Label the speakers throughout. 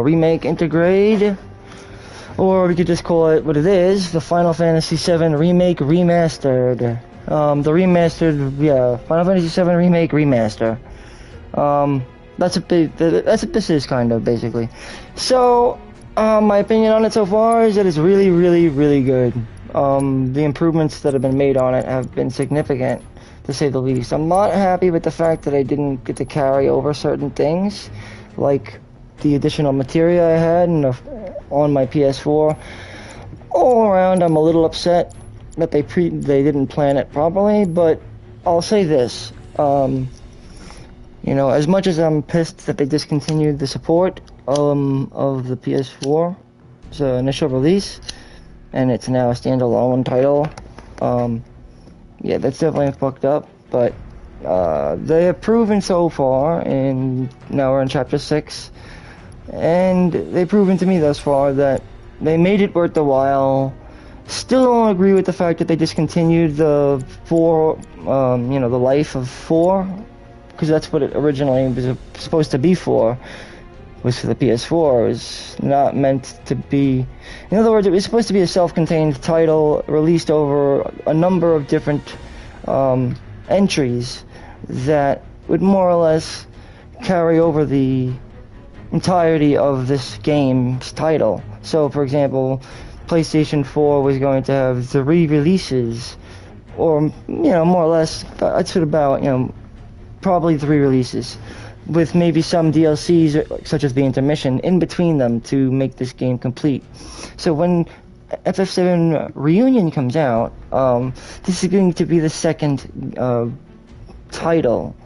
Speaker 1: remake intergrade, or we could just call it what it is, the Final Fantasy VII Remake Remastered. The remastered, yeah, Final Fantasy VII Remake Remaster. That's what this is, kind of, basically. So, my opinion on it so far is that it's really, really, really good. The improvements that have been made on it have been significant, to say the least. I'm not happy with the fact that I didn't get to carry over certain things, like the additional materia I had on my PS4. All around, I'm a little upset that they didn't plan it properly, but I'll say this. You know, as much as I'm pissed that they discontinued the support of the PS4's initial release, and it's now a standalone title, yeah, that's definitely fucked up, but they have proven so far, and now we're in Chapter 6, and they've proven to me thus far that they made it worth the while. Still don't agree with the fact that they discontinued the 4, you know, the life of 4, because that's what it originally was supposed to be for, was for the PS4. It was not meant to be... In other words, it was supposed to be a self-contained title released over a number of different entries that would more or less carry over the entirety of this game's title. So, for example, PlayStation 4 was going to have 3 releases, or, you know, more or less, that's about, you know, probably 3 releases, with maybe some DLCs, such as the intermission, in between them to make this game complete. So when FF7 Reunion comes out, this is going to be the second title.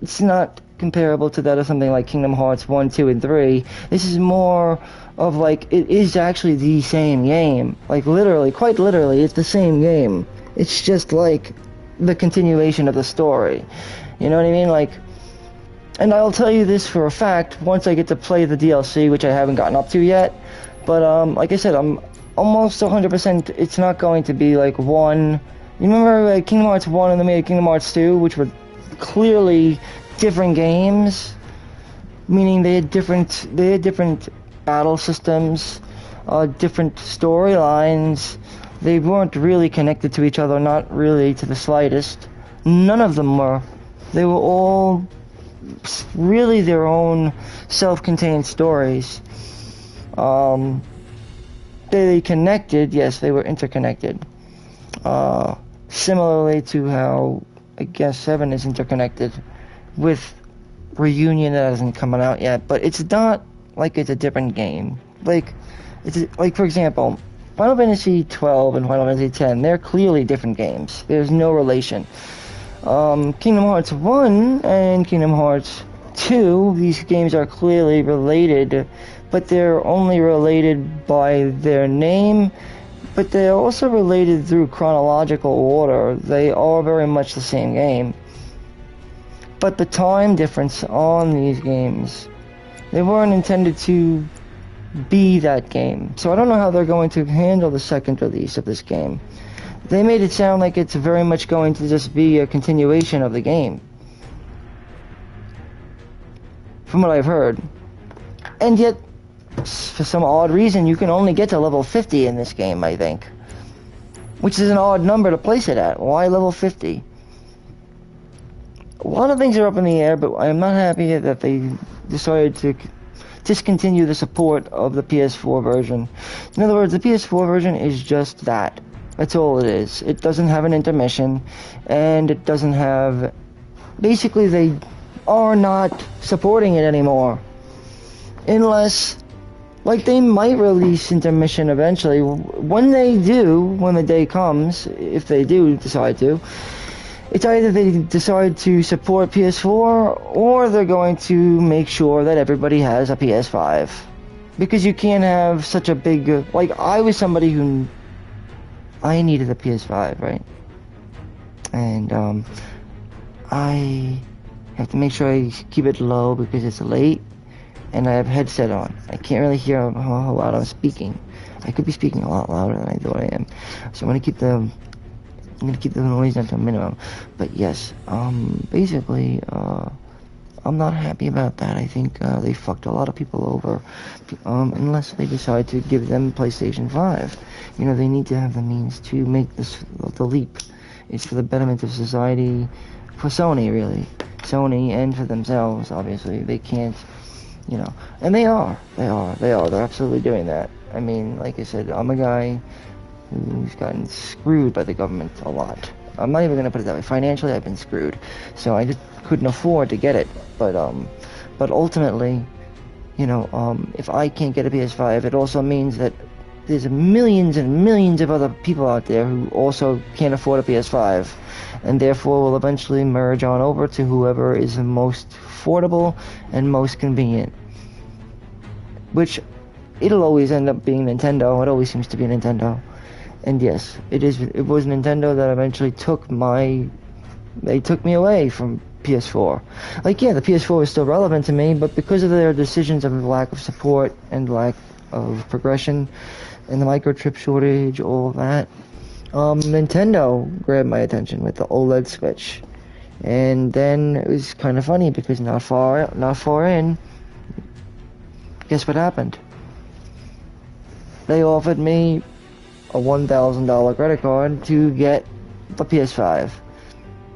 Speaker 1: It's not comparable to that of something like Kingdom Hearts 1, 2, and 3. This is more of like, it is actually the same game. Like literally, quite literally, it's the same game. It's just like the continuation of the story. You know what I mean? Like, and I'll tell you this for a fact, once I get to play the DLC, which I haven't gotten up to yet, but like I said, I'm almost 100% it's not going to be like one... You remember like Kingdom Hearts 1 and then made Kingdom Hearts 2, which were clearly different games, meaning they had different battle systems, different storylines. They weren't really connected to each other, not really to the slightest. None of them were. They were all really their own self-contained stories. They connected, yes, they were interconnected. Similarly to how, I guess, 7 is interconnected with Reunion that hasn't come out yet, but it's not like it's a different game. Like, for example, Final Fantasy 12 and Final Fantasy 10, they're clearly different games. There's no relation. Kingdom Hearts 1 and Kingdom Hearts 2, these games are clearly related, but they're only related by their name, but they're also related through chronological order. They are very much the same game. But the time difference on these games, they weren't intended to be that game. So I don't know how they're going to handle the second release of this game. They made it sound like it's very much going to just be a continuation of the game, from what I've heard. And yet, for some odd reason, you can only get to level 50 in this game, I think. Which is an odd number to place it at. Why level 50? A lot of things are up in the air, but I'm not happy that they decided to discontinue the support of the PS4 version. In other words, the PS4 version is just that. That's all it is. It doesn't have an intermission, and it doesn't have... Basically, they are not supporting it anymore. Unless... Like, they might release intermission eventually. When they do, when the day comes, if they do decide to, it's either they decide to support PS4, or they're going to make sure that everybody has a PS5. Because you can't have such a big... Like, I was somebody who... I needed a PS5, right? And, I have to make sure I keep it low because it's late, and I have headset on. I can't really hear how loud I'm speaking. I could be speaking a lot louder than I thought I am. So I'm gonna keep the noise down to a minimum. But yes, basically, I'm not happy about that. I think they fucked a lot of people over, unless they decide to give them PlayStation 5. You know, they need to have the means to make the leap. It's for the betterment of society, for Sony, really. Sony, and for themselves, obviously. They can't, you know, and they are. They're absolutely doing that. I mean, like I said, I'm a guy who's gotten screwed by the government a lot. I'm not even going to put it that way. Financially, I've been screwed. So I just couldn't afford to get it. But ultimately, you know, if I can't get a PS5, it also means that there's millions and millions of other people out there who also can't afford a PS5, and therefore will eventually merge on over to whoever is the most affordable and most convenient. Which, it'll always end up being Nintendo. It always seems to be Nintendo. And yes, it was Nintendo that eventually took me away from PS4. Like, yeah, the PS4 is still relevant to me, but because of their decisions of lack of support and lack of progression and the microchip shortage, all of that, Nintendo grabbed my attention with the OLED Switch. And then it was kind of funny because not far in, guess what happened? They offered me a $1,000 credit card to get the PS5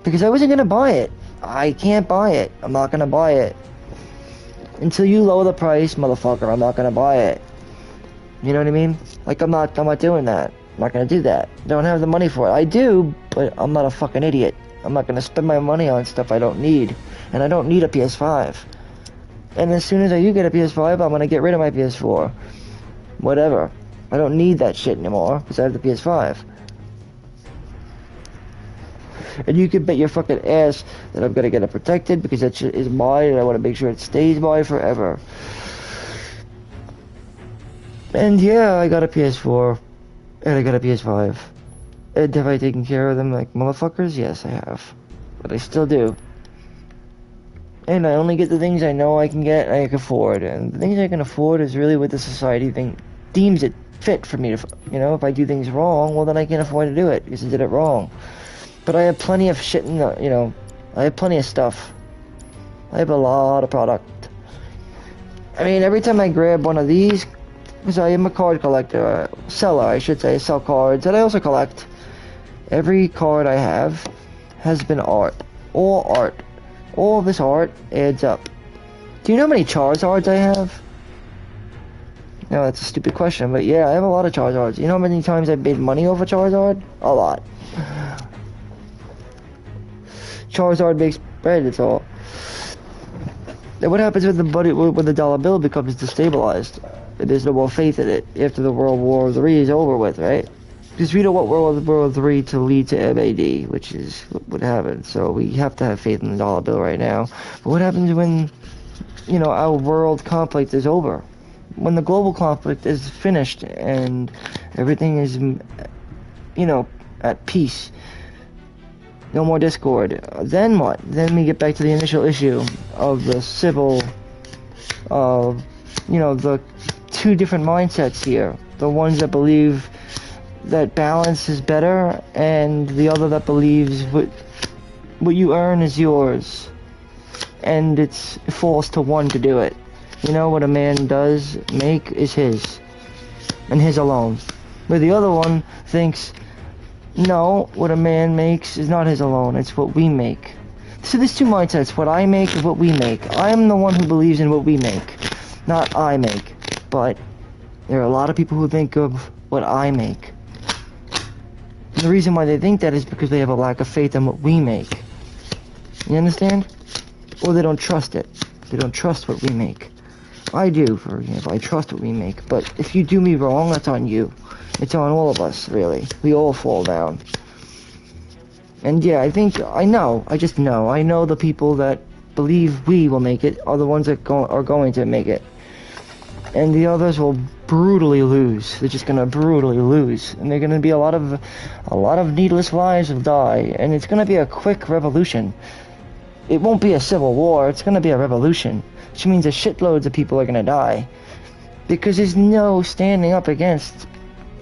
Speaker 1: because I wasn't gonna buy it. I can't buy it. I'm not gonna buy it until you lower the price, motherfucker. I'm not gonna buy it. You know what I mean? Like, I'm not doing that. I'm not gonna do that. Don't have the money for it. I do, but I'm not a fucking idiot. I'm not gonna spend my money on stuff I don't need, and I don't need a PS5. And as soon as I do get a PS5, I'm gonna get rid of my PS4. Whatever. I don't need that shit anymore because I have the PS5. And you can bet your fucking ass that I'm gonna get it protected because that shit is mine and I want to make sure it stays mine forever. And yeah, I got a PS4 and I got a PS5. And have I taken care of them like motherfuckers? Yes, I have. But I still do. And I only get the things I know I can get and I can afford. And the things I can afford is really what the society deems it fit for me to, you know, if I do things wrong, well then I can't afford to do it because I did it wrong. But I have plenty of shit in the, you know, I have plenty of stuff. I have a lot of product. I mean, every time I grab one of these, because I am a card collector, seller, I should say, I sell cards, and I also collect. Every card I have has been art. All art. All this art adds up. Do you know how many Charizards I have? No, that's a stupid question, but yeah, I have a lot of Charizards. You know how many times I've made money off a Charizard? A lot. Charizard makes bread, it's all. And what happens when the dollar bill becomes destabilized? There's no more faith in it after the World War III is over with, right? Because we don't want World War III to lead to MAD, which is what happened. So we have to have faith in the dollar bill right now. But what happens when, you know, our world conflict is over? When the global conflict is finished and everything is, you know, at peace, no more discord, then what? Then we get back to the initial issue of the civil, you know, the two different mindsets here. The ones that believe that balance is better, and the other that believes what you earn is yours, and it falls to one to do it. You know, what a man does make is his, and his alone. Where the other one thinks, no, what a man makes is not his alone, it's what we make. So there's two mindsets, what I make and what we make. I'm the one who believes in what we make, not I make. But there are a lot of people who think of what I make. And the reason why they think that is because they have a lack of faith in what we make. You understand? Or they don't trust it. They don't trust what we make. I do, for example. I trust what we make. But if you do me wrong, that's on you. It's on all of us, really. We all fall down. And yeah, I just know. I know the people that believe we will make it are the ones that are going to make it. And the others will brutally lose. They're just gonna brutally lose. And they're gonna be a lot of needless lives will die. And it's gonna be a quick revolution. It won't be a civil war, it's gonna be a revolution. Which means that shitloads of people are gonna die. Because there's no standing up against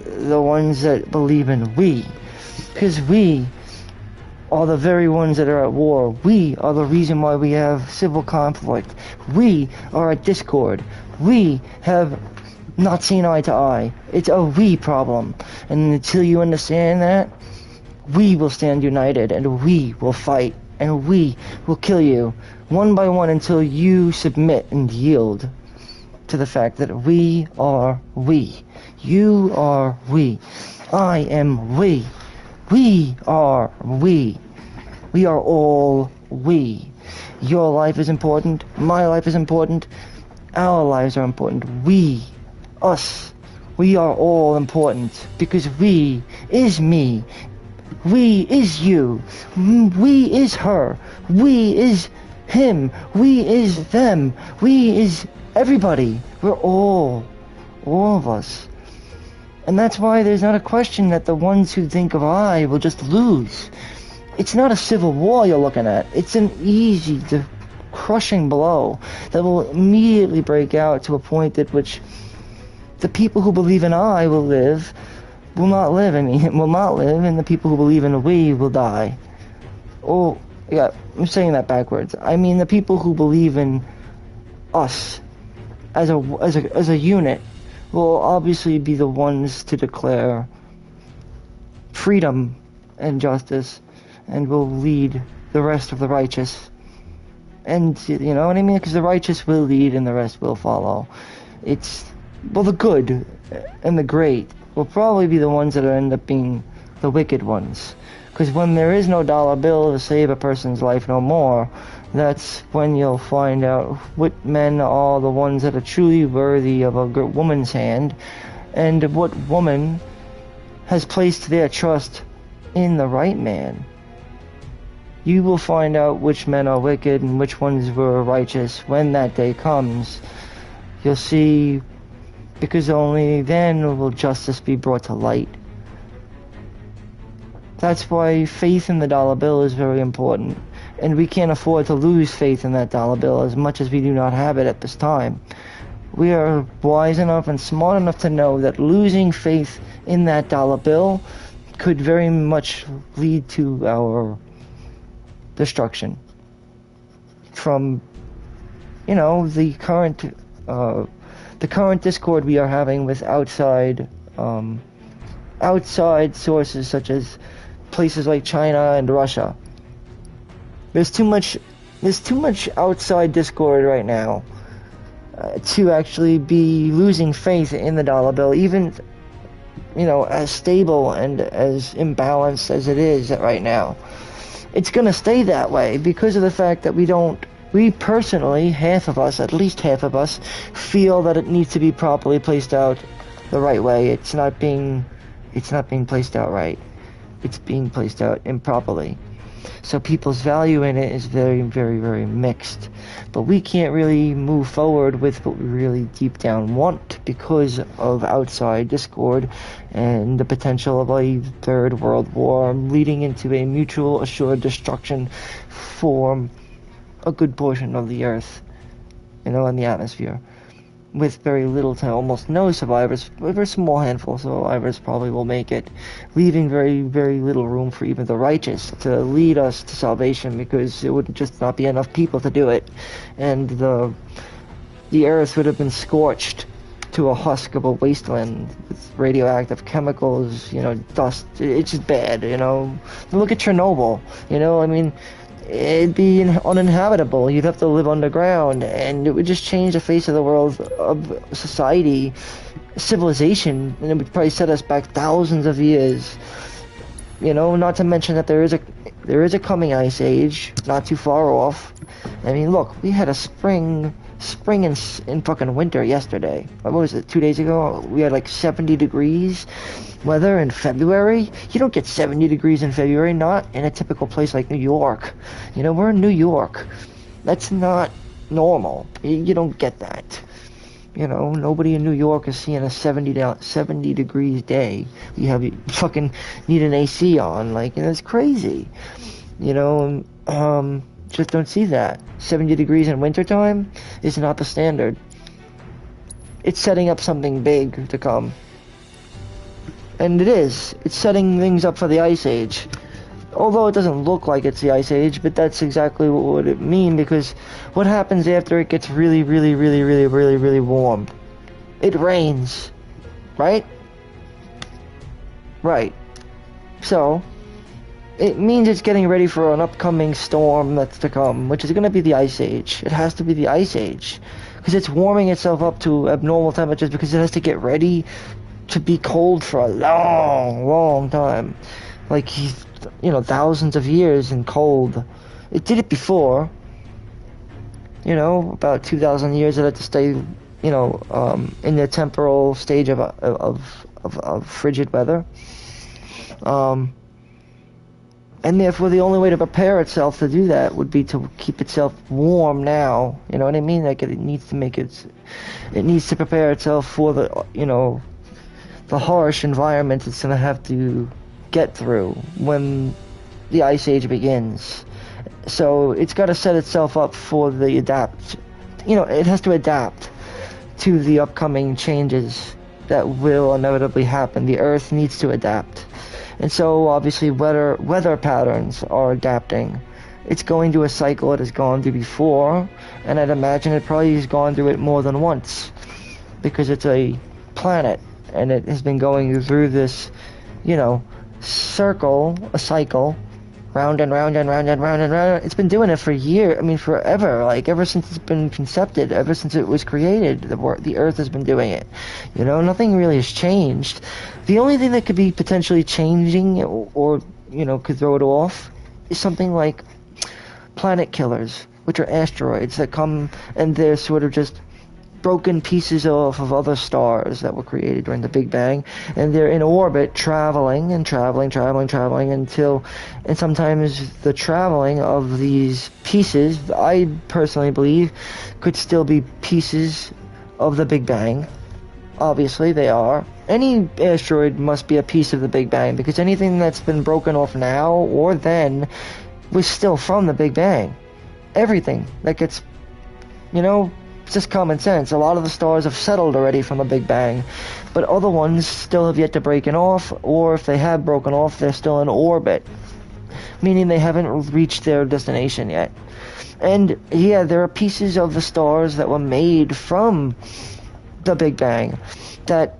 Speaker 1: the ones that believe in we. Because we are the very ones that are at war. We are the reason why we have civil conflict. We are at discord. We have not seen eye to eye. It's a we problem. And until you understand that, we will stand united, and we will fight, and we will kill you one by one until you submit and yield to the fact that we are we. You are we. I am we. We are we. We are all we. Your life is important. My life is important. Our lives are important. We, us, we are all important because we is me. We is you. We is her. We is him. We is them. We is everybody. We're all of us. And that's why there's not a question that the ones who think of I will just lose. It's not a civil war you're looking at. It's an easy, crushing blow that will immediately break out to a point at which the people who believe in I will live, will not live, and the people who believe in we will die. Oh, yeah, I'm saying that backwards. I mean, the people who believe in us as a unit will obviously be the ones to declare freedom and justice, and will lead the rest of the righteous. And you know what I mean? Because the righteous will lead and the rest will follow. The good and the great will probably be the ones that end up being the wicked ones. Because when there is no dollar bill to save a person's life no more, that's when you'll find out what men are the ones that are truly worthy of a woman's hand, and what woman has placed their trust in the right man. You will find out which men are wicked and which ones were righteous when that day comes. You'll see, because only then will justice be brought to light. That's why faith in the dollar bill is very important. And we can't afford to lose faith in that dollar bill as much as we do not have it at this time. We are wise enough and smart enough to know that losing faith in that dollar bill could very much lead to our destruction. From, the current discord we are having with outside sources such as places like China and Russia. There's too much outside discord right now to actually be losing faith in the dollar bill, even as stable and as imbalanced as it is right now. It's going to stay that way because of the fact that we personally, at least half of us, feel that it needs to be properly placed out the right way. It's not being placed out right. It's being placed out improperly. So people's value in it is very, very, very mixed. But we can't really move forward with what we really deep down want because of outside discord and the potential of a third world war leading into a mutual assured destruction for a good portion of the earth, in the atmosphere, with very little to almost no survivors. A very small handful of survivors probably will make it, leaving very, very little room for even the righteous to lead us to salvation, because it would just not be enough people to do it, and the earth would have been scorched to a husk of a wasteland with radioactive chemicals, dust. It's just bad, Look at Chernobyl, it'd be uninhabitable. You'd have to live underground, and it would just change the face of the world, of society, civilization, and it would probably set us back thousands of years. Not to mention that there is a coming ice age, not too far off. I mean, look, we had a spring in fucking winter yesterday. What was it, 2 days ago? We had like 70 degrees weather in February. You don't get 70 degrees in February, not in a typical place like New York. We're in New York. That's not normal. You don't get that. Nobody in New York is seeing a 70 degrees day. You fucking need an AC on. It's crazy. Just don't see that. 70 degrees in wintertime is not the standard. It's setting up something big to come. And it is. It's setting things up for the Ice Age. Although it doesn't look like it's the Ice Age, but that's exactly what would it mean, because what happens after it gets really, really, really, really, really, really warm? It rains, right? Right. So, it means it's getting ready for an upcoming storm that's to come, which is going to be the Ice Age. It has to be the Ice Age, because it's warming itself up to abnormal temperatures, because it has to get ready to be cold for a long, long time. Like, thousands of years in cold. It did it before. About 2,000 years it had to stay, in the temporal stage of frigid weather. And therefore, the only way to prepare itself to do that would be to keep itself warm now. You know what I mean? Like, it needs to prepare itself for the harsh environment it's going to have to get through when the Ice Age begins. So it's got to set itself up for the it has to adapt to the upcoming changes that will inevitably happen. The Earth needs to adapt. And so, obviously, weather patterns are adapting. It's going through a cycle it has gone through before, and I'd imagine it probably has gone through it more than once, because it's a planet, and it has been going through this, a cycle, round and round and round and round and round. It's been doing it for forever, like ever since it's been concepted, ever since it was created, the Earth has been doing it. Nothing really has changed. The only thing that could be potentially changing or could throw it off is something like planet killers, which are asteroids that come and they're sort of just broken pieces off of other stars that were created during the Big Bang, and they're in orbit traveling and traveling until, and sometimes the traveling of these pieces, I personally believe, could still be pieces of the Big Bang. Obviously they are. Any asteroid must be a piece of the Big Bang, because anything that's been broken off now or then was still from the Big Bang. Everything that gets, it's just common sense. A lot of the stars have settled already from the Big Bang, but other ones still have yet to break off, or if they have broken off, they're still in orbit, meaning they haven't reached their destination yet. And yeah, there are pieces of the stars that were made from the Big Bang that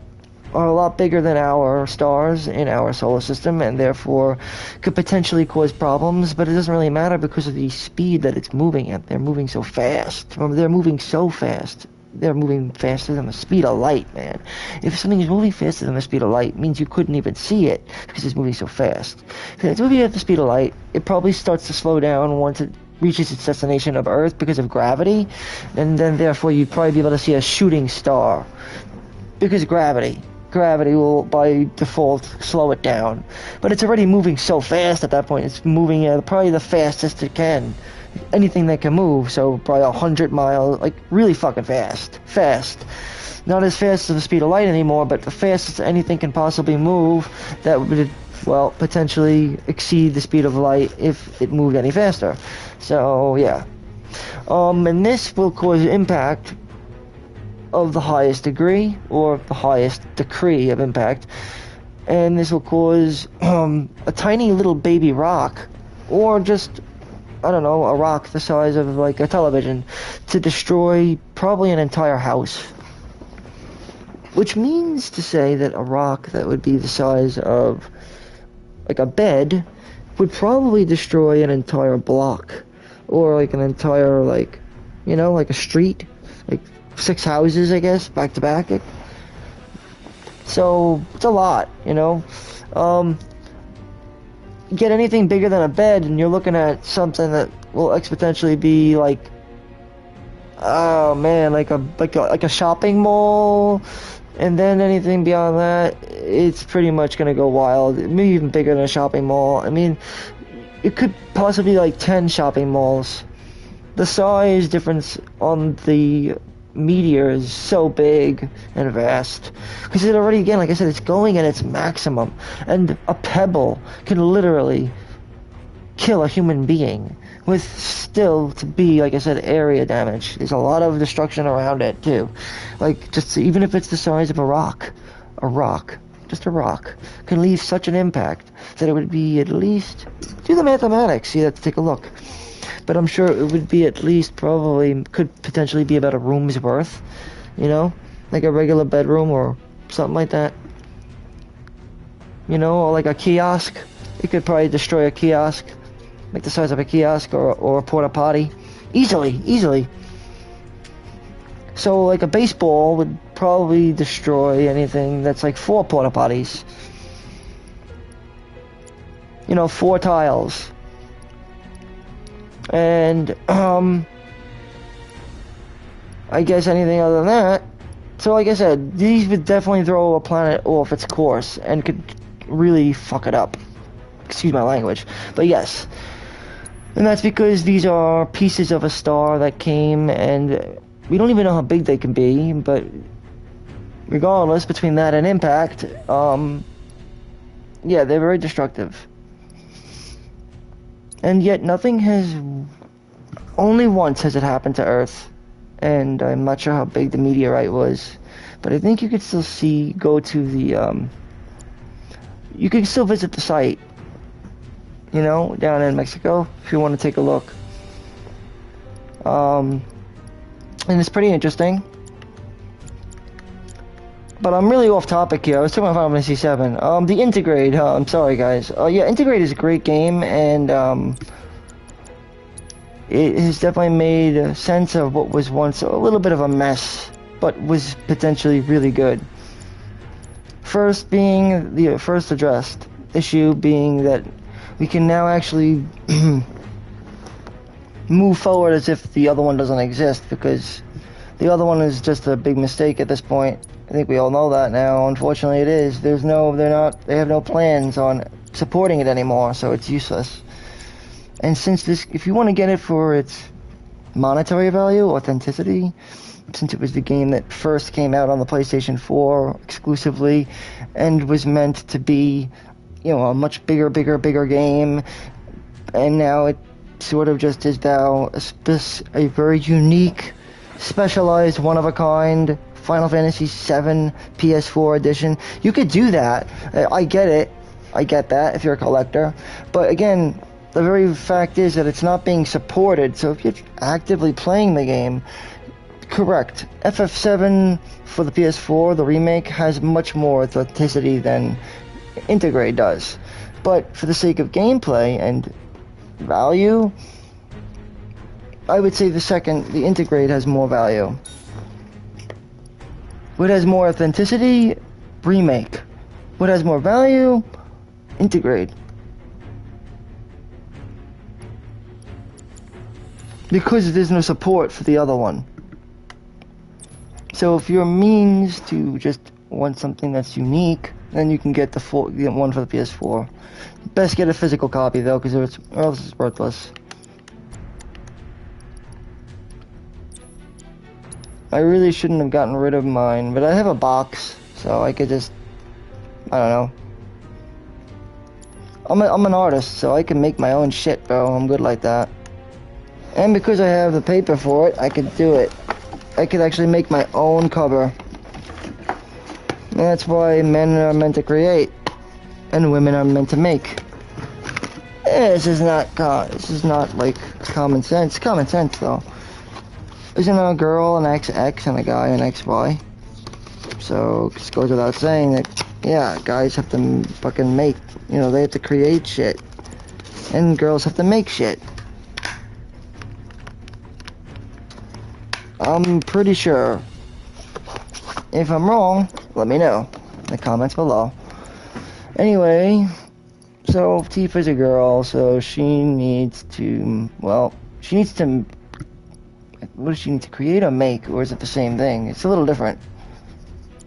Speaker 1: are a lot bigger than our stars in our solar system, and therefore could potentially cause problems, but it doesn't really matter because of the speed that it's moving at. They're moving so fast. They're moving so fast. They're moving faster than the speed of light, man. If something is moving faster than the speed of light, it means you couldn't even see it because it's moving so fast. If it's moving at the speed of light, it probably starts to slow down once it reaches its destination of Earth because of gravity, and then therefore you'd probably be able to see a shooting star because of gravity. Gravity will, by default, slow it down. But it's already moving so fast at that point. It's moving probably the fastest it can. Anything that can move, so probably 100 miles, like really fucking fast. Fast. Not as fast as the speed of light anymore, but the fastest anything can possibly move that would, potentially exceed the speed of light if it moved any faster. So, yeah. And this will cause impact of the highest degree, or the highest decree of impact, and this will cause a tiny little baby rock, or just, I don't know, a rock the size of like a television, to destroy probably an entire house. Which means to say that a rock that would be the size of like a bed would probably destroy an entire block, or like an entire, like, like a street, like 6 houses, I guess, back to back. So it's a lot, Get anything bigger than a bed, and you're looking at something that will exponentially be like, oh man, like a shopping mall, and then anything beyond that, it's pretty much gonna go wild. Maybe even bigger than a shopping mall. I mean, it could possibly be like 10 shopping malls. The size difference on the meteor is so big and vast, because it already, again, like I said, it's going at its maximum, and a pebble can literally kill a human being with still to be, like I said, area damage. There's a lot of destruction around it too, like just even if it's the size of a rock just a rock, can leave such an impact that it would be at least, do the mathematics, you have to take a look. But I'm sure it would be at least probably, could potentially be about a room's worth, you know? Like a regular bedroom or something like that. You know, or like a kiosk. It could probably destroy a kiosk, like the size of a kiosk or a porta potty. Easily. So like a baseball would probably destroy anything that's like 4 porta potties. You know, 4 tiles. And, I guess anything other than that. So like I said, these would definitely throw a planet off its course and could really fuck it up. Excuse my language. But yes. And that's because these are pieces of a star that came, and we don't even know how big they can be, but regardless, between that and impact, yeah, they're very destructive. And yet nothing has, only once has it happened to Earth, and I'm not sure how big the meteorite was, but I think you could still go to the, you can still visit the site, you know, down in Mexico, if you want to take a look. And it's pretty interesting. But I'm really off topic here. I was talking about Final Fantasy VII. The Integrate, I'm sorry guys. Yeah, Integrate is a great game, and it has definitely made sense of what was once a little bit of a mess, but was potentially really good. First being the first addressed issue being that we can now actually move forward as if the other one doesn't exist, because the other one is just a big mistake at this point. I think we all know that now. Unfortunately, it is. They have no plans on supporting it anymore, so it's useless. And since this, if you want to get it for its monetary value, authenticity, since it was the game that first came out on the PlayStation 4 exclusively and was meant to be, you know, a much bigger game, and now it sort of just is now a very unique, specialized, one-of-a-kind Final Fantasy VII PS4 edition. You could do that. I get it. I get that if you're a collector. But again, the very fact is that it's not being supported, so if you're actively playing the game, correct. FF7 for the PS4, the remake, has much more authenticity than Integrate does. But for the sake of gameplay and value, I would say the Integrate has more value. What has more authenticity? Remake. What has more value? Integrate. Because there's no support for the other one. So if your means to just want something that's unique, then you can get one for the PS4. Best get a physical copy though, because or else it's worthless. I really shouldn't have gotten rid of mine, but I have a box, so I could just, I don't know. I'm an artist, so I can make my own shit, bro. I'm good like that. And because I have the paper for it, I could do it. I could actually make my own cover. And that's why men are meant to create, and women are meant to make. This is not like common sense. Common sense though. Isn't a girl an XX and a guy an XY? So it just goes without saying that, yeah, guys have to fucking make, you know, they have to create shit, and girls have to make shit. I'm pretty sure. If I'm wrong, let me know in the comments below. Anyway, so Tifa's a girl, so she needs to, what does she need to create or make, or is it the same thing? It's a little different.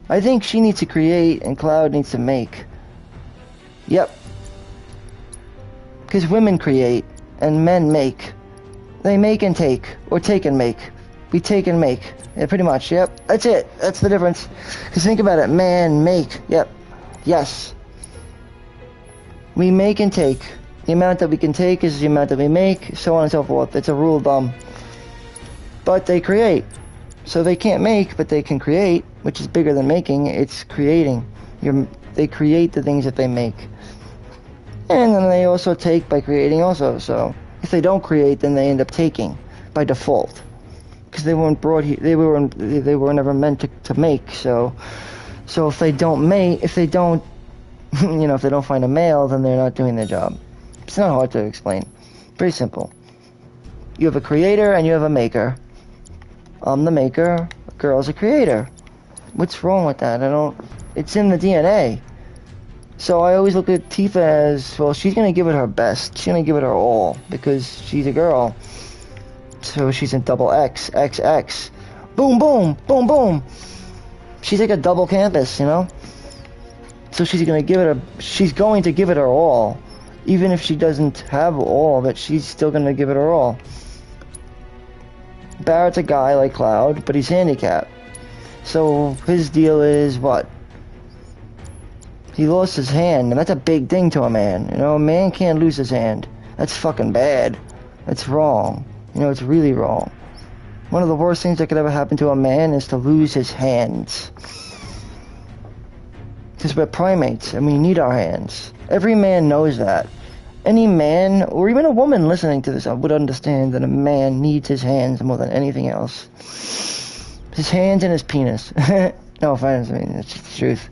Speaker 1: I think she needs to create and Cloud needs to make. Yep. Because women create and men make. They make and take, or take and make. We take and make. Yeah, pretty much, yep. That's it. That's the difference. Because think about it. Man, make. Yep. Yes. We make and take. The amount that we can take is the amount that we make, so on and so forth. It's a rule of thumb. But they create. So they can't make, but they can create, which is bigger than making. It's creating. They create the things that they make. And then they also take by creating also. So if they don't create, then they end up taking by default. Because they weren't brought here, they were never meant to make. So if they don't make, if they don't, if they don't find a male, then they're not doing their job. It's not hard to explain. Very simple. You have a creator and you have a maker. I'm the maker, a girl's a creator. What's wrong with that? It's in the DNA. So I always look at Tifa as, well, she's going to give it her best. She's going to give it her all because she's a girl. So she's in double X, XX. Boom, boom, boom, boom. She's like a double campus, So she's going to give it her all. Even if she doesn't have all of it, she's still going to give it her all. Barrett's a guy like Cloud, but he's handicapped. So his deal is what? He lost his hand, and that's a big thing to a man. A man can't lose his hand. That's fucking bad. That's wrong. It's really wrong. One of the worst things that could ever happen to a man is to lose his hands. Because we're primates, and we need our hands. Every man knows that. Any man, or even a woman listening to this, would understand that a man needs his hands more than anything else. His hands and his penis. No offense, it's just the truth.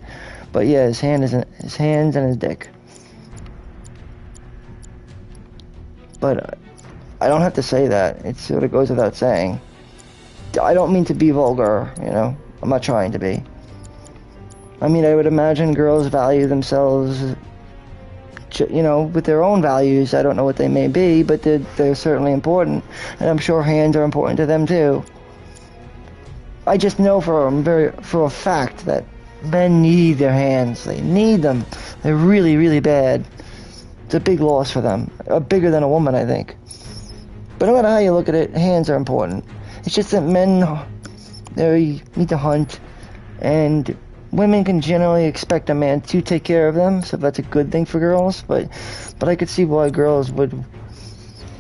Speaker 1: But yeah, his hands and his dick. But I don't have to say that. It sort of goes without saying. I don't mean to be vulgar, I'm not trying to be. I mean, I would imagine girls value themselves, with their own values. I don't know what they may be, but they're certainly important. And I'm sure hands are important to them too. I just know for a fact that men need their hands. They need them. They're really, really bad. It's a big loss for them. Bigger than a woman, I think. But no matter how you look at it, hands are important. It's just that men, they need to hunt, and women can generally expect a man to take care of them, so that's a good thing for girls. But I could see why girls would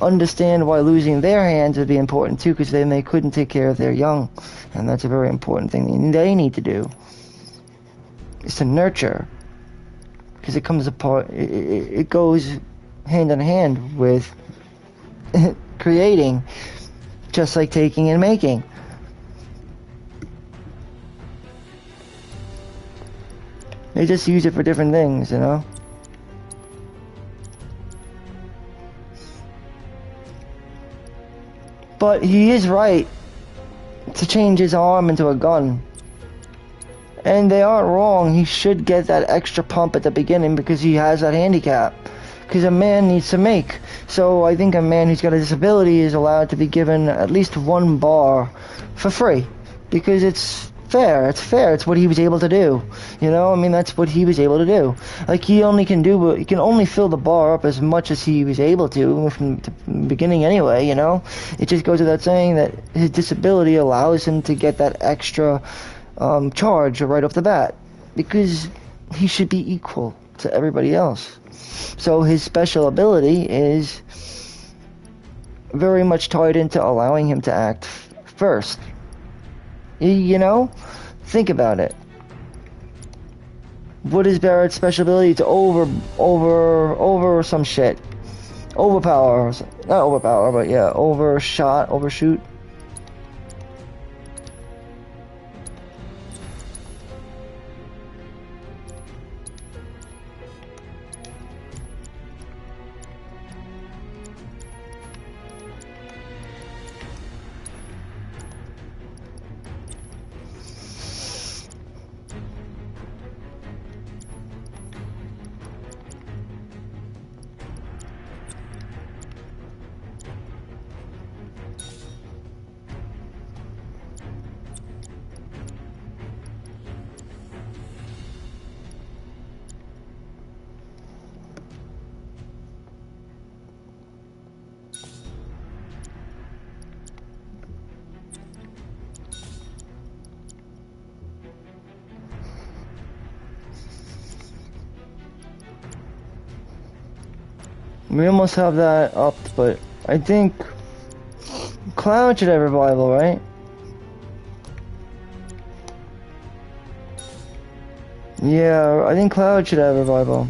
Speaker 1: understand why losing their hands would be important too, because then they couldn't take care of their young, and that's a very important thing they need to do. Is to nurture, because it comes apart. It goes hand in hand with creating, just like taking and making. They just use it for different things, But he is right to change his arm into a gun. And they aren't wrong. He should get that extra pump at the beginning because he has that handicap. Because a man needs to make. So I think a man who's got a disability is allowed to be given at least one bar for free. Because it's fair. It's fair. It's what he was able to do. That's what he was able to do. Like, he can only fill the bar up as much as he was able to from the beginning anyway, It just goes without saying that his disability allows him to get that extra charge right off the bat, because he should be equal to everybody else. So his special ability is very much tied into allowing him to act first. Think about it. What is Barrett's special ability? To over some shit. Not overpower, but yeah, overshoot. We almost have that up, but I think Cloud should have revival, right? Yeah, I think Cloud should have revival.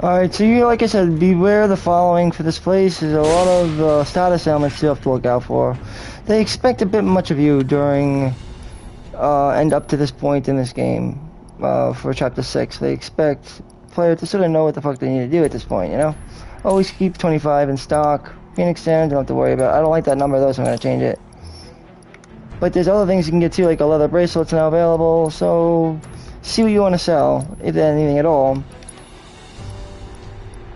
Speaker 1: Alright, so you, like I said, beware the following for this place. There's a lot of status elements you have to look out for. They expect a bit much of you during, and up to this point in this game, for Chapter 6. They expect player to sort of know what the fuck they need to do at this point, you know? Always keep 25 in stock. Phoenix Down, don't have to worry about it. I don't like that number though, so I'm gonna change it. But there's other things you can get too, like a leather bracelet's now available, so see what you want to sell, if anything at all.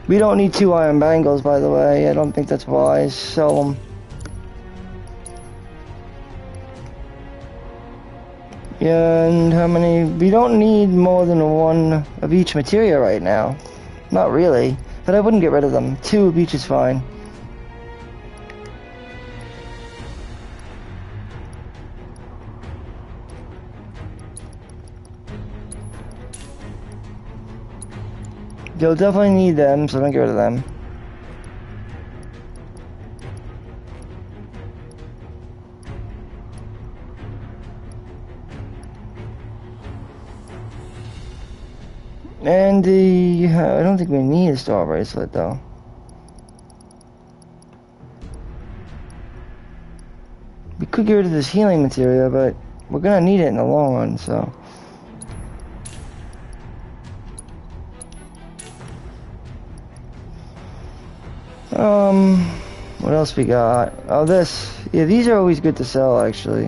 Speaker 1: We don't need 2 iron bangles, by the way. I don't think that's wise. Sell them. Yeah, and how many? We don't need more than 1 of each materia right now. Not really. But I wouldn't get rid of them. 2 of each is fine. You'll definitely need them, so don't get rid of them. And I don't think we need a star bracelet though. We could get rid of this healing materia, but we're gonna need it in the long run, so. What else we got? Oh, this. Yeah, these are always good to sell, actually.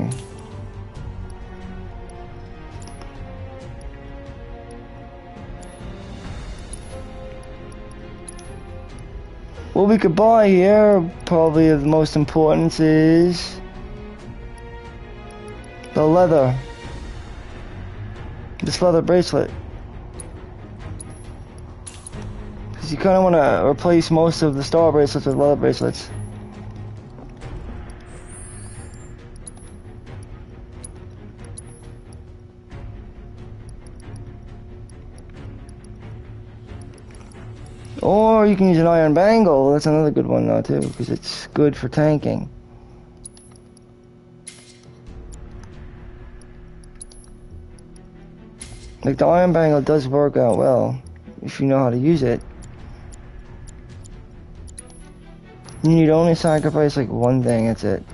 Speaker 1: What we could buy here, probably of the most importance, is the leather. This leather bracelet. Because you kind of want to replace most of the star bracelets with leather bracelets. Or you can use an iron bangle. That's another good one though too, because it's good for tanking. Like the iron bangle does work out well if you know how to use it. You need only sacrifice like 1 thing. That's it.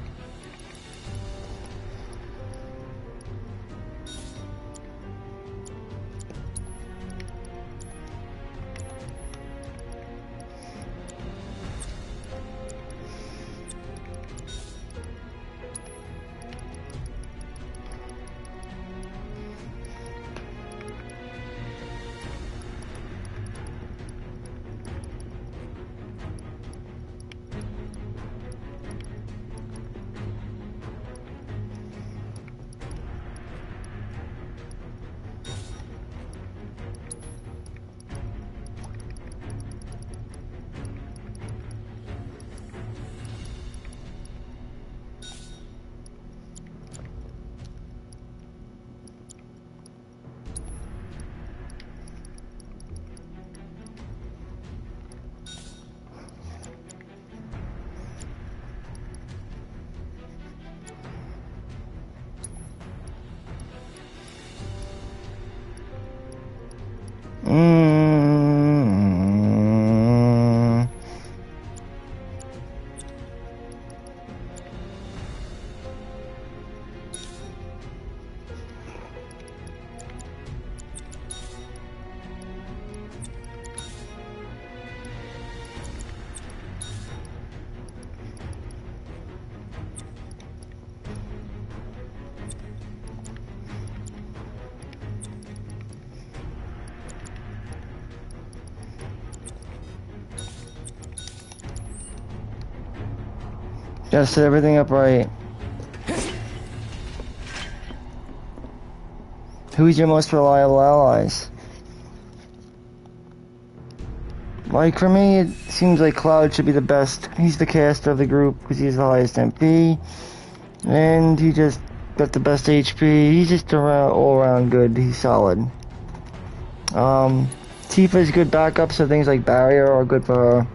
Speaker 1: Gotta set everything up right. Who's your most reliable allies? Like, for me, it seems like Cloud should be the best. He's the caster of the group because he's the highest MP. And he just got the best HP. He's just all around good. He's solid. Tifa's good backup, so things like Barrier are good for her.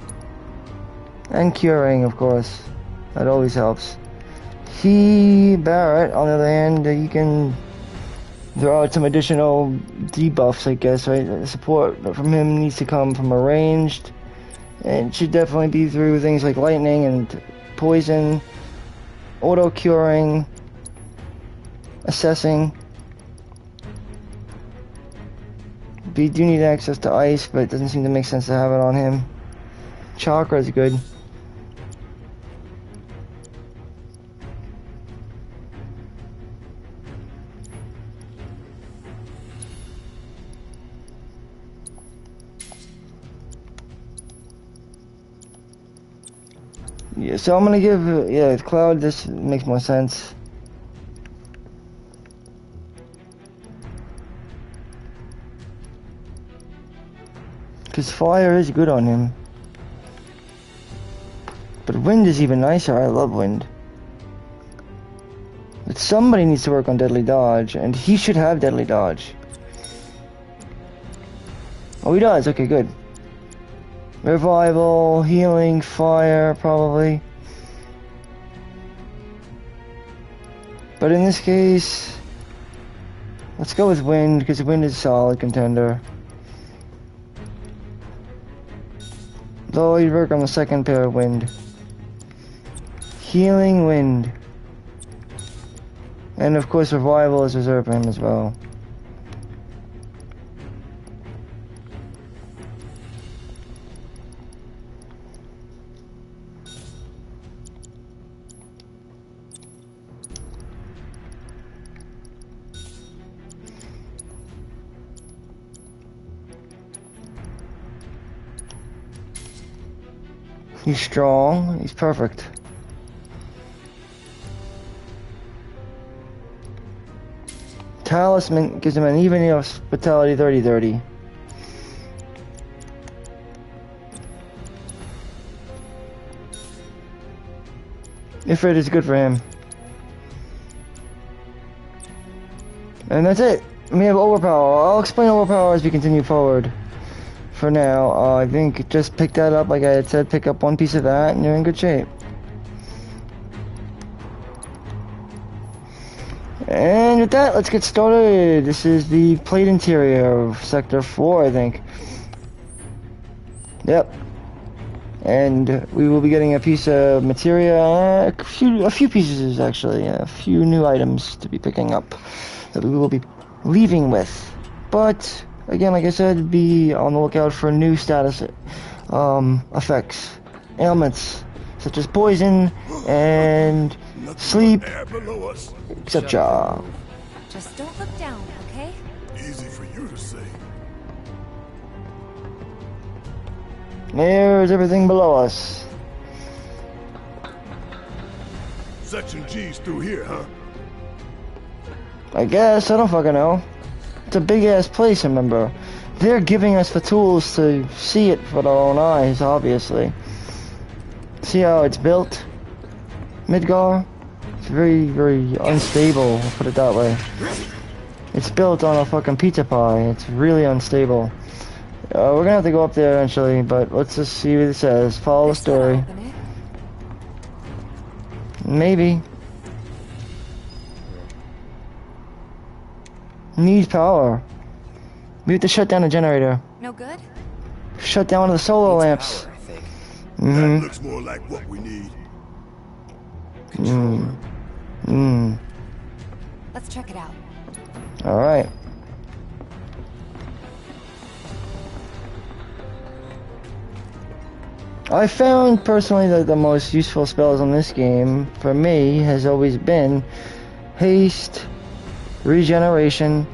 Speaker 1: And Curing, of course. That always helps. Barrett, on the other hand, you can throw out some additional debuffs, I guess, right? The support from him needs to come from a ranged. And it should definitely be through things like lightning and poison, auto-curing, assessing. We do need access to ice, but it doesn't seem to make sense to have it on him. Chakra is good. Yeah, so I'm gonna give, yeah, Cloud, this makes more sense. Because fire is good on him. But wind is even nicer, I love wind. But somebody needs to work on deadly dodge, and he should have deadly dodge. Oh, he does, okay, good. Revival, healing, fire, probably. But in this case, let's go with wind, because wind is a solid contender. Though he'd work on the second pair of wind. Healing wind. And of course revival is reserved for him as well. He's strong, he's perfect. Talisman gives him an even hospitality 30-30. Ifrit is good for him. And that's it. We have overpower. I'll explain overpower as we continue forward. For now, I think just pick that up, like I had said, pick up one piece of that and you're in good shape. And with that, let's get started. This is the plate interior of Sector 4, I think. Yep. And we will be getting a piece of materia, a few pieces actually, a few new items to be picking up that we will be leaving with. But again, like I said, be on the lookout for new status effects, ailments such as poison and sleep, etc.
Speaker 2: Just don't look down, okay?
Speaker 3: Easy for you to say.
Speaker 1: There's everything below us.
Speaker 3: Section G's through here, huh?
Speaker 1: I guess, I don't fucking know. It's a big ass place, remember. They're giving us the tools to see it with our own eyes, obviously. See how it's built? Midgar? It's very, very unstable, I'll put it that way. It's built on a fucking pizza pie. It's really unstable. We're gonna have to go up there eventually, but let's just see what it says. Follow the story. Maybe. Needs power. We have to shut down the generator.
Speaker 2: No good?
Speaker 1: Shut down one of the solar lamps.
Speaker 4: Power, I think.
Speaker 3: That looks more like what we need.
Speaker 2: Let's check it out.
Speaker 1: Alright. I found personally that the most useful spells on this game for me has always been haste, regeneration,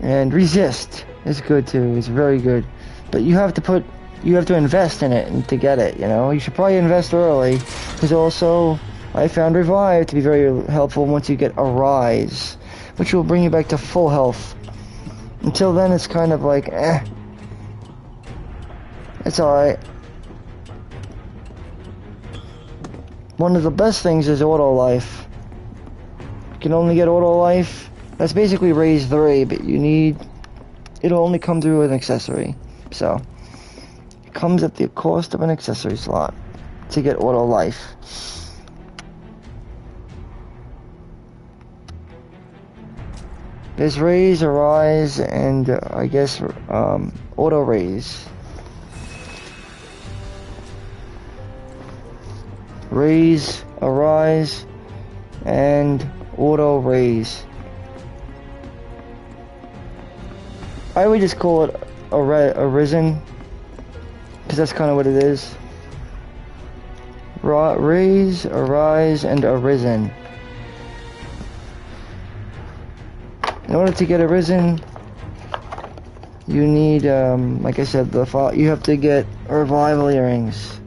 Speaker 1: and resist is good too. It's very good, but you have to invest in it and to get it. You know, you should probably invest early, because also I found revive to be very helpful once you get a rise, which will bring you back to full health. Until then, it's kind of like It's alright. One of the best things is auto life. You can only get auto life. That's basically raise 3, but you need... It'll only come through an accessory. So, it comes at the cost of an accessory slot to get auto life. There's raise, arise, and I guess auto raise. Raise, arise, and auto raise. I would just call it arisen, because that's kind of what it is. Raise, arise, and arisen. In order to get arisen, you need, like I said, you have to get revival earrings.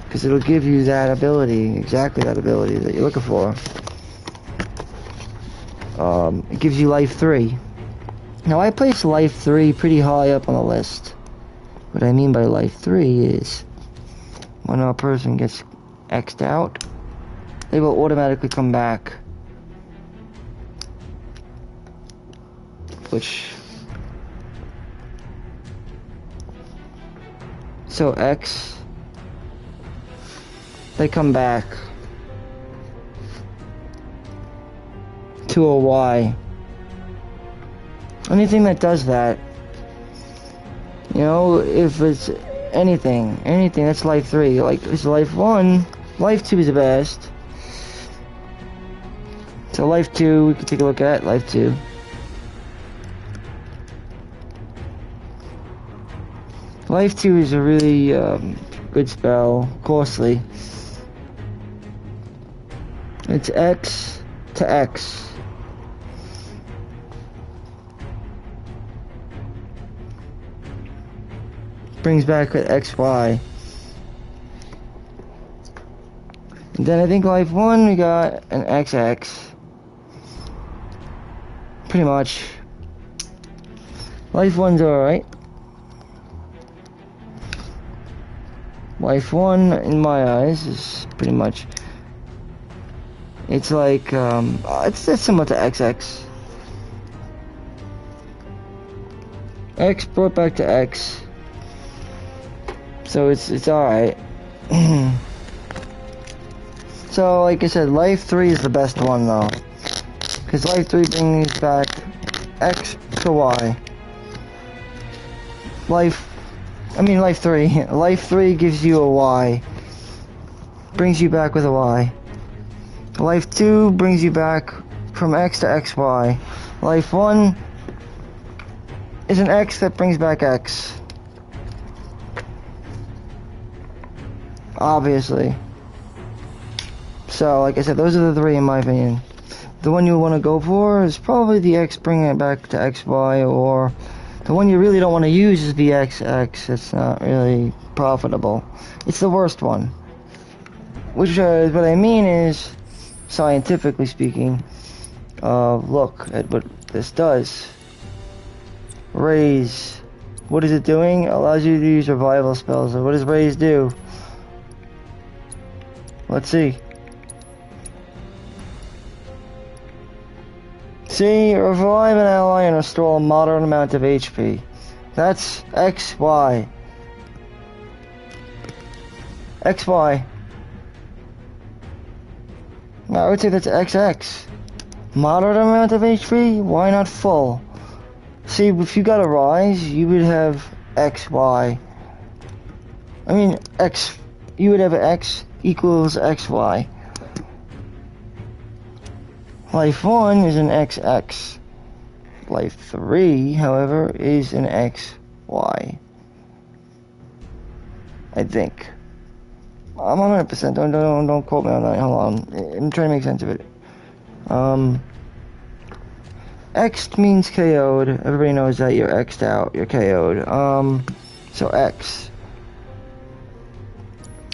Speaker 1: Because it'll give you that ability, exactly that ability that you're looking for. It gives you life 3. Now I place life 3 pretty high up on the list. What I mean by life 3 is, when a person gets X'd out, they will automatically come back. So X, they come back to a Y. Anything that does that, you know, if it's anything, that's life 3. Like, it's life 1, life 2 is the best. So life 2, we can take a look at life 2. Life 2 is a really good spell, costly. It's X to X. Brings back an XY. And then I think life 1 we got an XX. Pretty much. Life 1's alright. Life 1, in my eyes, is pretty much... It's like, it's similar to XX. X brought back to X. So it's alright. So, like I said, life 3 is the best one, though. Because life 3 brings back X to Y. Life 3. Life 3 gives you a Y. Brings you back with a Y. Life 2 brings you back from X to XY. Life 1 is an X that brings back X. Obviously. So, like I said, those are the 3 in my opinion. The one you want to go for is probably the X bringing it back to XY, or the one you really don't want to use is the XX. It's not really profitable. It's the worst one. Which, what I mean is, scientifically speaking, look at what this does. Raise. What is it doing? Allows you to use revival spells. So what does raise do? Let's see. See, revive an ally and restore a moderate amount of HP. That's XY. XY. I would say that's XX. Moderate amount of HP? Why not full? See, if you got a rise, you would have XY. I mean, X. You would have X equals XY. Life 1 is an XX. Life 3, however, is an XY. I think. I'm 100%. Don't quote me on that. Hold on. I'm trying to make sense of it. X means KO'd. Everybody knows that you're X'd out. You're KO'd. So X.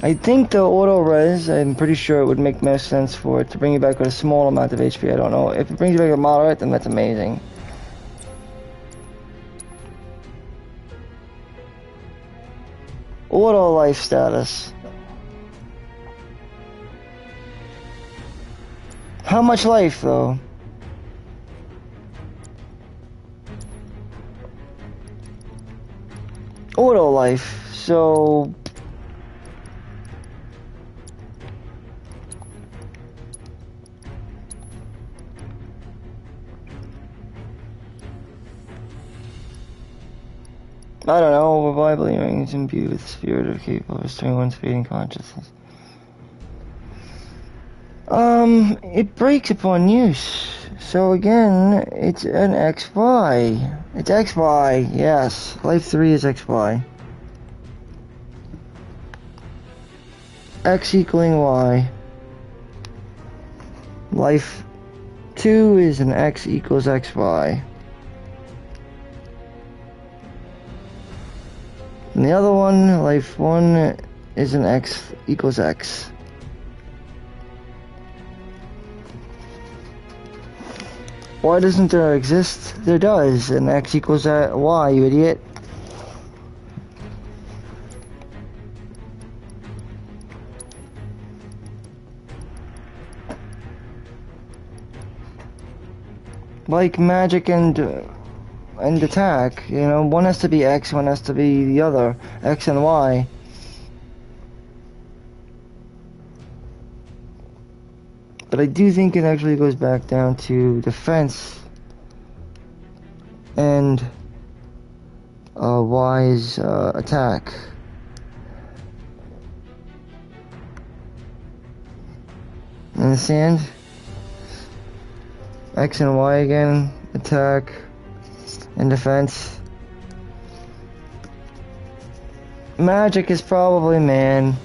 Speaker 1: I think the auto res, I'm pretty sure it would make most sense for it to bring you back with a small amount of HP. I don't know. If it brings you back a moderate, then that's amazing. Auto life status. How much life, though? Auto life, so... I don't know, revival earrings imbued with the spirit are capable of restoring one's fading consciousness. It breaks upon use. So again, it's an XY. It's XY, yes. Life 3 is XY. X equaling Y. Life 2 is an X equals XY. And the other one, life 1, is an X equals X. Why doesn't there exist? There does. An X equals Y, you idiot. Like magic and attack, you know, one has to be X, one has to be the other, X and Y. But I do think it actually goes back down to defense and Y's attack. Understand? X and Y again, attack and defense. Magic is probably man.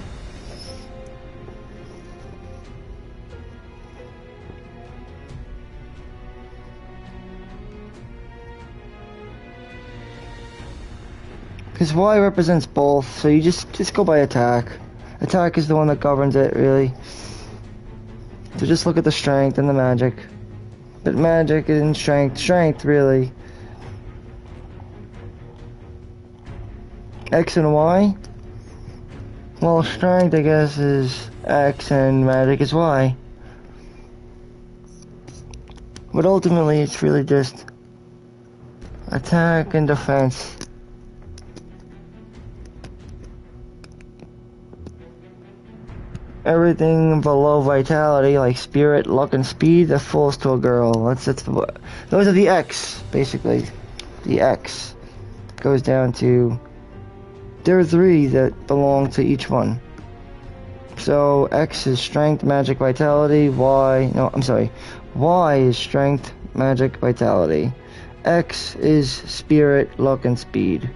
Speaker 1: Because Y represents both, so you just go by attack. Attack is the one that governs it, really. So just look at the strength and the magic. But magic and strength, really. X and Y? Well, strength, I guess, is X and magic is Y. But ultimately, it's really just attack and defense. Everything below vitality, like spirit, luck, and speed, that falls to a girl. Those are the X, basically. The X goes down to. There are 3 that belong to each one. So X is strength, magic, vitality. Y is strength, magic, vitality. X is spirit, luck, and speed.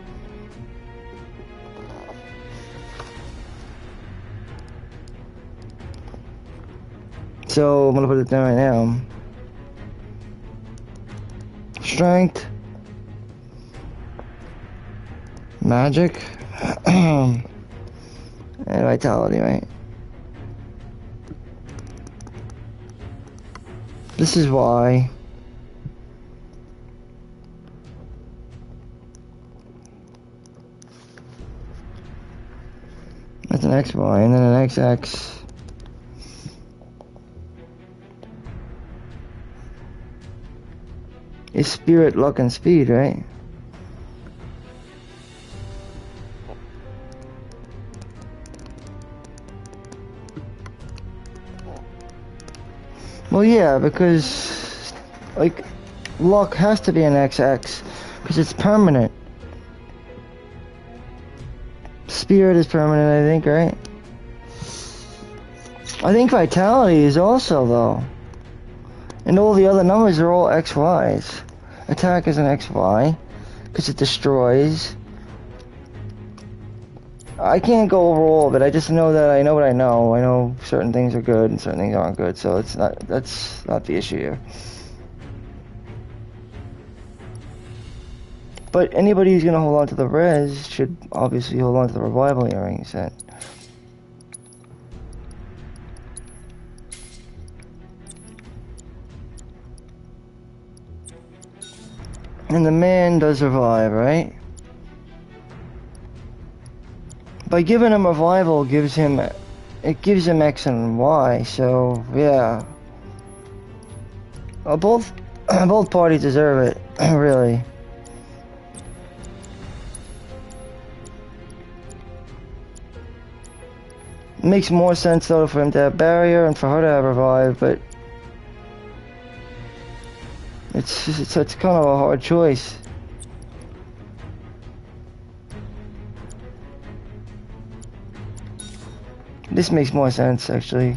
Speaker 1: So I'm gonna put it down right now. Strength, magic, and vitality, right? This is Y. That's an XY, and then an XX. Is spirit, luck, and speed, right? Well, yeah, because, like, luck has to be an XX, because it's permanent. Spirit is permanent, I think, right? I think vitality is also, though. And all the other numbers are all XYs. Attack is an XY, because it destroys. I can't go over all of it. I just know that I know what I know. I know certain things are good and certain things aren't good, so that's not the issue here. But anybody who's gonna hold on to the res should obviously hold on to the revival earrings then. And the man does survive, right? by giving him revival gives him X and Y. So yeah, both both parties deserve it, really. It makes more sense though for him to have barrier and for her to have revive, but it's kind of a hard choice. This makes more sense, actually.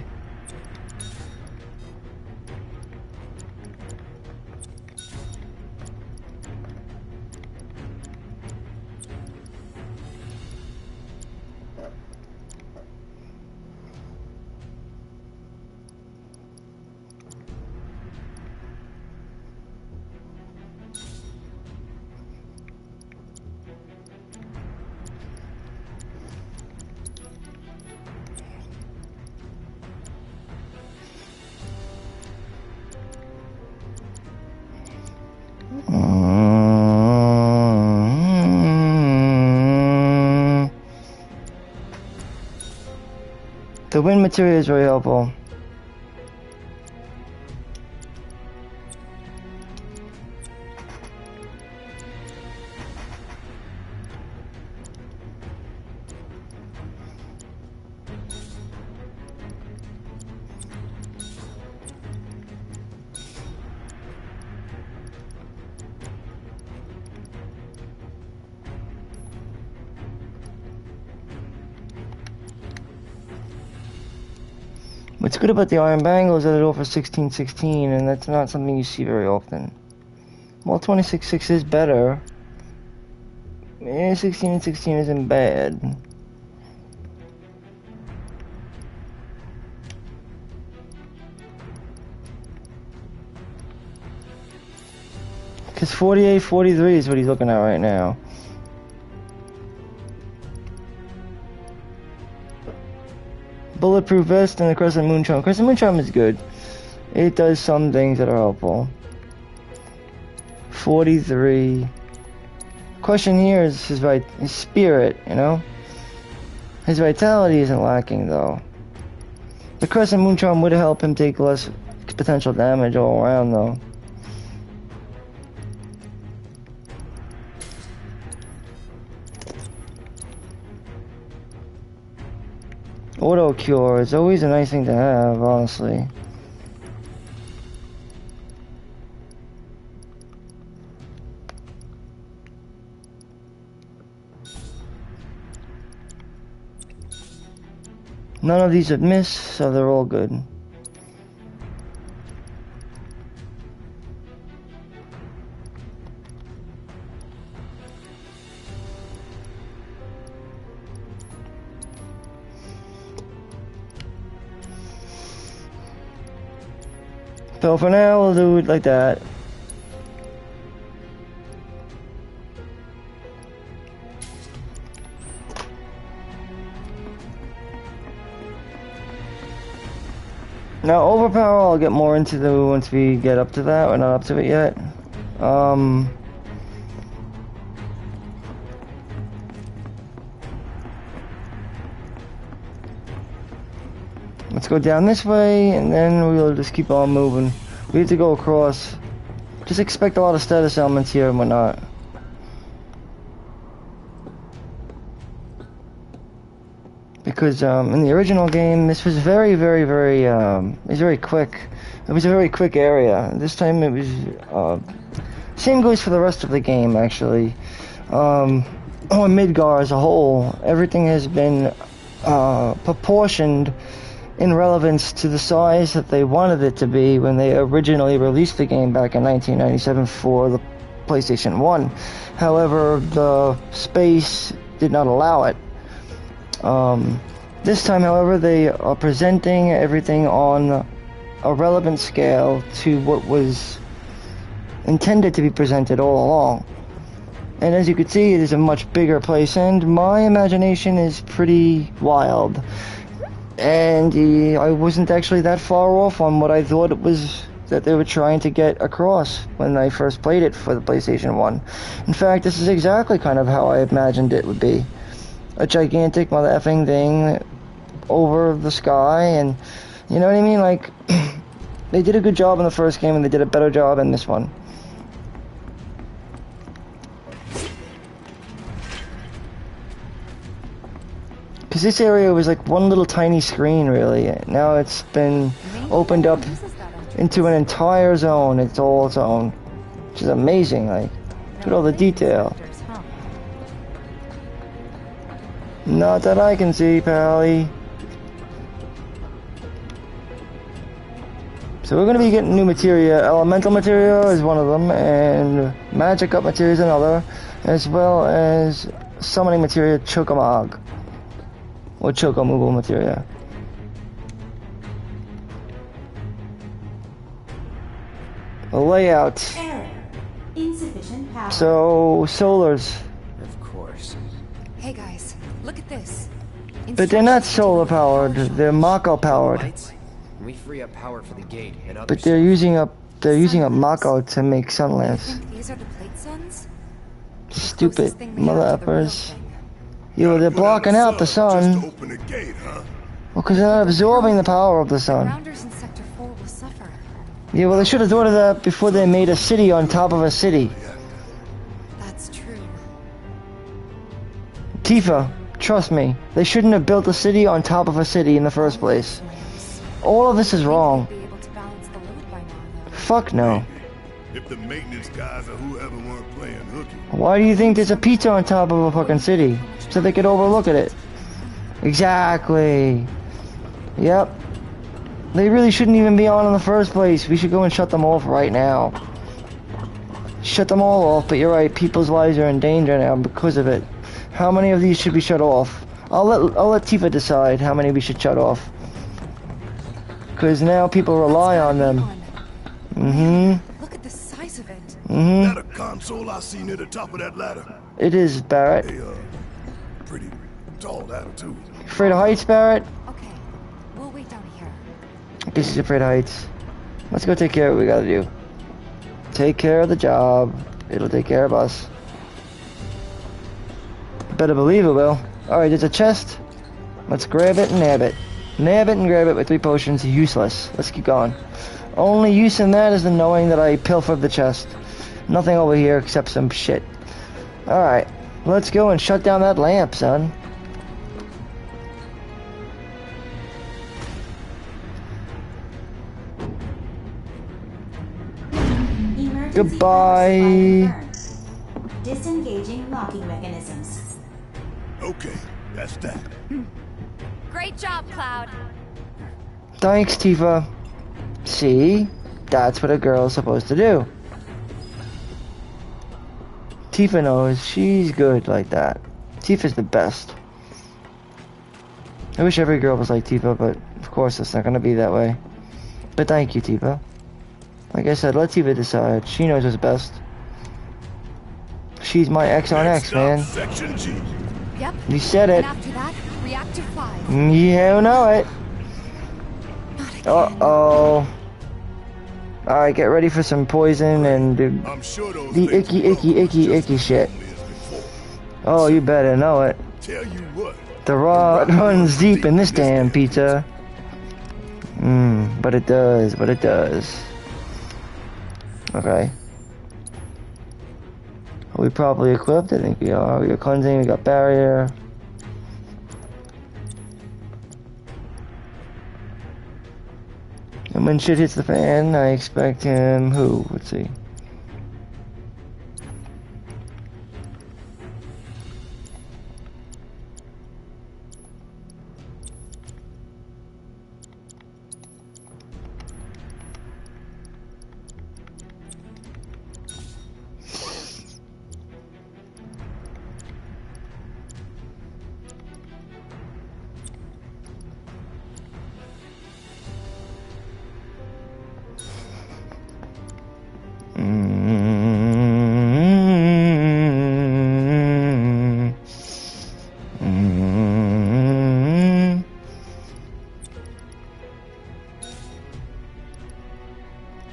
Speaker 1: The wind material is very helpful. What's good about the iron bangle is that it offers 1616, and that's not something you see very often. Well, 26.6 is better. 16 and 16 isn't bad. Because 48, 43 is what he's looking at right now. Bulletproof vest and the Crescent Moon Charm. Crescent Moon Charm is good. It does some things that are helpful. 43. Question here is his spirit, you know? His vitality isn't lacking though. The Crescent Moon Charm would help him take less potential damage all around though. Auto cure is always a nice thing to have, honestly. None of these have missed, so they're all good. So for now, we'll do it like that. Now, overpower, I'll get more into the once we get up to that. We're not up to it yet. Let's go down this way, and then we'll just keep on moving. We have to go across. Just expect a lot of status elements here and whatnot. Because in the original game, this was very, it was very quick. It was a very quick area. This time it was, same goes for the rest of the game, actually. On Midgar as a whole, everything has been proportioned in relevance to the size that they wanted it to be when they originally released the game back in 1997 for the PlayStation 1. However, the space did not allow it. This time, however, they are presenting everything on a relevant scale to what was intended to be presented all along. And as you can see, it is a much bigger place, and my imagination is pretty wild. And I wasn't actually that far off on what I thought it was that they were trying to get across when I first played it for the PlayStation 1. In fact, this is exactly kind of how I imagined it would be. a gigantic mother effing thing over the sky, and you know what I mean? Like, they did a good job in the first game, and they did a better job in this one. Because this area was like one little tiny screen, really. Now it's been opened up into an entire zone. It's all its own, which is amazing. Like, look at all the detail. Not that I can see, Pally. So we're going to be getting new materia. Elemental materia is one of them, and magic up materia is another, as well as summoning materia, Chokamog. Or Chocomugle materia. The layout.
Speaker 4: Error. Insufficient power.
Speaker 1: So, solars.
Speaker 5: Of course.
Speaker 2: Hey guys, look at this.
Speaker 1: But they're not solar powered, they're Mako powered.
Speaker 5: Lights. We free up power for the gate and other
Speaker 1: But they're using up Mako to make sun lamps.
Speaker 2: I think these are the plate suns?
Speaker 1: Stupid
Speaker 2: Closest thing we
Speaker 1: mother
Speaker 2: have to the real
Speaker 1: uppers.
Speaker 2: thing.
Speaker 1: Yo, they're blocking out the
Speaker 3: Just
Speaker 1: sun.
Speaker 3: to open the gate, huh?
Speaker 1: Well, because they're not absorbing the power of the sun.
Speaker 2: Grounders in Sector 4 will suffer.
Speaker 1: Yeah, well, they should have thought of that before they made a city on top of a city.
Speaker 2: That's true.
Speaker 1: Tifa, trust me, they shouldn't have built a city on top of a city in the first place. All of this is wrong.
Speaker 2: Be able to balance the load by now, though.
Speaker 1: Fuck no.
Speaker 3: If the maintenance guys or whoever weren't playing hooky.
Speaker 1: Why do you think there's a pizza on top of a fucking city? So they could overlook at it. Exactly. Yep. They really shouldn't even be on in the first place. We should go and shut them off right now. Shut them all off, but you're right, people's lives are in danger now because of it. How many of these should be shut off? I'll let Tifa decide how many we should shut off. Because now people rely on them. Mm-hmm.
Speaker 2: Look at the size of it.
Speaker 1: Mm-hmm.
Speaker 3: That a console I see near the top of that ladder.
Speaker 1: It is, Barrett.
Speaker 3: Hey, pretty tall ladder too.
Speaker 1: Afraid of heights, Barrett?
Speaker 2: Okay, we'll wait down here.
Speaker 1: I guess he's afraid of heights. Let's go take care of what we gotta do. Take care of the job. It'll take care of us. Better believe it will. Alright, there's a chest. Let's grab it and nab it. Nab it and grab it with 3 potions. Useless. Let's keep going. Only use in that is the knowing that I pilfered the chest. Nothing over here except some shit. Alright, let's go and shut down that lamp, son.
Speaker 4: Emergency
Speaker 1: Goodbye.
Speaker 4: powers by burn. Disengaging locking mechanisms.
Speaker 3: Okay, that's that.
Speaker 2: Great job, Cloud.
Speaker 1: Thanks, Tifa. See? That's what a girl's supposed to do. Tifa knows she's good like that. Tifa's the best. I wish every girl was like Tifa, but of course it's not gonna be that way. But thank you, Tifa. Like I said, let Tifa decide. She knows what's best. She's my X on X, man.
Speaker 3: Section G.
Speaker 2: Yep.
Speaker 1: You said
Speaker 2: And
Speaker 1: it.
Speaker 2: after that, Reactor 5.
Speaker 1: You know it.
Speaker 2: Not again.
Speaker 1: Uh-oh. Alright, get ready for some poison and
Speaker 3: I'm sure those
Speaker 1: the
Speaker 3: things
Speaker 1: icky,
Speaker 3: will
Speaker 1: icky,
Speaker 3: look
Speaker 1: icky,
Speaker 3: just
Speaker 1: icky
Speaker 3: as
Speaker 1: shit.
Speaker 3: lonely as before.
Speaker 1: Oh, you better know it.
Speaker 3: Tell you what.
Speaker 1: The rot runs deep in this damn pizza. But it does, but it does. Okay. Are we properly equipped? I think we are. We got cleansing, we got barrier. And when shit hits the fan, I expect him who? Let's see.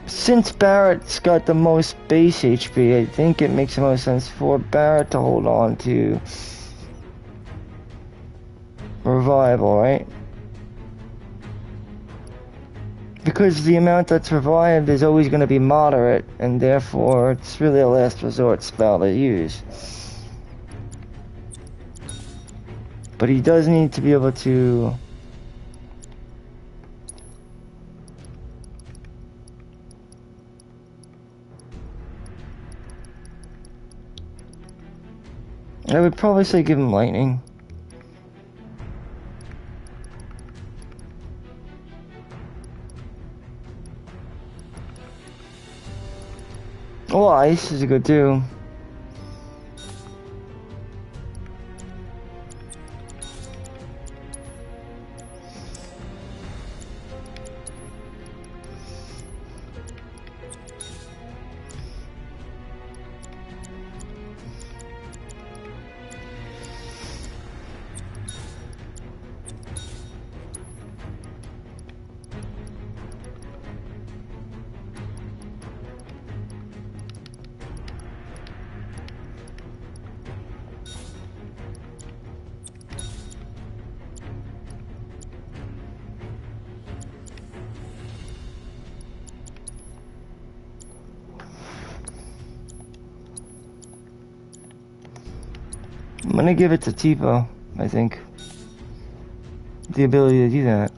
Speaker 1: Since Barrett's got the most base HP, I think it makes the most sense for Barrett to hold on to viable, right? Because the amount that's revived is always going to be moderate, and therefore it's really a last resort spell to use. But he does need to be able to... I would probably say give him lightning. Oh, ice is good too. I'm gonna give it to Tipo, I think. The ability to do that.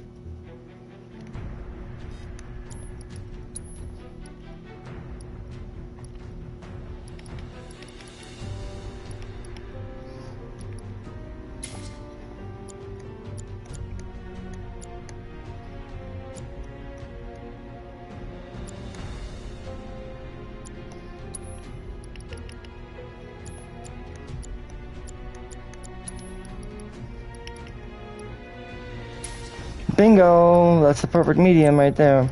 Speaker 1: Bingo! That's the perfect medium right there.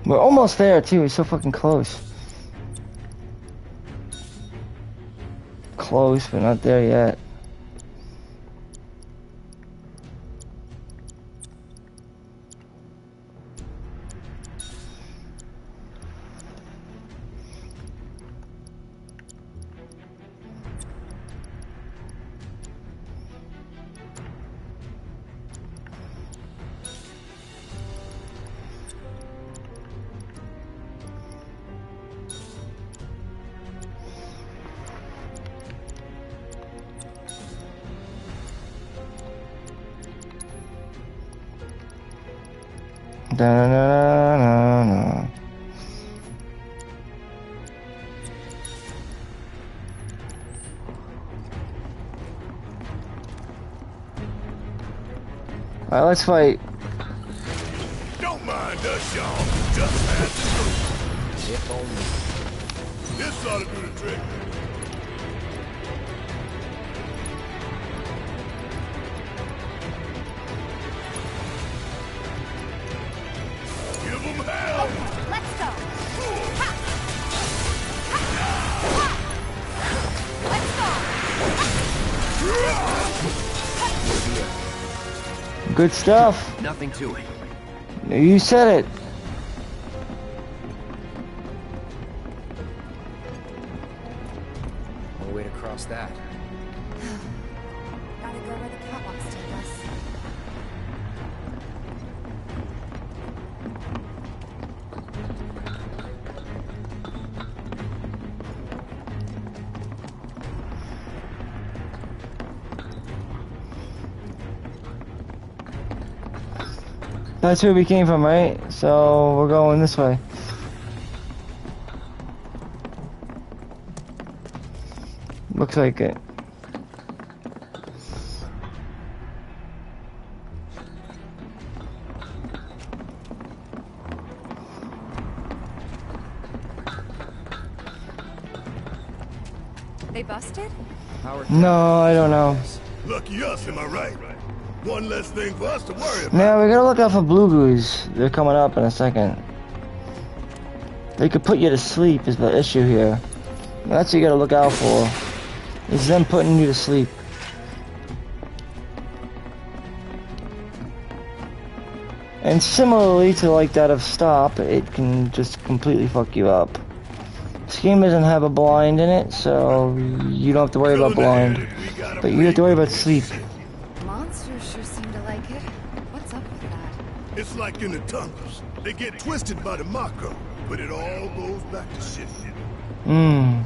Speaker 1: We're almost there too, we're so fucking close. Close, but not there yet. Da-na-na-na-na. Alright, let's fight.
Speaker 3: Don't mind us, y'all. Just passing through.
Speaker 5: If only.
Speaker 3: This ought to do the trick. Give them hell.
Speaker 2: Let's go. Ha! Ha! Let's go.
Speaker 1: Good stuff.
Speaker 5: Nothing to it.
Speaker 1: You said it.
Speaker 5: No way to cross that.
Speaker 2: Gotta go where the catwalks take us.
Speaker 1: That's where we came from, right? So we're going this way. Looks like it.
Speaker 2: They busted?
Speaker 1: No, I don't know.
Speaker 3: Lucky us, am I right? One less thing for us to worry about.
Speaker 1: Now we gotta look out for blue goose. They're coming up in a second. They could put you to sleep is the issue here. That's what you gotta look out for. Is them putting you to sleep. And similarly to like that of stop, it can just completely fuck you up. This game doesn't have a blind in it, so you don't have to worry about blind. But you have to worry about sleep.
Speaker 2: Monsters sure seem to like it. What's up with that?
Speaker 3: It's like in the tunnels. They get twisted by the Mako, but it all goes back to shit.
Speaker 1: Mmm.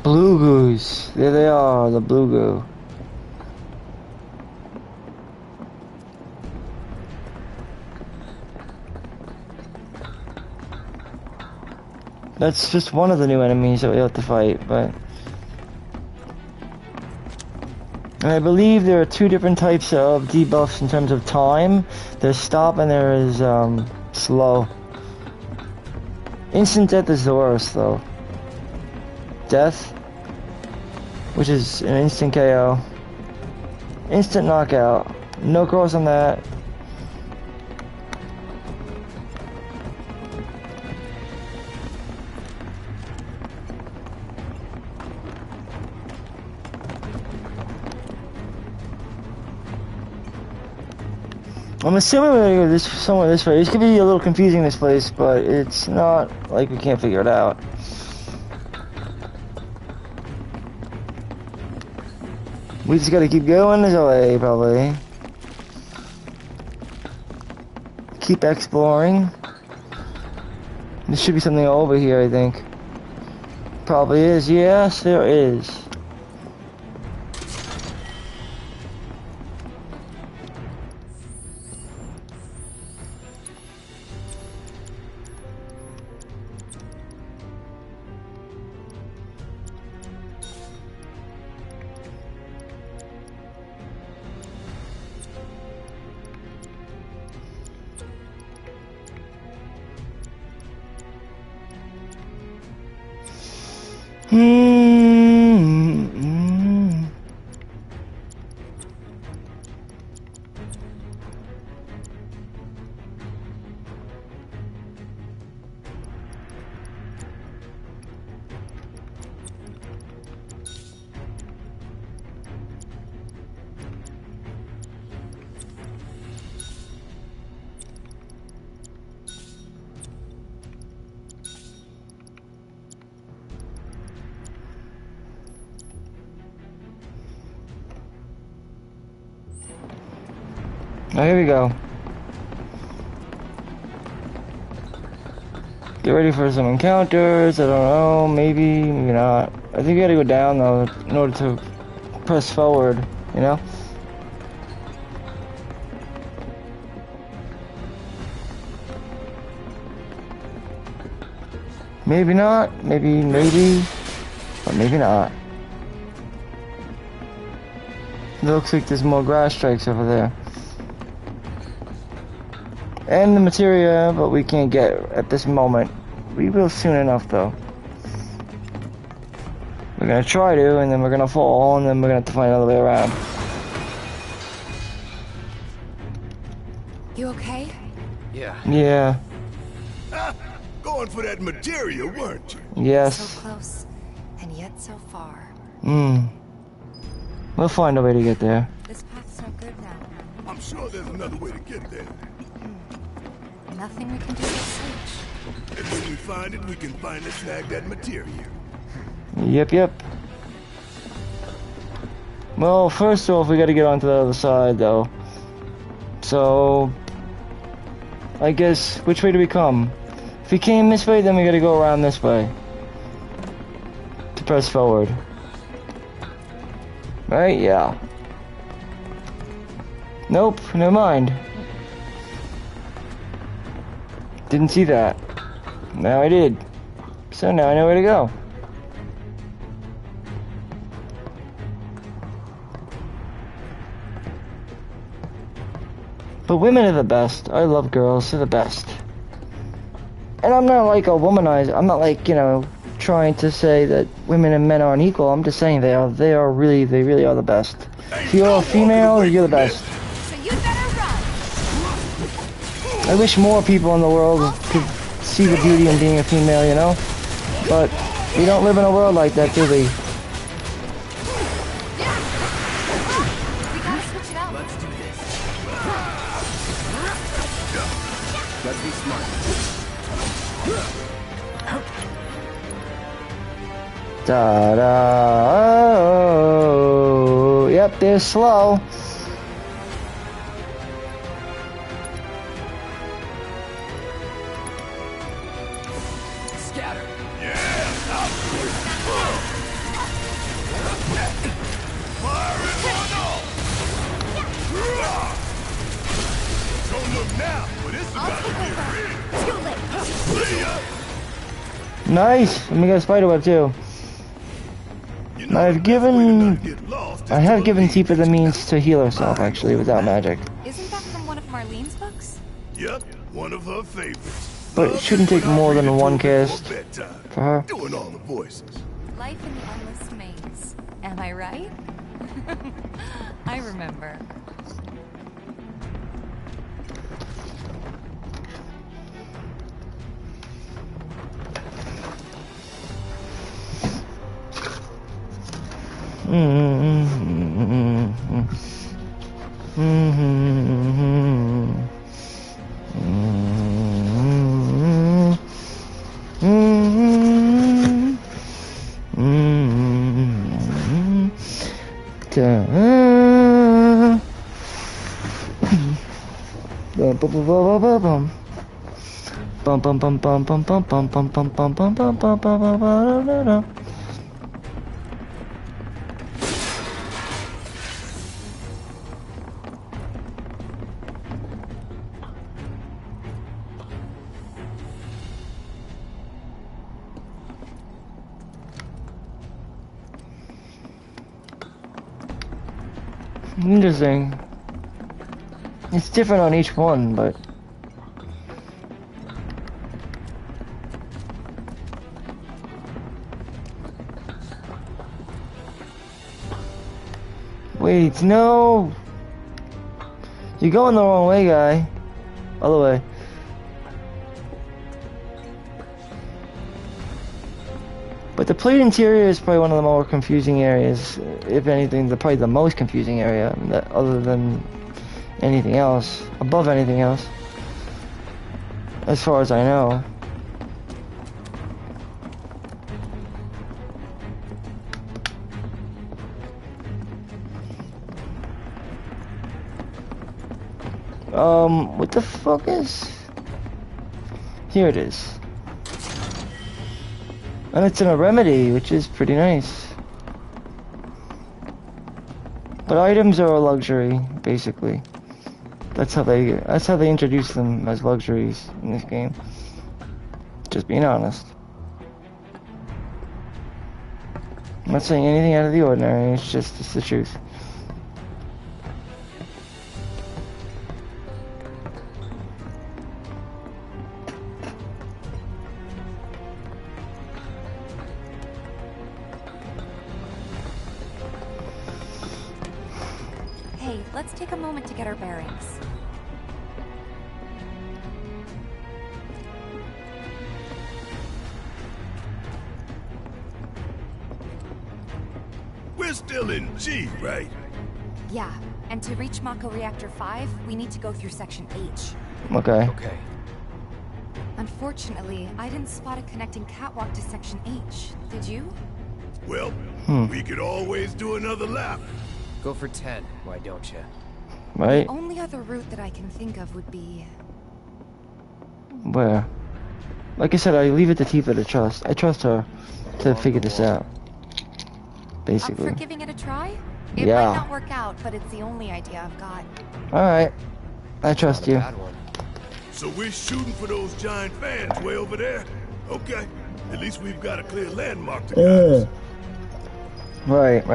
Speaker 1: Blue goose. There they are, the blue goo. That's just one of the new enemies that we have to fight, but... And I believe there are two different types of debuffs in terms of time. There's stop and there is, slow. Instant death is the worst, though. Death, which is an instant KO. Instant knockout. No cross on that. I'm assuming we're gonna go this somewhere this way. This could be a little confusing, this place, but it's not like we can't figure it out. We just gotta keep going this way, probably. Keep exploring. There should be something over here, I think. Probably is. Yes, there is. Oh, here we go. Get ready for some encounters. I don't know. Maybe, maybe not. I think you gotta go down though in order to press forward, you know? Maybe not. Maybe, but maybe not. It looks like there's more grass strikes over there. And the materia, but we can't get at this moment. We will soon enough, though. We're gonna try to, and then we're gonna fall, and then we're gonna have to find another way around.
Speaker 2: You okay?
Speaker 5: Yeah.
Speaker 1: Yeah.
Speaker 3: Going for that materia, weren't you?
Speaker 1: Yes.
Speaker 2: So close, and yet so far.
Speaker 1: We'll find a way to get there.
Speaker 2: This path's no good now.
Speaker 3: I'm sure there's another way to get there.
Speaker 2: Nothing we can do but search.
Speaker 3: And when we find it, we can finally snag that materia.
Speaker 1: Yep. Well, first off, we gotta get onto the other side, though. So... I guess, which way do we come? If we came this way, then we gotta go around this way. To press forward. Right? Yeah. Nope, never mind. Didn't see that. Now I did. So now I know where to go. But women are the best. I love girls. They're the best. And I'm not like a womanizer. I'm not like, you know, trying to say that women and men aren't equal. I'm just saying they really are the best. If you're a female, you're the best.
Speaker 2: So you better run.
Speaker 1: I wish more people in the world could see the beauty in being a female, you know? But we don't live in a world like that, do we?
Speaker 2: We gotta switch it out.
Speaker 5: Let's do this. Let's be smart.
Speaker 1: Da-da. Oh, yep, they're slow.
Speaker 5: Scatter.
Speaker 3: Don't look now, but it's about to get real.
Speaker 2: Too late.
Speaker 3: See ya.
Speaker 1: Nice. Let me get a spiderweb too.
Speaker 3: You know,
Speaker 1: I've
Speaker 3: the best way to
Speaker 1: given-
Speaker 3: not get lost is
Speaker 1: I have
Speaker 3: to
Speaker 1: given
Speaker 3: believe
Speaker 1: Tifa the
Speaker 3: that you
Speaker 1: means to heal herself, actually, without magic.
Speaker 2: Isn't that from one of Marlene's books?
Speaker 3: Yep, one of her favorites.
Speaker 1: But it shouldn't take more than one cast for her.
Speaker 3: Doing all the voices.
Speaker 2: Life in the Endless Maze. Am I right? I remember.
Speaker 1: Bum bum bum bum bum bum bum bum bum bum bum bum bum bum bum. Interesting. It's different on each one, but wait, no! You're going the wrong way, guy. Other way. But the plate interior is probably one of the more confusing areas. If anything, probably the most confusing area, other than anything else. Above anything else. As far as I know. What the fuck is... Here it is. And it's in a remedy, which is pretty nice. But items are a luxury, basically. That's how they introduce them as luxuries in this game. Just being honest. I'm not saying anything out of the ordinary, it's the truth.
Speaker 2: Hey, let's take a moment to get our bearings.
Speaker 3: We're still in G, right?
Speaker 2: Yeah, and to reach Mako Reactor 5, we need to go through Section H.
Speaker 1: Okay.
Speaker 5: Okay.
Speaker 2: Unfortunately, I didn't spot a connecting catwalk to Section H. Did you?
Speaker 3: Well, we could always do another lap.
Speaker 5: Go for 10, why don't you?
Speaker 1: Right?
Speaker 2: The only other route that I can think of would be...
Speaker 1: Where? Like I said, I leave it to Tifa to trust. I trust her to figure this out.
Speaker 2: Up
Speaker 1: Basically.
Speaker 2: for giving it a try? It
Speaker 1: Yeah.
Speaker 2: might not work out, but it's the only idea I've got.
Speaker 1: Alright. I trust you.
Speaker 5: Bad one.
Speaker 3: So we're shooting for those giant fans way over there? Okay. At least we've got a clear landmark to guide us.
Speaker 1: Right.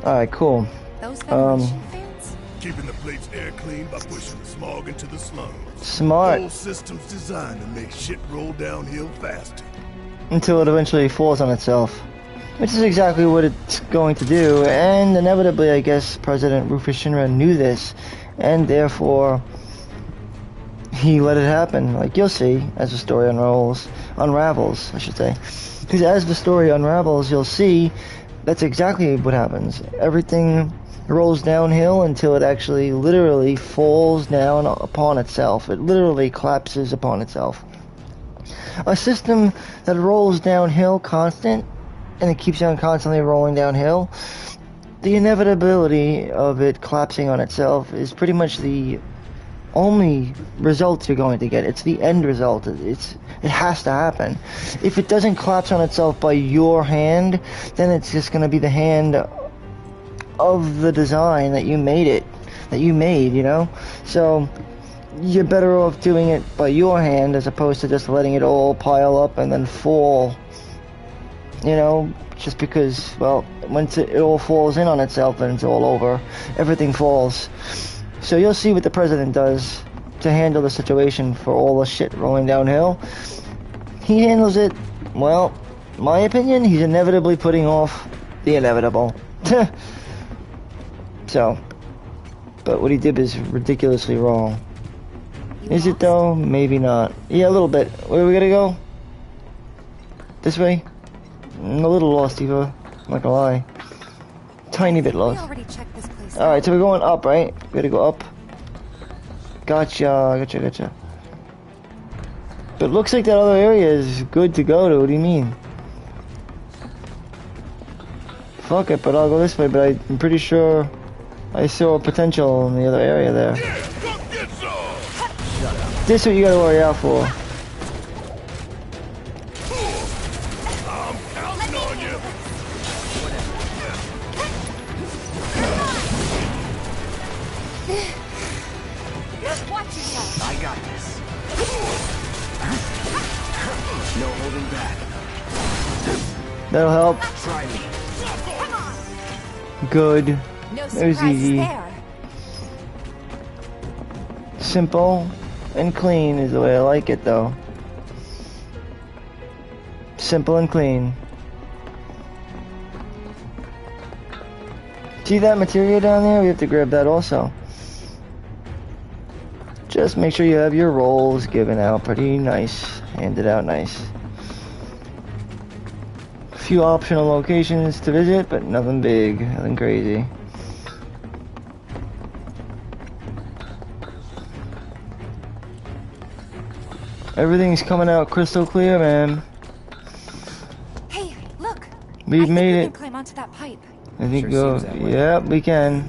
Speaker 1: Alright, cool.
Speaker 2: Those ventilation fans?
Speaker 3: Keeping the plate's air clean by pushing the smog into the slums.
Speaker 1: Smart.
Speaker 3: Whole system's designed to make shit roll downhill faster.
Speaker 1: Until it eventually falls on itself. Which is exactly what it's going to do, and inevitably, I guess, President Rufus Shinra knew this, and therefore, he let it happen. Like, you'll see, as the story unravels, I should say. Because as the story unravels, you'll see that's exactly what happens. Everything rolls downhill until it actually literally falls down upon itself. It literally collapses upon itself. A system that rolls downhill constant, and it keeps on constantly rolling downhill, the inevitability of it collapsing on itself is pretty much the only result you're going to get. It's the end result. It has to happen. If it doesn't collapse on itself by your hand, then it's just going to be the hand of the design that you made, you know? So you're better off doing it by your hand as opposed to just letting it all pile up and then fall, you know, just because, well, once it all falls in on itself, then it's all over. Everything falls. So you'll see what the president does to handle the situation for all the shit rolling downhill. He handles it, well, my opinion, he's inevitably putting off the inevitable. So, but what he did is ridiculously wrong. Is it though? Maybe not. Yeah, a little bit. Where are we gonna go? This way? I'm a little lost, Eva. I'm not gonna lie. Tiny bit
Speaker 2: We
Speaker 1: lost.
Speaker 2: already checked this place.
Speaker 1: Alright, so we're going up, right? We gotta go up. Gotcha. But it looks like that other area is good to go to. What do you mean? Fuck it, but I'll go this way, but I'm pretty sure I saw potential in the other area there.
Speaker 3: Yeah, come get some!
Speaker 1: This is what you gotta worry out for.
Speaker 3: I'm counting on you.
Speaker 2: Watch yourself.
Speaker 5: I got this. No holding back.
Speaker 1: That'll help.
Speaker 5: Try me.
Speaker 2: Come on.
Speaker 1: Good.
Speaker 2: No
Speaker 1: That was
Speaker 2: surprises
Speaker 1: easy.
Speaker 2: there.
Speaker 1: Simple and clean is the way I like it, though. Simple and clean. See that material down there? We have to grab that also. Just make sure you have your rolls given out pretty nice. Handed out nice. A few optional locations to visit, but nothing big, nothing crazy. Everything's coming out crystal clear, man.
Speaker 2: Hey, look.
Speaker 1: We've made
Speaker 2: We
Speaker 1: it.
Speaker 2: can climb onto that pipe.
Speaker 1: I think
Speaker 5: Sure
Speaker 1: go.
Speaker 5: seems that way.
Speaker 1: Yep, we can.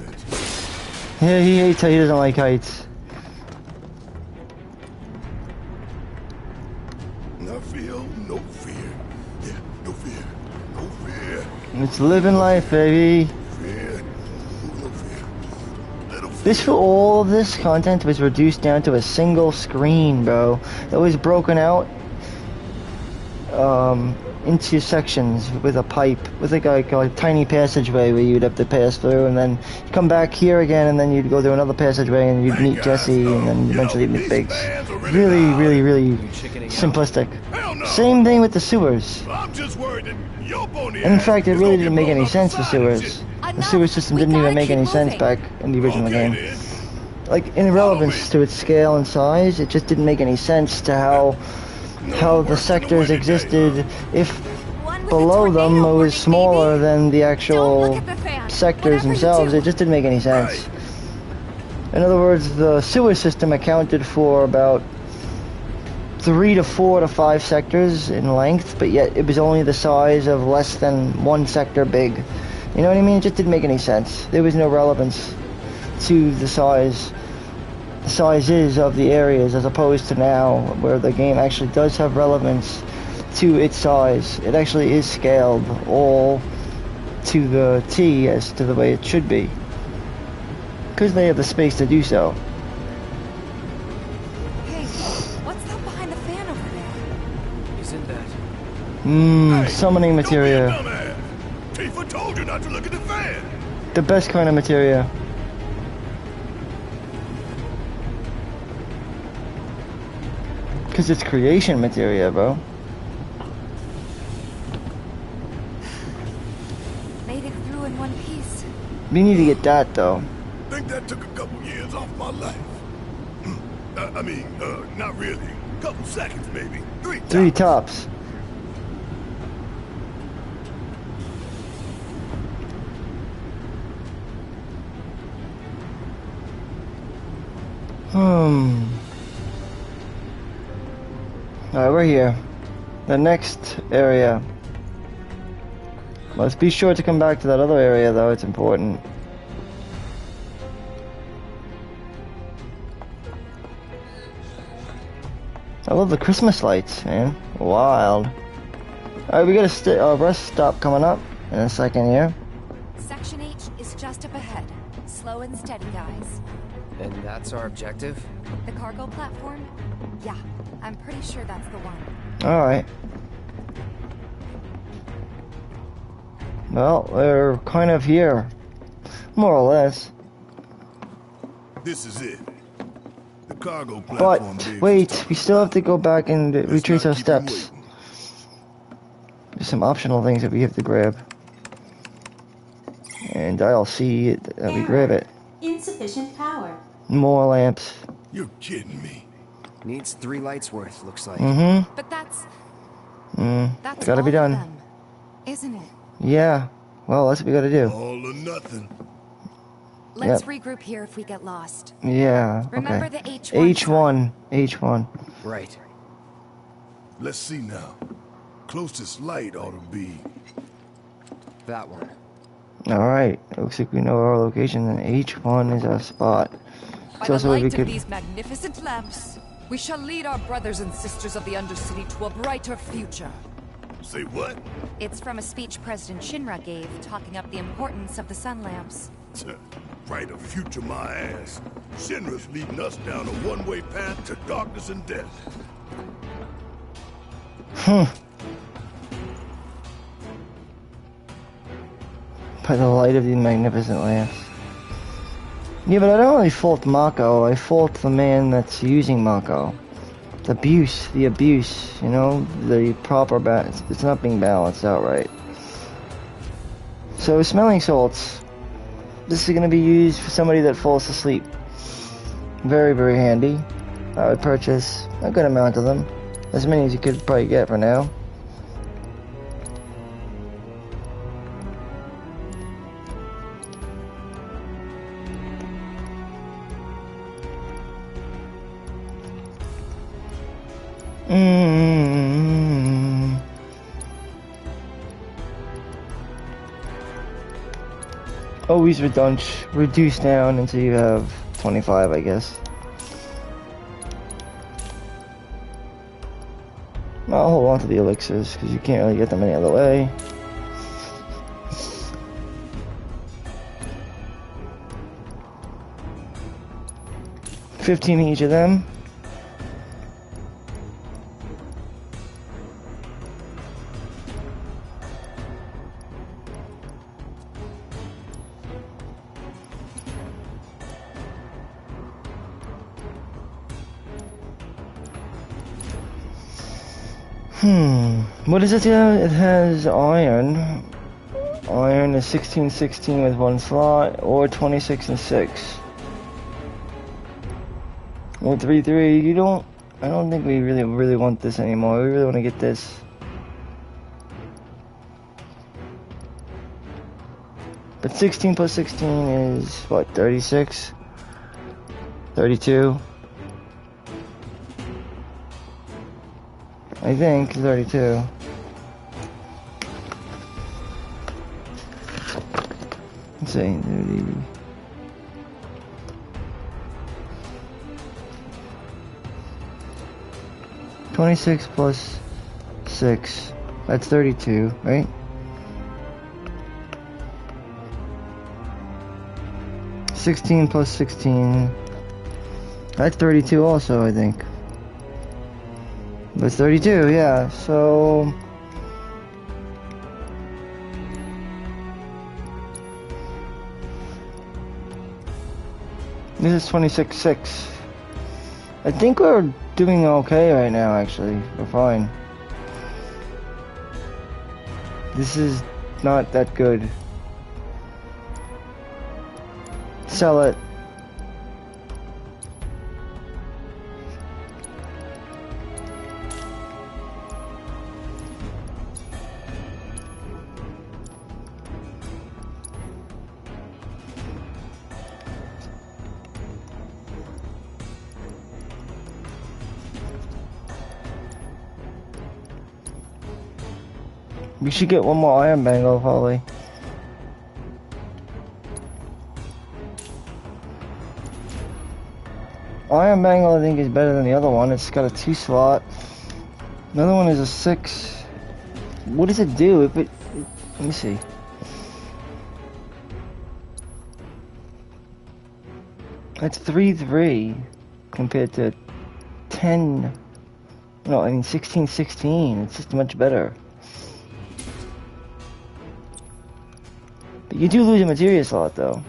Speaker 1: Yeah, he hates how he doesn't like heights.
Speaker 3: No fear, no fear. Yeah, no fear. No fear.
Speaker 1: It's living life, baby.
Speaker 3: Fear. No fear. Little fear.
Speaker 1: This for all of this content was reduced down to a single screen, bro. That was broken out into sections with a pipe, with like a tiny passageway where you'd have to pass through, and then you'd come back here again, and then you'd go through another passageway, and you'd meet Jesse, and then eventually you'd meet Biggs. Really
Speaker 5: Chickening out.
Speaker 1: simplistic.
Speaker 3: Hell no.
Speaker 1: Same thing with the sewers.
Speaker 3: I'm just worried that your pony
Speaker 1: And in
Speaker 3: ass
Speaker 1: fact, it
Speaker 3: is
Speaker 1: really
Speaker 3: gonna
Speaker 1: didn't
Speaker 3: get
Speaker 1: make any
Speaker 3: blown up
Speaker 1: sense for
Speaker 3: inside and
Speaker 1: sewers.
Speaker 3: shit.
Speaker 1: The sewer system didn't even make any sense back in the original
Speaker 3: Okay,
Speaker 1: game.
Speaker 3: then.
Speaker 1: Like, in relevance to its scale and size, it just didn't make any sense to how the sectors existed if
Speaker 2: One with
Speaker 1: below
Speaker 2: a
Speaker 1: them
Speaker 2: tornado
Speaker 1: was
Speaker 2: warning,
Speaker 1: smaller
Speaker 2: baby.
Speaker 1: than the
Speaker 2: Don't
Speaker 1: actual
Speaker 2: look at the fan.
Speaker 1: sectors
Speaker 2: Whatever you
Speaker 1: themselves.
Speaker 2: do.
Speaker 1: It just didn't make any sense. In other words, the sewer system accounted for about 3 to 4 to 5 sectors in length, but yet it was only the size of less than one sector big. You know what I mean? It just didn't make any sense. There was no relevance to the sizes of the areas, as opposed to now, where the game actually does have relevance to its size. It actually is scaled all to the T as to the way it should be, because they have the space to do so.
Speaker 2: Hey, what's
Speaker 1: Summoning
Speaker 3: Don't be a
Speaker 1: materia.
Speaker 3: dumbass. Tifa told you not to look at the fan.
Speaker 1: The best kind of materia. Because it's creation materia, bro.
Speaker 2: Made it through in one piece.
Speaker 1: We need to get that, though.
Speaker 3: Think that took a couple years off my life. Not really. Couple seconds, maybe.
Speaker 1: Three tops. Alright, we're here. The next area. Let's be sure to come back to that other area, though. It's important. I love the Christmas lights, man. Wild. Alright, we got a rest stop coming up in a second here.
Speaker 2: Section H is just up ahead. Slow and steady, guys.
Speaker 5: And that's our objective?
Speaker 2: The cargo platform? Yeah, I'm pretty sure that's the one.
Speaker 1: Alright. Well, we're kind of here. More or less.
Speaker 3: This is it. The cargo platform.
Speaker 1: But, wait, we still have to go back and retrace our steps. There's some optional things that we have to grab. And I'll see that we grab it.
Speaker 4: Insufficient power.
Speaker 1: More lamps.
Speaker 3: You're kidding me.
Speaker 5: Needs 3 lights worth, looks like.
Speaker 2: But that's
Speaker 1: Gotta be
Speaker 2: all
Speaker 1: done.
Speaker 2: of them, isn't it?
Speaker 1: Yeah. Well, that's what we gotta do.
Speaker 3: All or nothing.
Speaker 2: Let's regroup here if we get lost.
Speaker 1: Yeah.
Speaker 2: Remember
Speaker 1: Okay.
Speaker 2: the H1
Speaker 1: H1.
Speaker 5: Right.
Speaker 3: Let's see now. Closest light ought to be.
Speaker 5: That one.
Speaker 1: Alright. Looks like we know our location, and H1 is our spot.
Speaker 6: By
Speaker 1: So
Speaker 6: the
Speaker 1: we
Speaker 6: light
Speaker 1: could-
Speaker 6: of these magnificent lamps, we shall lead our brothers and sisters of the Undercity to a brighter future.
Speaker 3: Say what?
Speaker 2: It's from a speech President Shinra gave, talking up the importance of the sun lamps.
Speaker 3: Brighter future, my ass. Shinra's leading us down a one-way path to darkness and death.
Speaker 1: By the light of these magnificent lamps. Yeah, but I don't really fault Mako. I fault the man that's using Mako. The abuse, you know, the proper balance. It's not being balanced out right. So, smelling salts. This is going to be used for somebody that falls asleep. Very, very handy. I would purchase a good amount of them. As many as you could probably get for now. Always reduce down until you have 25, I guess. I'll hold on to the elixirs because you can't really get them any other way. $15 each of them. What does it do? It has iron. Iron is 1616 with 1 slot, or 26 and 6. Or 33. I don't think we really want this anymore. We really want to get this. But 16 plus 16 is what, 36? 32? I think 32. Let's see, 30. $26 plus 6. That's 32, right? 16 plus 16. That's 32 also, I think. But it's 32, yeah, so This is 26.6. I think we're doing okay right now, actually. We're fine. This is not that good. Sell it. We should get one more iron bangle, probably. Iron bangle, I think, is better than the other one. It's got a 2 slot. Another one is a 6. What does it do? If it let me see. That's 3-3 compared to 10. No, I mean 16-16. It's just much better. But you do lose a materia slot, though.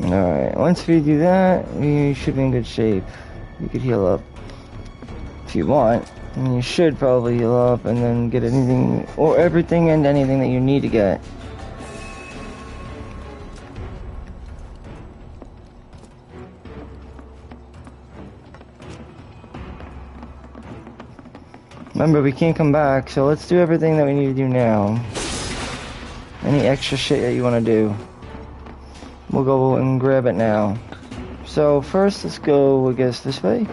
Speaker 1: Alright, once we do that, we should be in good shape. You could heal up if you want. And you should probably heal up and then get anything, or everything and anything that you need to get. Remember, we can't come back, so let's do everything that we need to do now. any extra shit that you want to do. We'll go and grab it now. So first, let's go, I guess, this way.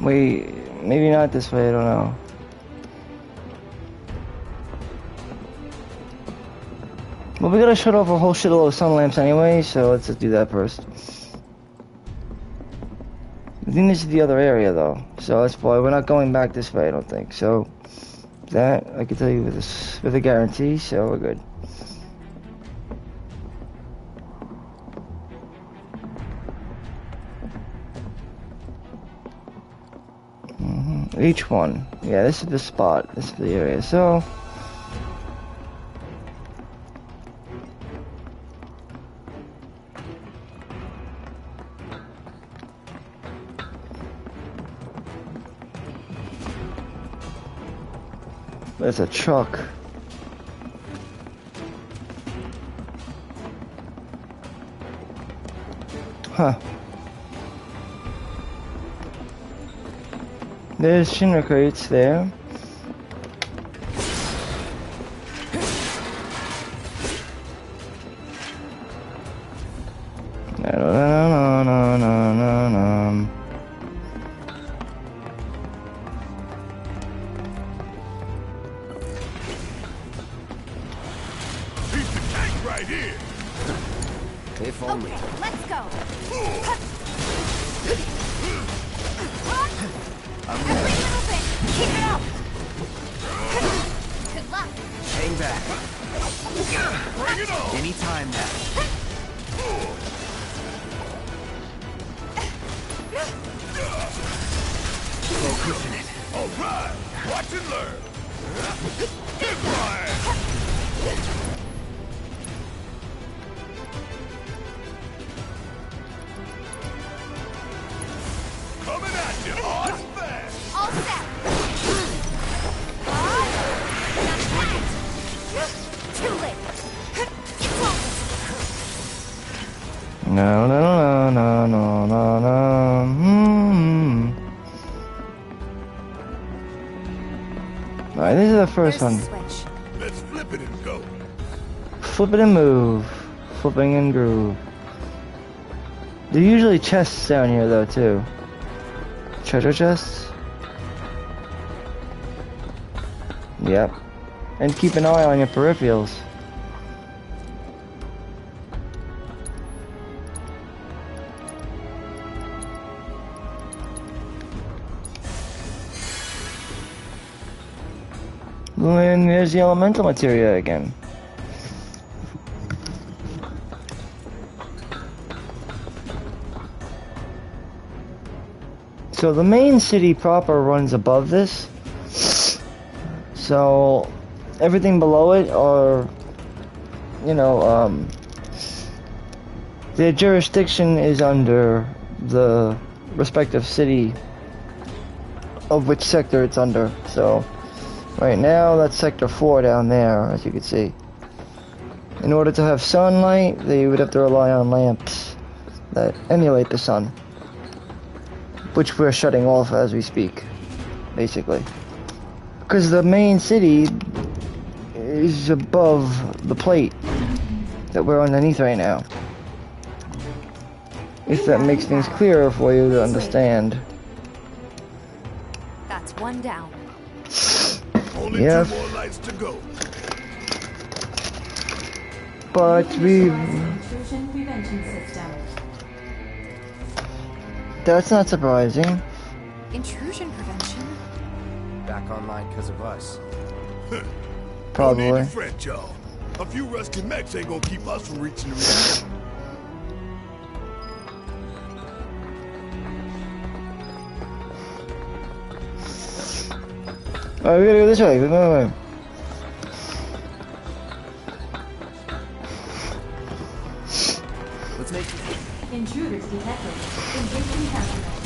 Speaker 1: Wait, maybe not this way, I don't know. Well, we gotta shut off a whole shitload of sun lamps anyway, so let's just do that first. I think this is the other area though, so that's why we're not going back this way, I don't think. So, that, I can tell you with a guarantee, so we're good. Each one. Yeah, this is the spot. This is the area. So... There's a truck. Huh. There's Shinra crates there.
Speaker 5: If only.
Speaker 2: Let's go. Every little bit. Keep it up. Good luck.
Speaker 5: Hang back.
Speaker 3: Bring it on!
Speaker 5: Anytime now. Slow cushion it.
Speaker 3: All right, watch and learn. Get my ass. Coming at you, hard and fast.
Speaker 2: All set. Too late.
Speaker 1: No, no, no, no, no, no. Alright, this is the first
Speaker 2: There's
Speaker 1: one.
Speaker 2: the switch.
Speaker 3: Let's flip it and go.
Speaker 1: Flip it and move. Flipping and groove. There are usually chests down here though too. Treasure chests? Yep. And keep an eye on your peripherals. And there's the elemental materia again. So the main city proper runs above this. So everything below it are, you know, their jurisdiction is under the respective city of which sector it's under. So right now that's sector 4 down there, as you can see. In order to have sunlight, they would have to rely on lamps that emulate the sun, which we're shutting off as we speak, basically. Because the main city is above the plate that we're underneath right now. If that makes things clearer for you to understand.
Speaker 2: That's one down.
Speaker 3: Only
Speaker 1: Yep.
Speaker 3: 2 more lights to go.
Speaker 1: But we...
Speaker 4: Intrusion prevention system.
Speaker 1: That's not surprising.
Speaker 2: Intrusion prevention.
Speaker 5: Back online because of us.
Speaker 3: No need
Speaker 1: Probably.
Speaker 3: to fret, y'all. A few rusty mechs ain't gonna keep us from reaching the reactor.
Speaker 1: Alright, we gotta go this way. Wait.
Speaker 5: Let's make
Speaker 4: Intruders detected. Eviction calculated.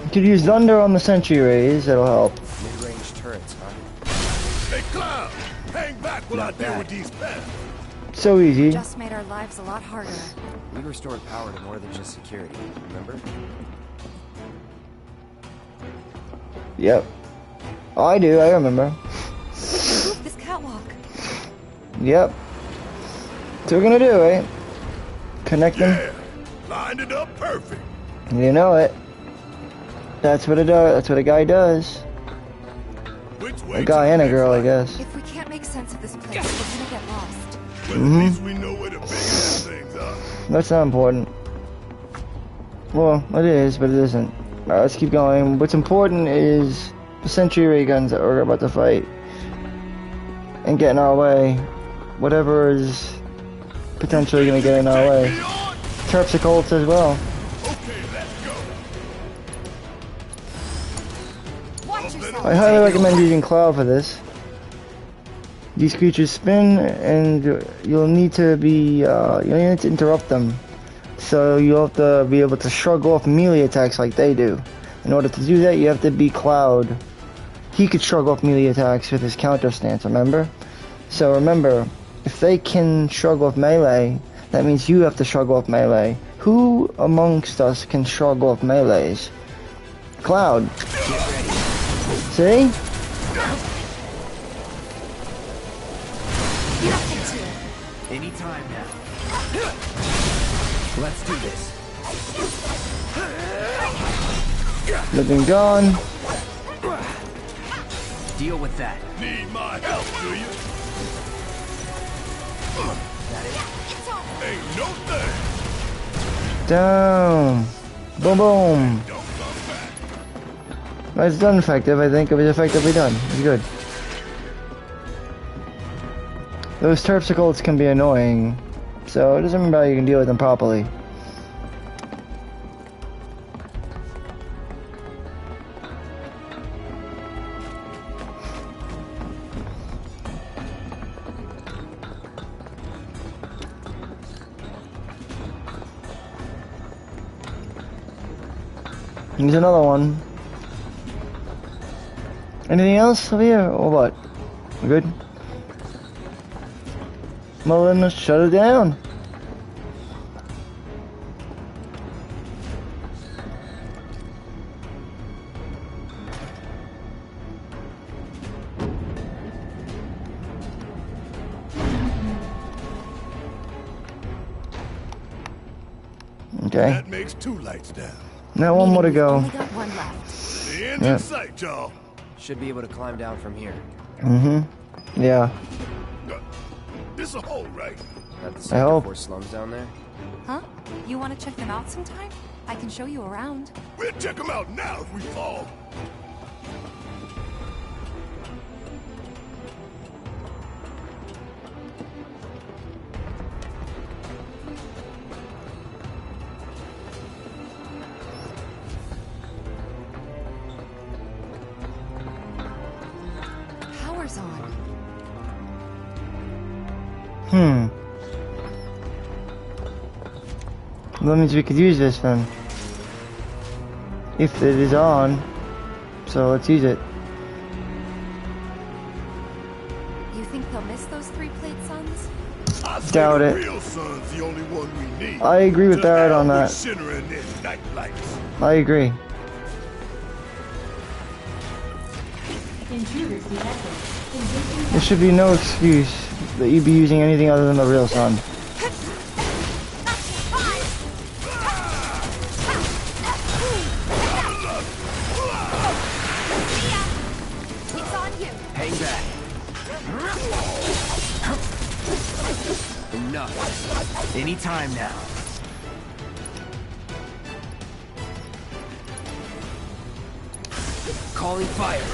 Speaker 1: You could use thunder on the sentry rays, that'll help.
Speaker 5: mid-range turrets, huh?
Speaker 3: Hey, Cloud! Hang back while I
Speaker 5: Not
Speaker 3: deal
Speaker 5: bad.
Speaker 3: with these pests.
Speaker 1: So easy.
Speaker 2: Just made our lives a lot harder.
Speaker 5: We restored power to more than just security, remember?
Speaker 1: Yep. Oh, I do. I remember.
Speaker 6: Move this catwalk.
Speaker 1: Yep. That's what we're gonna do, right? Connect them.
Speaker 3: Yeah, lined it up perfect.
Speaker 1: You know it. That's what it does. That's what a guy does.
Speaker 3: Which way
Speaker 1: A guy
Speaker 3: to
Speaker 1: and
Speaker 3: the
Speaker 1: a girl, I
Speaker 3: next
Speaker 1: guess.
Speaker 6: If we can't make sense of this place, we're gonna get lost.
Speaker 3: light? Well, at least we know where the big ass things are.
Speaker 1: That's not important. Well, it is, but it isn't. Alright, let's keep going. What's important is the sentry ray guns that we're about to fight. And get in our way. Whatever is potentially gonna get in our way.
Speaker 3: Me on?
Speaker 1: Terpsicholes as well.
Speaker 3: Okay, let's go.
Speaker 6: Watch yourself.
Speaker 1: I highly recommend using Cloud for this. These creatures spin, and you'll need to interrupt them. So you'll have to be able to shrug off melee attacks like they do. In order to do that, you have to be Cloud. He could shrug off melee attacks with his counter stance, remember? So remember, if they can shrug off melee, that means you have to shrug off melee. Who amongst us can shrug off melees? Cloud. See?
Speaker 5: Anytime now. Let's do this.
Speaker 1: Living gone.
Speaker 5: Deal with that.
Speaker 3: Need my help, do you? Ain't no thing.
Speaker 1: Down. Boom boom.
Speaker 3: Don't come back.
Speaker 1: That's done effective, I think. It was effectively done. It's good. Those terpsicholes can be annoying, so it doesn't mean how you can deal with them properly. Here's another one. Anything else over here, or what? We're good? Well then, let's shut it down. Okay.
Speaker 3: That makes 2 lights down.
Speaker 1: Now one more to go.
Speaker 6: Only got one left.
Speaker 3: The end's
Speaker 1: Yeah.
Speaker 3: in sight, y'all.
Speaker 5: Should be able to climb down from here.
Speaker 1: Yeah.
Speaker 3: This a hole, right?
Speaker 5: Got the
Speaker 1: I
Speaker 5: Sector
Speaker 1: hope.
Speaker 5: 4 slums down there.
Speaker 6: Huh? You want to check them out sometime? I can show you around.
Speaker 3: We'll check them out now if we fall.
Speaker 6: Power's on.
Speaker 1: That means we could use this then. If it is on. So let's use it.
Speaker 6: You think they'll miss those 3-plate suns?
Speaker 3: I say
Speaker 1: Doubt
Speaker 3: the
Speaker 1: it.
Speaker 3: real sun's the only one we need.
Speaker 1: I agree with
Speaker 3: To
Speaker 1: Barrett
Speaker 3: hell
Speaker 1: on
Speaker 3: with
Speaker 1: that.
Speaker 3: Shinnering in night lights.
Speaker 1: I agree.
Speaker 4: Intruders detected. Engaging
Speaker 1: There should be no excuse that you'd be using anything other than the real sun.
Speaker 6: It's on you.
Speaker 5: Hang back. Enough. Anytime now. Calling fire.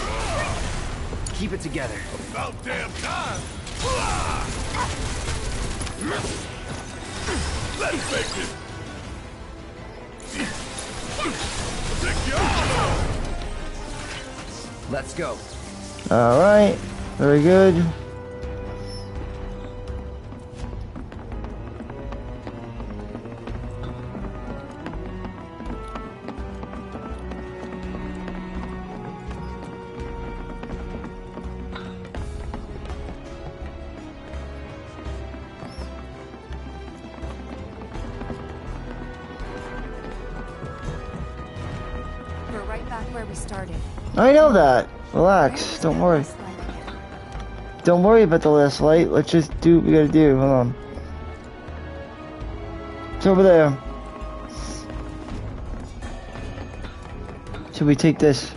Speaker 5: Keep it together.
Speaker 3: About damn time. Let's make this. Take your arm.
Speaker 5: Let's go.
Speaker 1: Alright. Very good.
Speaker 6: We're right back where we started.
Speaker 1: I know that. Relax. Don't worry. Don't worry about the last light. Let's just do what we gotta do. Hold on. It's over there. Should we take this?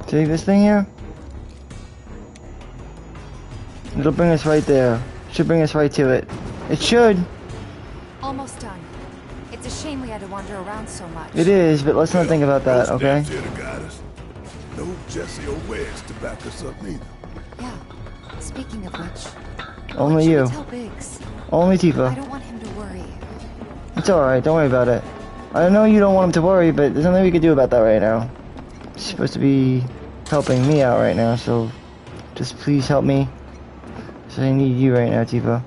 Speaker 1: Take this thing here? It'll bring us right there. Should bring us right to it. It should.
Speaker 2: Almost done. It's a shame we had to wander around so much.
Speaker 1: It is, but let's not think about that,
Speaker 3: No
Speaker 1: okay?
Speaker 3: steps here to guide us. No Jesse or Wedge to back us up neither.
Speaker 2: Yeah. Speaking of which,
Speaker 1: Only
Speaker 2: should
Speaker 1: you.
Speaker 2: we tell Biggs?
Speaker 1: Only
Speaker 2: I
Speaker 1: Tifa.
Speaker 2: don't want him to worry.
Speaker 1: It's alright, don't worry about it. I know you don't want him to worry, but there's nothing we can do about that right now. He's supposed to be helping me out right now, so just please help me. So I need you right now, Tifa.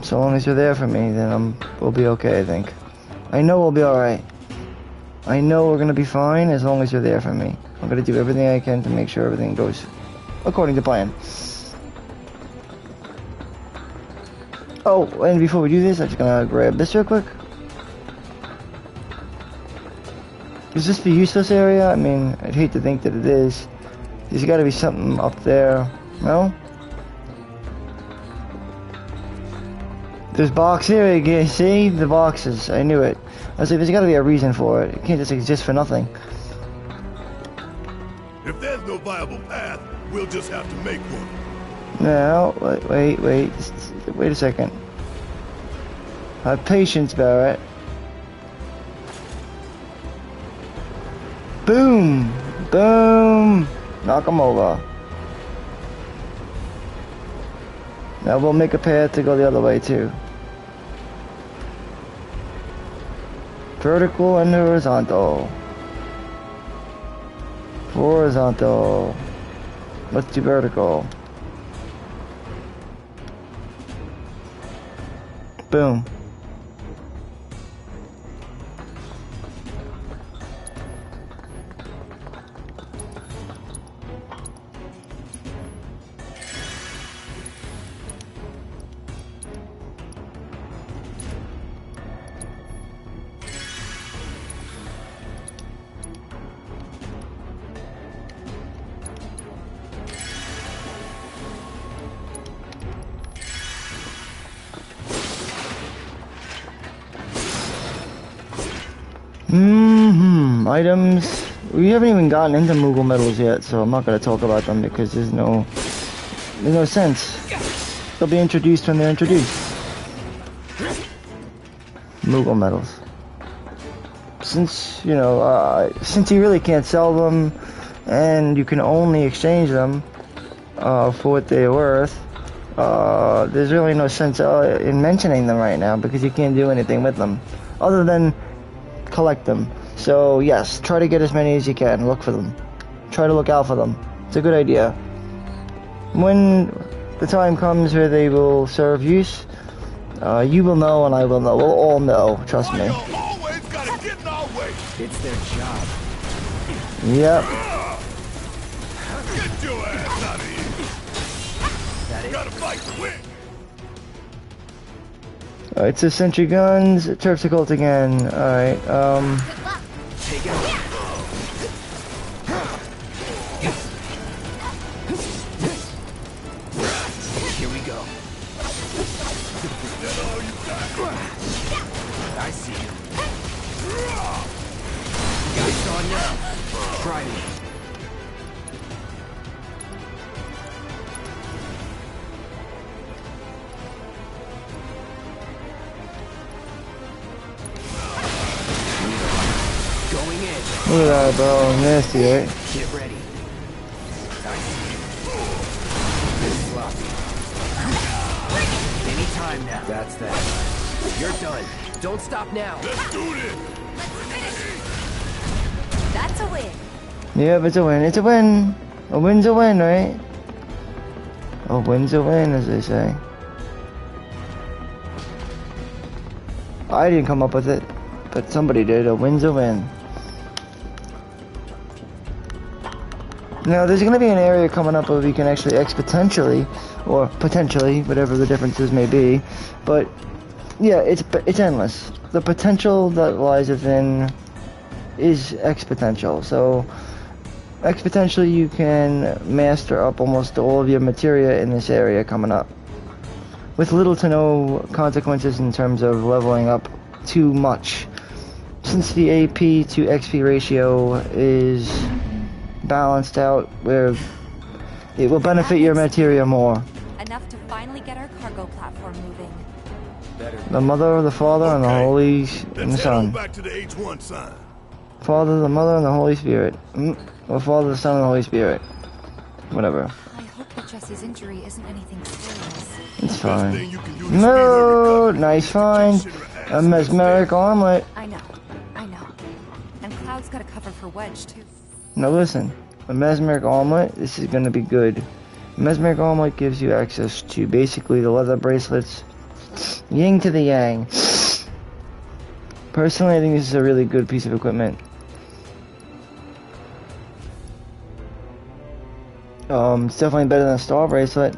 Speaker 1: So long as you're there for me, then we'll be okay, I think. I know we'll be alright. I know we're gonna be fine as long as you're there for me. I'm gonna do everything I can to make sure everything goes according to plan. Oh, and before we do this, I'm just gonna grab this real quick. Is this the useless area? I mean, I'd hate to think that it is. There's gotta be something up there. No? There's box here again. See? The boxes. I knew it. I was like, there's gotta be a reason for it. It can't just exist for nothing.
Speaker 3: If there's no viable path, we'll just have to make one.
Speaker 1: No, wait a second. Have patience, Barrett. Boom! Boom! Knock 'em over. Now we'll make a path to go the other way too. Vertical and horizontal. Horizontal. Let's do vertical. Boom. Items. We haven't even gotten into Moogle medals yet, so I'm not gonna talk about them because there's no sense. They'll be introduced when they're introduced. Moogle medals. Since since you really can't sell them, and you can only exchange them for what they're worth, there's really no sense in mentioning them right now because you can't do anything with them other than collect them. So yes, try to get as many as you can. Look for them. Try to look out for them. It's a good idea. When the time comes where they will serve use, you will know and I will know. We'll all know. Trust me.
Speaker 3: Y'all always gotta get in our way.
Speaker 5: It's their job.
Speaker 1: Yep.
Speaker 3: Get your ass out of here.
Speaker 5: That it?
Speaker 3: Gotta fight to win.
Speaker 1: Alright, so sentry guns, Turf's Occult again. Alright,
Speaker 5: Take it out. Here we go.
Speaker 3: That's all you got.
Speaker 5: I see you. Guys on now. Try me. Going in.
Speaker 1: look at that, bro. Nasty, right?
Speaker 5: Get ready. I see you. This sloppy. Anytime now. That's that. You're done. Don't stop now.
Speaker 3: Let's do this.
Speaker 2: That's a win.
Speaker 1: Yep, it's a win. It's a win. A win's a win, right? A win's a win, as they say. I didn't come up with it, but somebody did. A win's a win. Now, there's going to be an area coming up where we can actually exponentially, or potentially, whatever the differences may be, but Yeah, it's endless. The potential that lies within is exponential. So exponentially you can master up almost all of your materia in this area coming up, with little to no consequences in terms of leveling up too much, since the AP to XP ratio is balanced out where it will benefit your materia more.
Speaker 2: Enough to finally get our cargo platform moving.
Speaker 1: The Mother, the Father, and the Holy and the
Speaker 3: Let's head on
Speaker 1: Son.
Speaker 3: back to the H1 sign.
Speaker 1: Father, the Mother, and the Holy Spirit. Or Father, the Son, and the Holy Spirit. Whatever.
Speaker 2: I hope that Jessie's injury isn't anything serious.
Speaker 1: It's
Speaker 3: Best
Speaker 1: fine.
Speaker 3: thing you can do to speed her
Speaker 1: No,
Speaker 3: recovery
Speaker 1: nice
Speaker 3: is to
Speaker 1: find.
Speaker 3: condition her
Speaker 1: A
Speaker 3: ass next
Speaker 1: mesmeric
Speaker 3: day.
Speaker 1: omelet.
Speaker 2: I know. And Cloud's got a cover for Wedge, too.
Speaker 1: Now listen, a mesmeric omelet, this is gonna be good. A mesmeric omelet gives you access to basically the leather bracelets. Yin to the yang. Personally, I think this is a really good piece of equipment. It's definitely better than a star bracelet.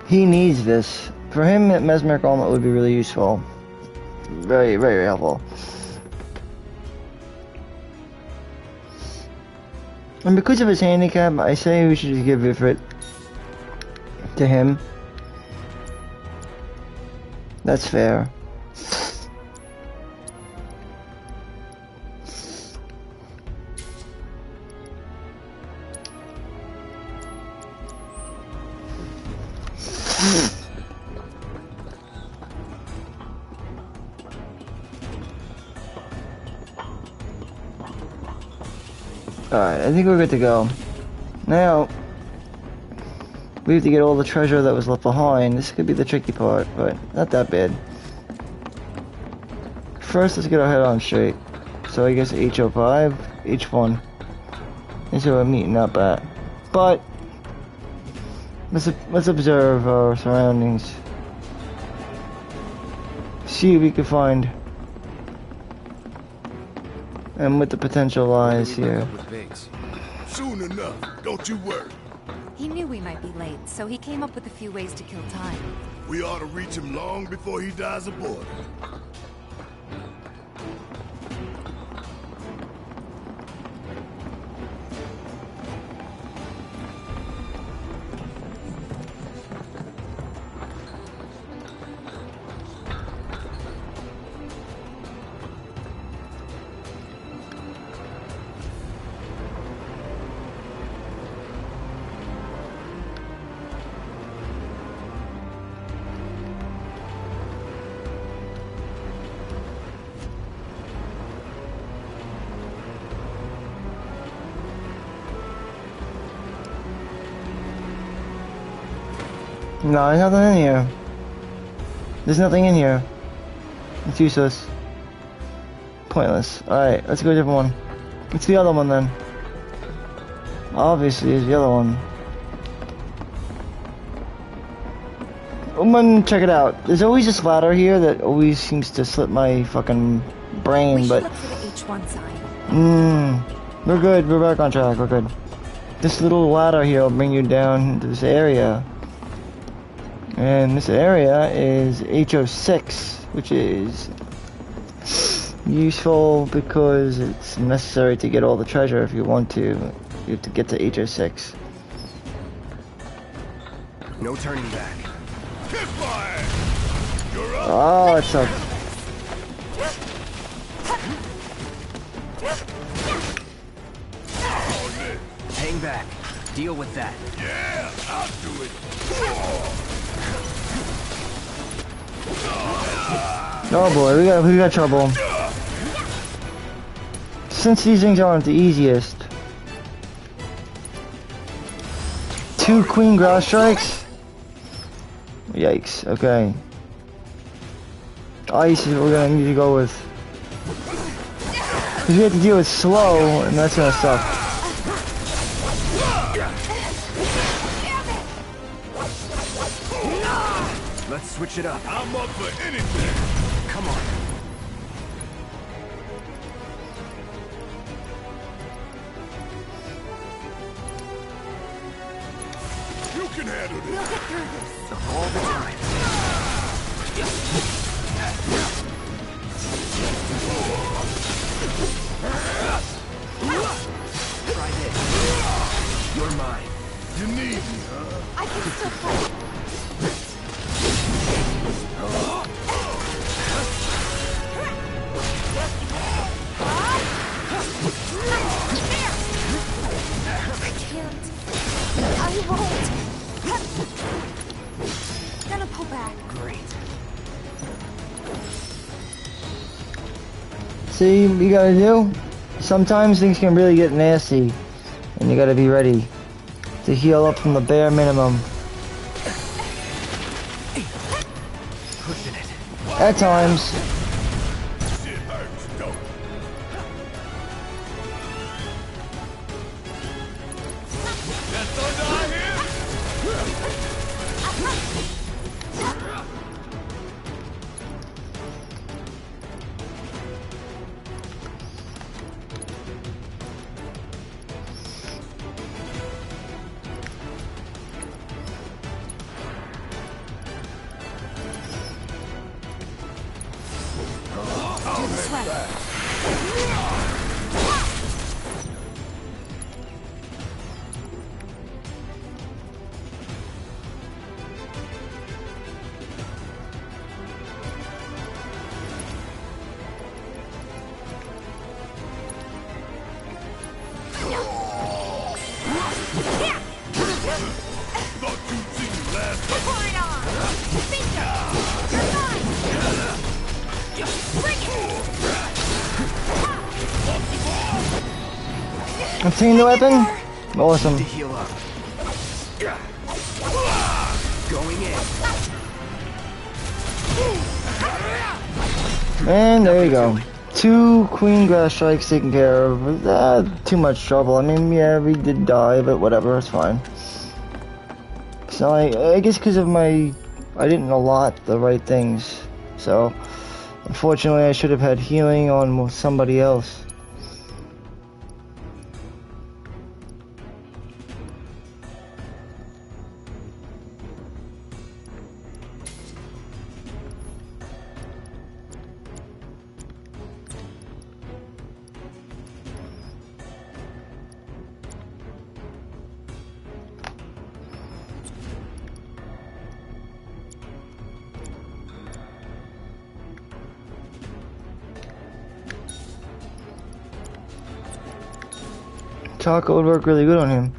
Speaker 1: He needs this. For him, that mesmeric omelet would be really useful. Very, very helpful. And because of his handicap, I say we should just give it to him. That's fair. Alright, I think we're good to go. Now, we have to get all the treasure that was left behind. This could be the tricky part, but not that bad. First, let's get our head on straight. So I guess H05, H1 is where we're meeting up at. But, let's observe our surroundings. See what we can find. And what the potential lies here.
Speaker 3: Soon enough, don't you worry.
Speaker 2: He knew we might be late, so he came up with a few ways to kill time.
Speaker 3: We ought to reach him long before he dies aboard.
Speaker 1: No, there's nothing in here. There's nothing in here. It's useless. Pointless. Alright, let's go to a different one. It's the other one then. Obviously, it's the other one. Check it out. There's always this ladder here that always seems to slip my fucking brain,
Speaker 2: We should
Speaker 1: but...
Speaker 2: look for the H1 sign.
Speaker 1: We're good. We're back on track. We're good. This little ladder here will bring you down into this area. And this area is HO6, which is useful because it's necessary to get all the treasure if you want to. You have to get to HO6.
Speaker 5: No turning back.
Speaker 3: Kick fire! You're up!
Speaker 1: Oh, that sucks.
Speaker 5: Hang back. Deal with that.
Speaker 3: Yeah, I'll do it.
Speaker 1: Oh boy, we got trouble. Since these things aren't the easiest. 2 queen grass strikes? Yikes, okay. Ice is what we're gonna need to go with. Because we have to deal with slow, and that's gonna suck.
Speaker 5: Let's switch it up.
Speaker 3: I'm up for anything.
Speaker 5: Come on.
Speaker 3: can handle
Speaker 6: We'll
Speaker 3: this.
Speaker 6: get through this.
Speaker 5: All the time. Try this. You're mine.
Speaker 3: You need me, huh?
Speaker 6: I can still fight. I can't. I won't. Gonna pull back.
Speaker 5: Great.
Speaker 1: See, you gotta do? Sometimes things can really get nasty, and you gotta be ready to heal up from the bare minimum.
Speaker 5: Pushing it.
Speaker 1: At times.
Speaker 3: Shit hurts, don't it? That thunder I hear?
Speaker 6: Do this right.
Speaker 3: Thought you'd see me last time.
Speaker 6: Pour it on. Bingo. You're mine. Bring it.
Speaker 1: Obtain the weapon? Awesome.
Speaker 5: To heal up. Going in.
Speaker 1: And there you go. 2 queen grass strikes taken care of. Too much trouble. I mean, yeah, we did die, but whatever, it's fine. So I guess because of I didn't allot the right things. So, unfortunately, I should have had healing on somebody else. Taco would work really good on him.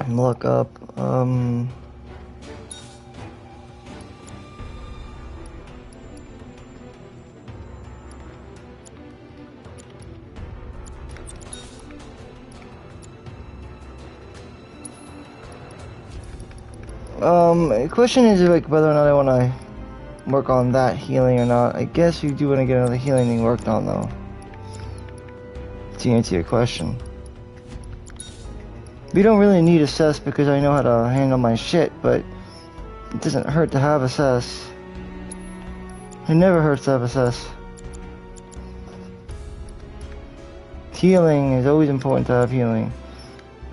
Speaker 1: And look up, the question is like whether or not I want to work on that healing or not. I guess you do want to get another healing thing worked on though. To answer your question. We don't really need assess because I know how to handle my shit, but it doesn't hurt to have assess. It never hurts to have assess. Healing is always important to have healing.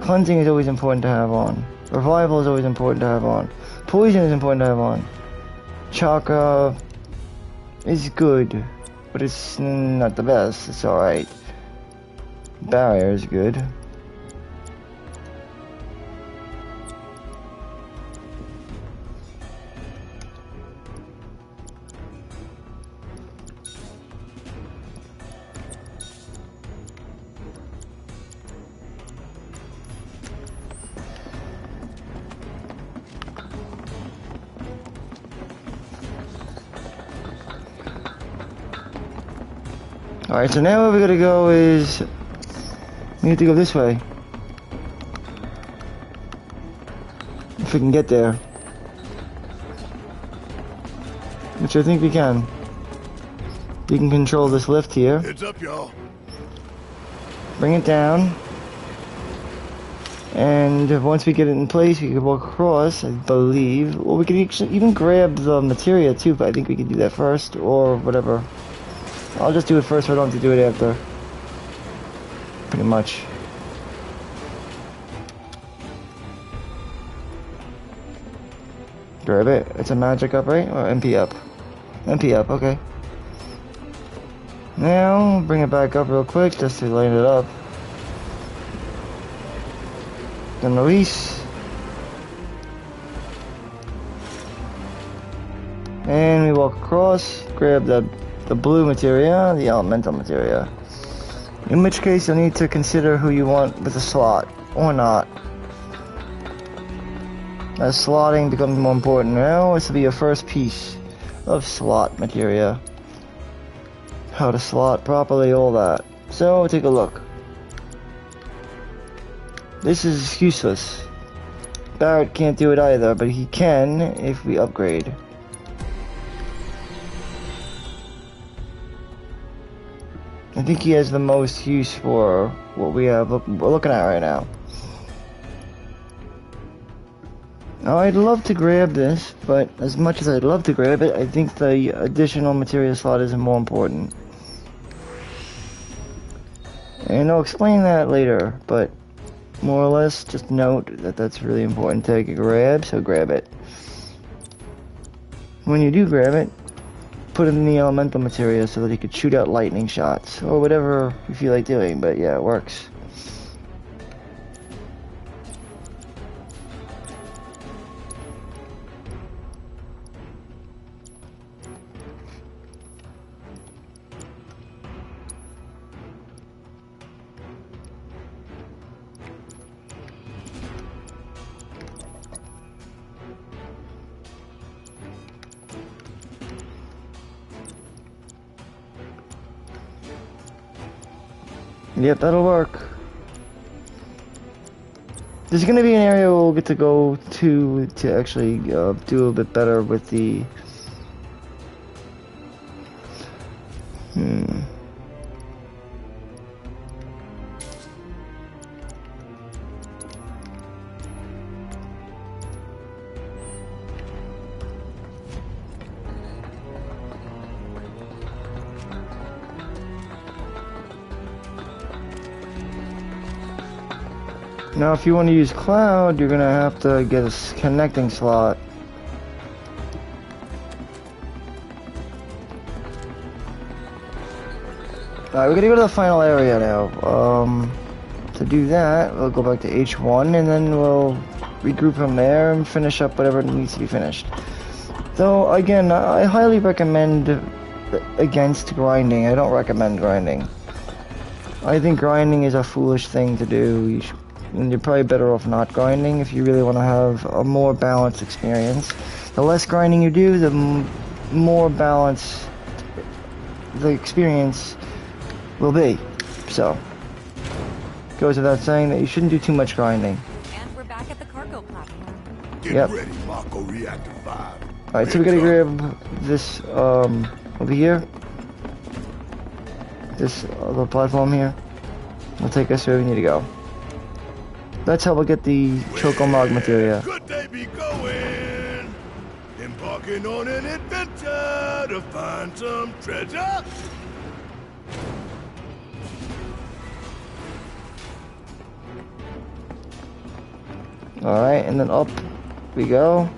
Speaker 1: Cleansing is always important to have on. Revival is always important to have on. Poison is important to have on. Chakra is good, but it's not the best. It's alright. Barrier is good. Alright, so now where we gotta go is... we need to go this way. If we can get there. Which I think we can. We can control this lift here.
Speaker 3: Heads up, y'all.
Speaker 1: Bring it down. And once we get it in place, we can walk across, I believe. Or we can actually even grab the materia too, but I think we can do that first, or whatever. I'll just do it first, so I don't have to do it after. Pretty much. Grab it. It's a magic up, right? Or MP up? MP up, okay. Now, bring it back up real quick, just to line it up. Then release. And we walk across, grab the blue materia, the elemental materia. In which case you'll need to consider who you want with the slot, or not. As slotting becomes more important now, this will be your first piece of slot materia. How to slot properly, all that. So, take a look. This is useless. Barrett can't do it either, but he can if we upgrade. I think he has the most use for what we're looking at right now. Now, I'd love to grab this, but as much as I'd love to grab it, I think the additional material slot is more important. And I'll explain that later, but more or less, just note that that's really important to grab, so grab it. When you do grab it, put it in the elemental materia so that he could shoot out lightning shots, or whatever you feel like doing, but yeah, it works. Yep, that'll work. There's gonna be an area we'll get to go to actually do a little bit better with the... Now, if you want to use cloud, you're gonna have to get a connecting slot. Alright, we're gonna go to the final area now. To do that, we'll go back to H1 and then we'll regroup from there and finish up whatever needs to be finished. Though, again, I highly recommend against grinding. I don't recommend grinding. I think grinding is a foolish thing to do. And you're probably better off not grinding if you really want to have a more balanced experience. The less grinding you do, the more balanced the experience will be. So, goes without saying that you shouldn't do too much grinding.
Speaker 2: And we're back at the cargo platform.
Speaker 3: Get ready, Marco Reactor 5.
Speaker 1: Alright, so we gotta grab this, over here. This other platform here. Will take us where we need to go. That's how we'll get the Chocomog materia.
Speaker 3: Could they be going? Embarking on an adventure to find some treasure?
Speaker 1: Alright, and then up we go.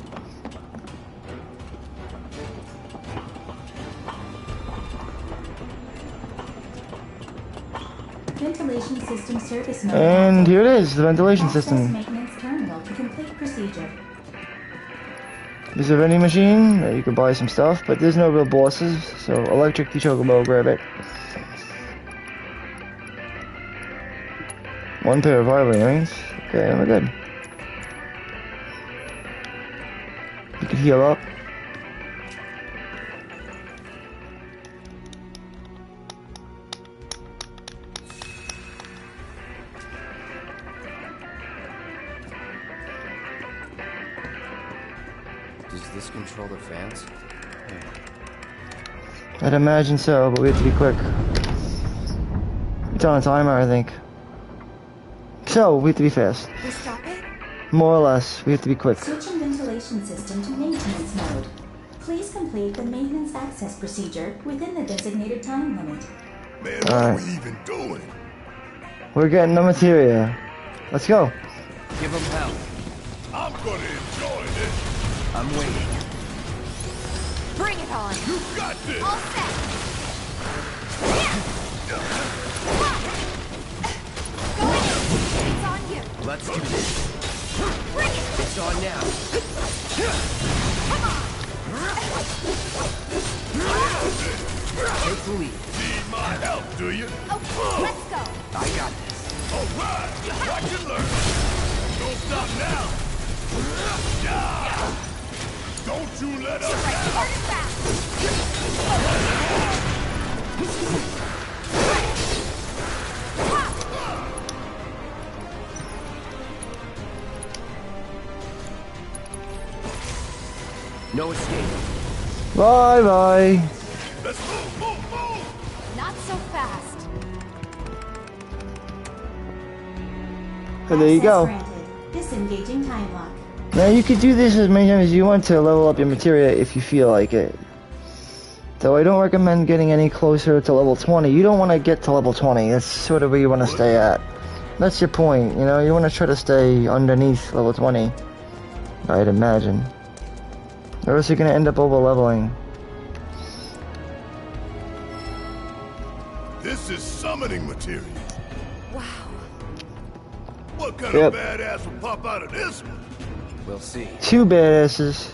Speaker 4: Ventilation system service mode.
Speaker 1: And here it is, the ventilation
Speaker 4: Access
Speaker 1: system.
Speaker 4: maintenance terminal to complete procedure.
Speaker 1: There's a vending machine that you can buy some stuff, but there's no real bosses, so electric the Chocobo, grab it. One pair of eyelid earrings. Okay, we're good. You can heal up.
Speaker 5: Does this control the fans?
Speaker 1: I'd imagine so, but we have to be quick. It's on a timer, I think. So, we have to be fast.
Speaker 2: We stop it?
Speaker 1: More or less, we have to be quick.
Speaker 4: Switching ventilation system to maintenance mode. Please complete the maintenance access procedure within the designated time limit.
Speaker 3: Man, what are we even doing?
Speaker 1: We're getting the materia. Let's go.
Speaker 5: Give them hell.
Speaker 3: I'm gonna enjoy this.
Speaker 5: I'm waiting.
Speaker 6: Bring it on!
Speaker 3: You got this.
Speaker 2: All set! Go in! It's on you!
Speaker 5: Let's do this.
Speaker 2: Bring it!
Speaker 5: It's on now.
Speaker 2: Come on!
Speaker 5: Take the lead.
Speaker 3: Need my help, do you?
Speaker 2: Okay, let's go!
Speaker 5: I got this.
Speaker 3: All right. Watch and learn. Don't stop now. Yeah. Don't you let us
Speaker 2: Right,
Speaker 3: down.
Speaker 2: hard and fast!
Speaker 5: No escape.
Speaker 1: Bye bye.
Speaker 3: Let's move, move, move.
Speaker 2: Not so fast!
Speaker 1: And there you
Speaker 4: Access
Speaker 1: go.
Speaker 4: granted. Disengaging time lock.
Speaker 1: Now you could do this as many times as you want to level up your materia if you feel like it. Though I don't recommend getting any closer to level 20. You don't want to get to level 20. That's sort of where you want to stay at. That's your point, you know? You want to try to stay underneath level 20. I'd imagine. Or else you're going to end up over leveling.
Speaker 3: This is summoning material.
Speaker 6: Wow.
Speaker 3: What kind
Speaker 1: Yep.
Speaker 3: of badass will pop out of this one?
Speaker 5: We'll see.
Speaker 1: Two badasses.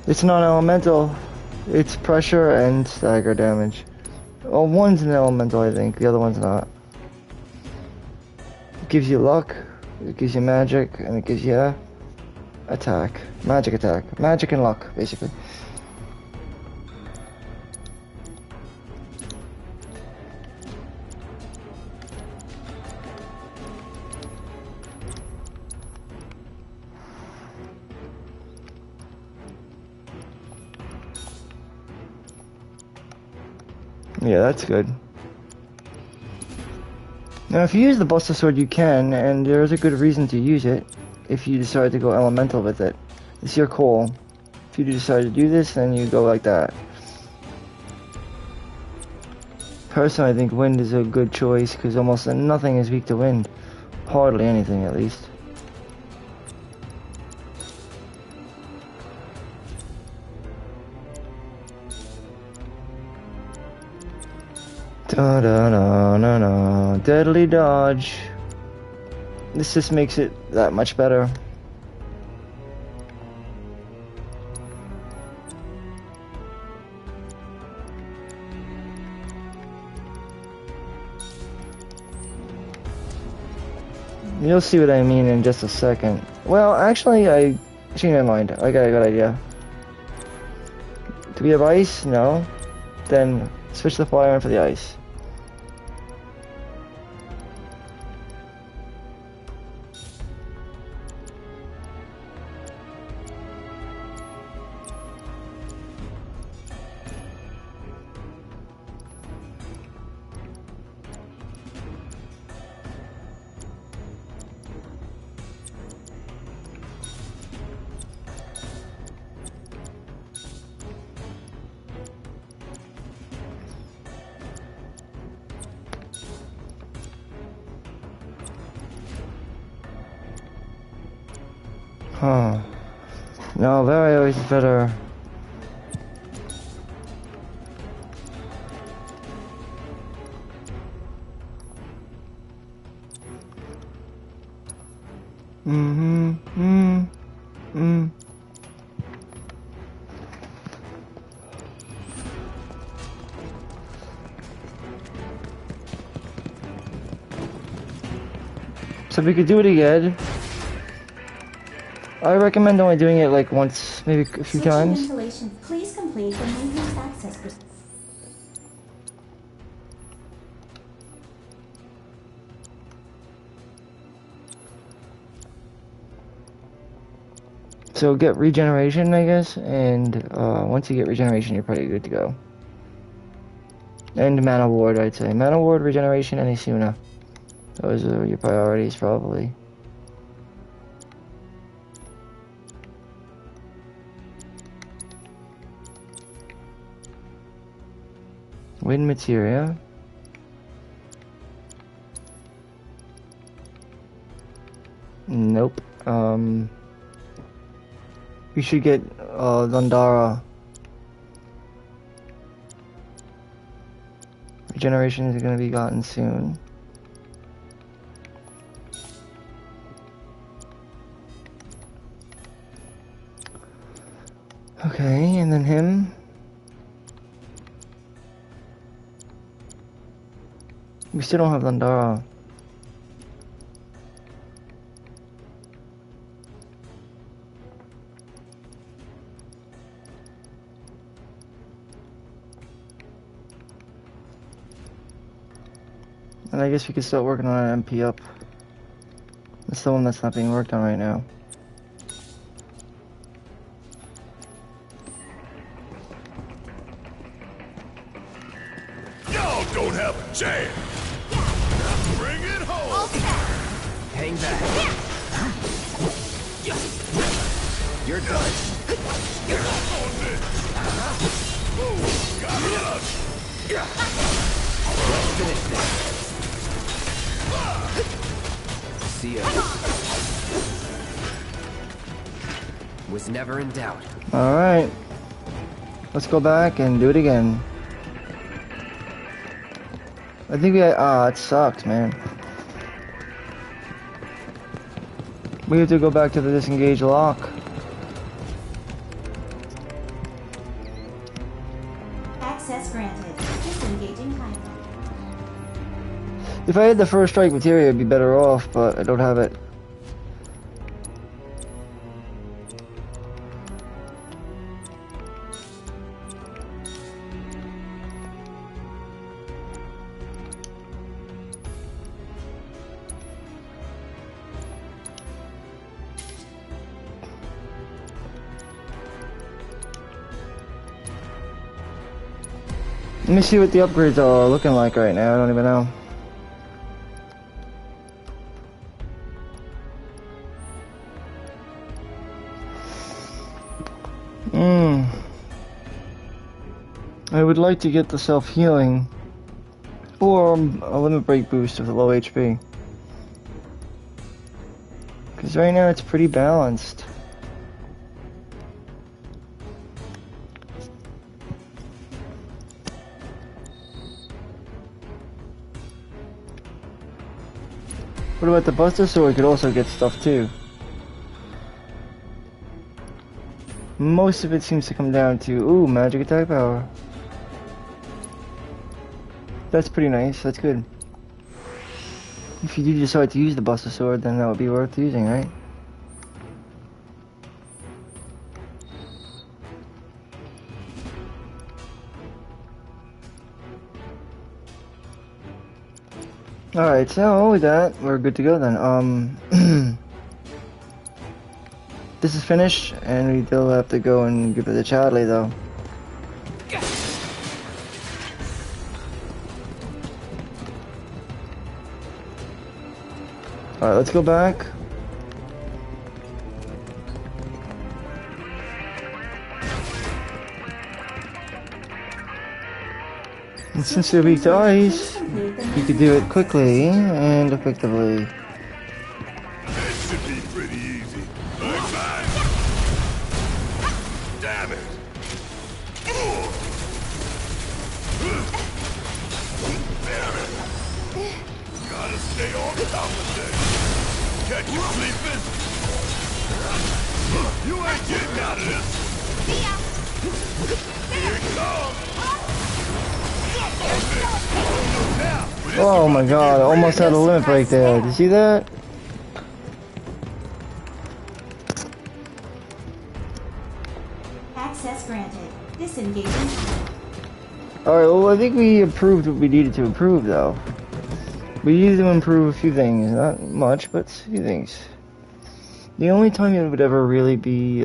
Speaker 1: It's non-elemental. It's pressure and stagger damage. Well, one's an elemental, I think. The other one's not. It gives you luck. It gives you magic, and it gives you attack. Magic attack. Magic and luck, basically. Yeah, that's good. Now, if you use the Buster Sword, you can, and there is a good reason to use it if you decide to go elemental with it. It's your call. If you decide to do this, then you go like that. Personally, I think wind is a good choice, because almost nothing is weak to wind. Hardly anything, at least. Da da da da da. Deadly dodge. This just makes it that much better. You'll see what I mean in just a second. Well, actually, I changed my mind. I got a good idea. Do we have ice? No. Then switch the fire on for the ice. Huh. No, very always better. So we could do it again. I recommend only doing it like once, maybe a few
Speaker 4: Switching
Speaker 1: times.
Speaker 4: ventilation. Please complete the maintenance access procedure.
Speaker 1: So get regeneration, I guess, and once you get regeneration, you're pretty good to go. And mana ward, I'd say. Mana ward, regeneration, and Isuna. Those are your priorities, probably. Wind materia. Nope. We should get Zandara. Regeneration is going to be gotten soon. Okay, and then him. We still don't have Zandara. And I guess we could start working on an MP up. That's the one that's not being worked on right now.
Speaker 3: Y'all don't have a chance. Bring it home.
Speaker 5: Hang back. You're done.
Speaker 3: On this. Got it.
Speaker 5: Let's finish this. See ya. Was never in doubt.
Speaker 1: Alright. Let's go back and do it again. I think it sucked, man. We have to go back to the disengage lock.
Speaker 4: Access granted. Disengaging highway.
Speaker 1: If I had the first strike materia, I'd be better off, but I don't have it. Let me see what the upgrades are looking like right now. I don't even know. I would like to get the self-healing or a limit break boost with a low HP. Because right now it's pretty balanced. What about the Buster Sword? Could also get stuff too. Most of it seems to come down to, ooh, magic attack power. That's pretty nice, that's good. If you do decide to use the Buster Sword, then that would be worth using, right? Alright, so with that, we're good to go then. This is finished, and we still have to go and give it to Chadley though. Alright, let's go back. And since they're weak to ice, you could do it quickly and effectively.
Speaker 3: This should be pretty easy. Like mine. Damn it. Damn it. Gotta stay on top of things. Catch you sleeping. You ain't getting out of this. Here it comes.
Speaker 1: Oh my god, I almost had a limit break there. Did you see that?
Speaker 4: Access granted. Disengaging.
Speaker 1: Alright, well I think we improved what we needed to improve though. We needed to improve a few things, not much, but a few things. The only time it would ever really be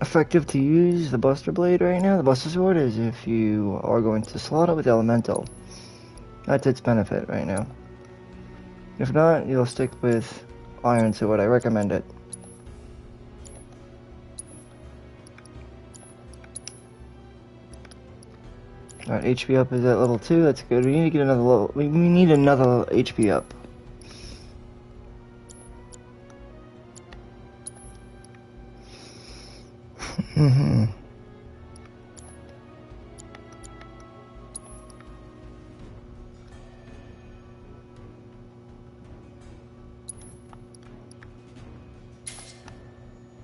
Speaker 1: effective to use the Buster Blade right now, the Buster Sword, is if you are going to slot it with Elemental. That's its benefit right now. If not, you'll stick with Iron Sword. I recommend it. Alright, HP up is at level 2. That's good. We need to get another level. We need another HP up.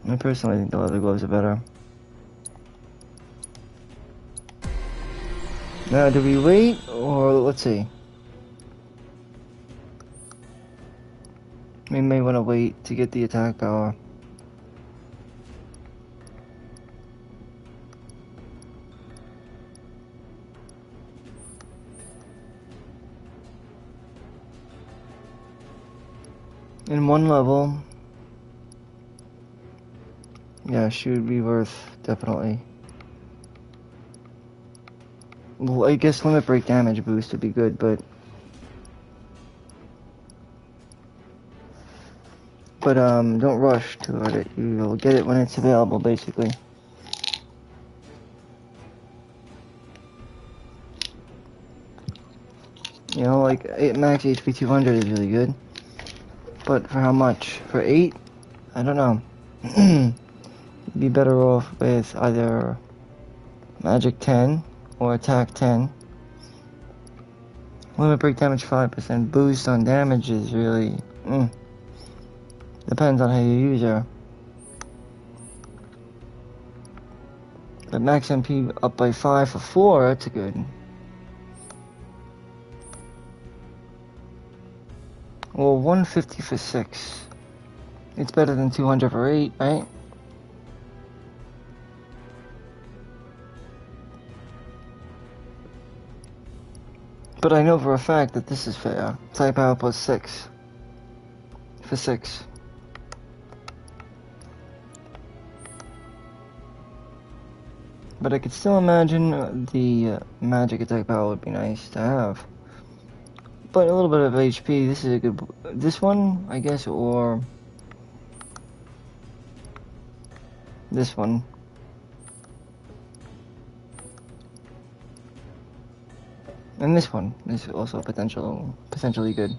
Speaker 1: I personally think the leather gloves are better. Now, do we wait, or let's see. We may want to wait to get the attack power. In one level, yeah, should be worth, definitely. Well, I guess limit break damage boost would be good, but don't rush toward it. You'll get it when it's available, basically. You know, like max HP 200 is really good, but for how much? For 8? I don't know. You'd be better off with either Magic 10 or Attack 10. Limit break damage 5%. Boost on damage is really... Depends on how you use her. But max MP up by 5 for 4, that's good. Well, 150 for 6. It's better than 200 for 8, right? But I know for a fact that this is fair. Type power plus 6. For 6. But I could still imagine the magic attack power would be nice to have. But a little bit of HP, this is a good... This one, I guess, or... This one. And this one is also potentially good.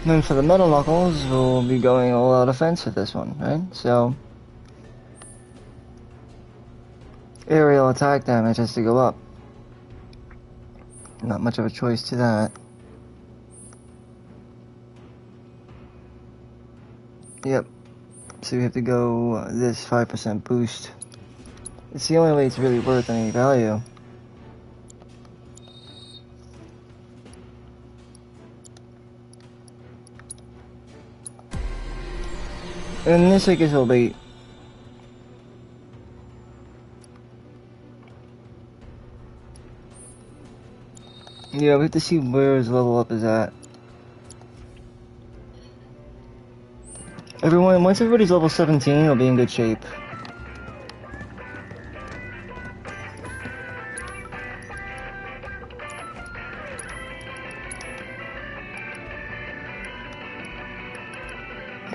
Speaker 1: And then for the Metal Knuckles, we'll be going all out offense with this one, right? So... Aerial attack damage has to go up. Not much of a choice to that. Yep. So we have to go this 5% boost. It's the only way it's really worth any value. And this I guess will be... Yeah, we have to see where his level up is at. Once everybody's level 17, we'll be in good shape.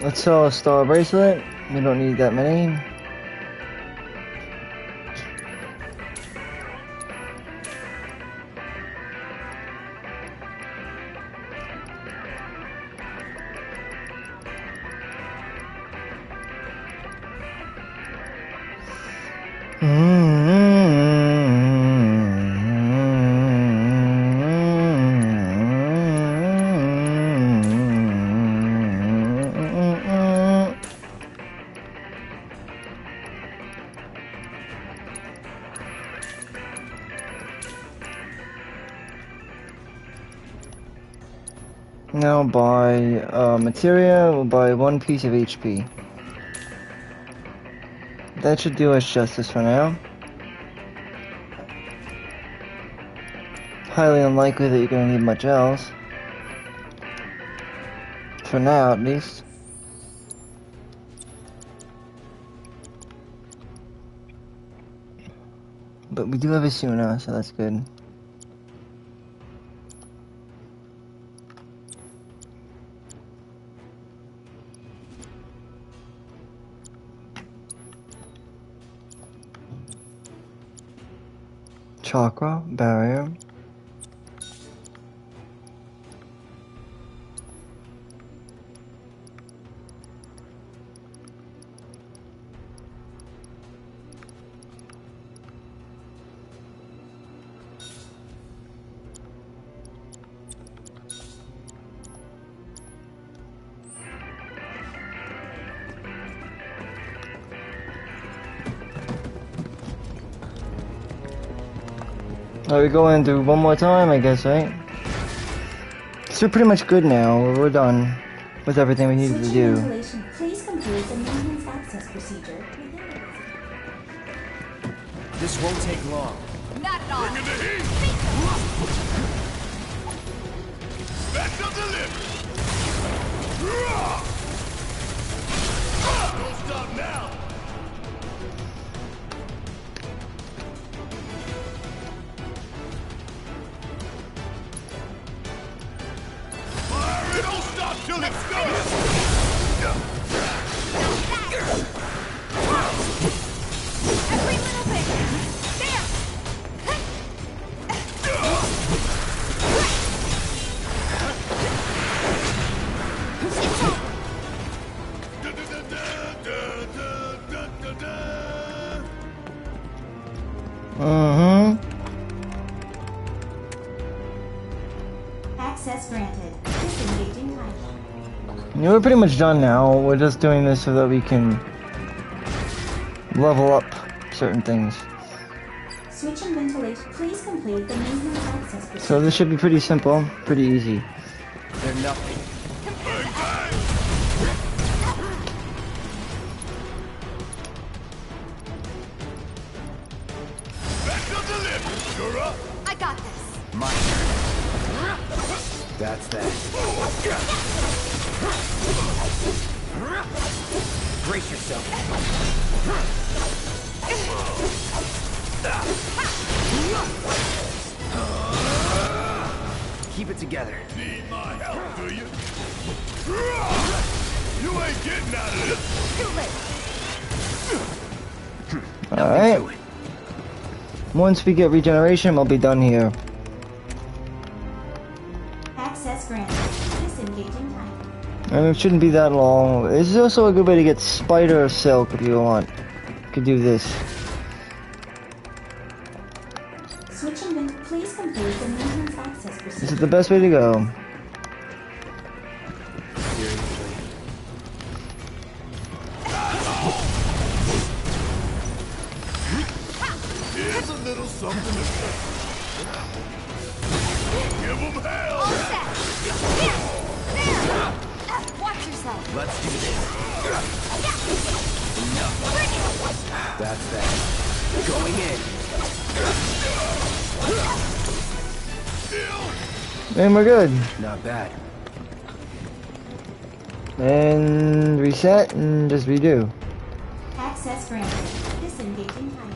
Speaker 1: Let's sell a star bracelet. We don't need that many. Now buy materia, we'll buy 1 piece of HP. That should do us justice for now. Highly unlikely that you're going to need much else. For now, at least. But we do have a Suna, so that's good. chakra barrier. Are we going through one more time, I guess, right? So we're pretty much good now. We're done with everything we needed to
Speaker 4: Switching
Speaker 1: do.
Speaker 4: ventilation. Please complete the maintenance access procedure within the
Speaker 5: This won't take long.
Speaker 6: Not at all.
Speaker 3: Bring in the heat! Back up the lift! Don't stop now! Fire it! Don't stop till it's done!
Speaker 6: Every little bit. There.
Speaker 4: access granted. Disengaging time.
Speaker 1: Yeah, we're pretty much done now. We're just doing this so that we can level up certain things.
Speaker 4: Switching ventilation. Please complete the maintenance access procedure.
Speaker 1: So this should be pretty simple, pretty easy.
Speaker 5: They're nothing.
Speaker 3: Back up the lift! You're up!
Speaker 6: I got this.
Speaker 5: My turn. That's that. Brace yourself. Keep it together.
Speaker 3: Need my help, do you? You ain't getting out of this!
Speaker 6: Too late.
Speaker 1: Alright. Once we get regeneration, we'll be done here.
Speaker 4: Access granted. Disengaging time.
Speaker 1: And it shouldn't be that long. This is also a good way to get spider silk if you want. You could do this.
Speaker 4: Switching vent. Please complete the maintenance access
Speaker 1: This
Speaker 4: procedure.
Speaker 1: is the best way to go.
Speaker 5: Seriously.
Speaker 3: Here's a little something to give them hell!
Speaker 6: All set. Here. There. Watch yourself.
Speaker 5: Let's do this. That's that. Going in.
Speaker 1: And we're good.
Speaker 5: Not bad.
Speaker 1: And reset and just redo.
Speaker 4: Access granted. Disengaging time.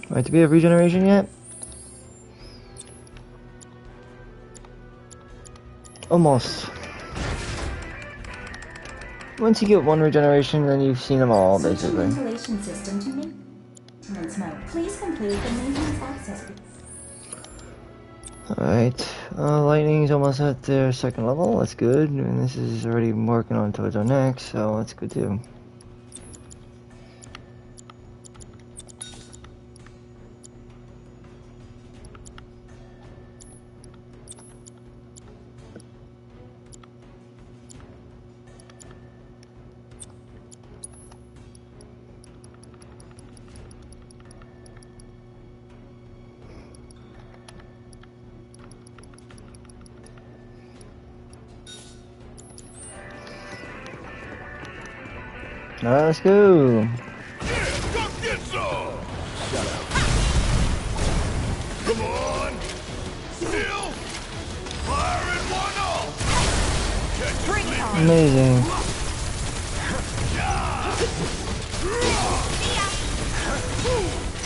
Speaker 1: Right, do we have regeneration yet? Almost. Once you get one regeneration, then you've seen them all,
Speaker 4: Switching
Speaker 1: basically.
Speaker 4: ventilation system to maintenance mode. Please complete the maintenance access.
Speaker 1: Alright, lightning's almost at their second level, that's good. And this is already working on towards our next, so that's good too. Alright, let's go.
Speaker 3: Yeah, come get some! Shut up. Come on!
Speaker 1: Amazing.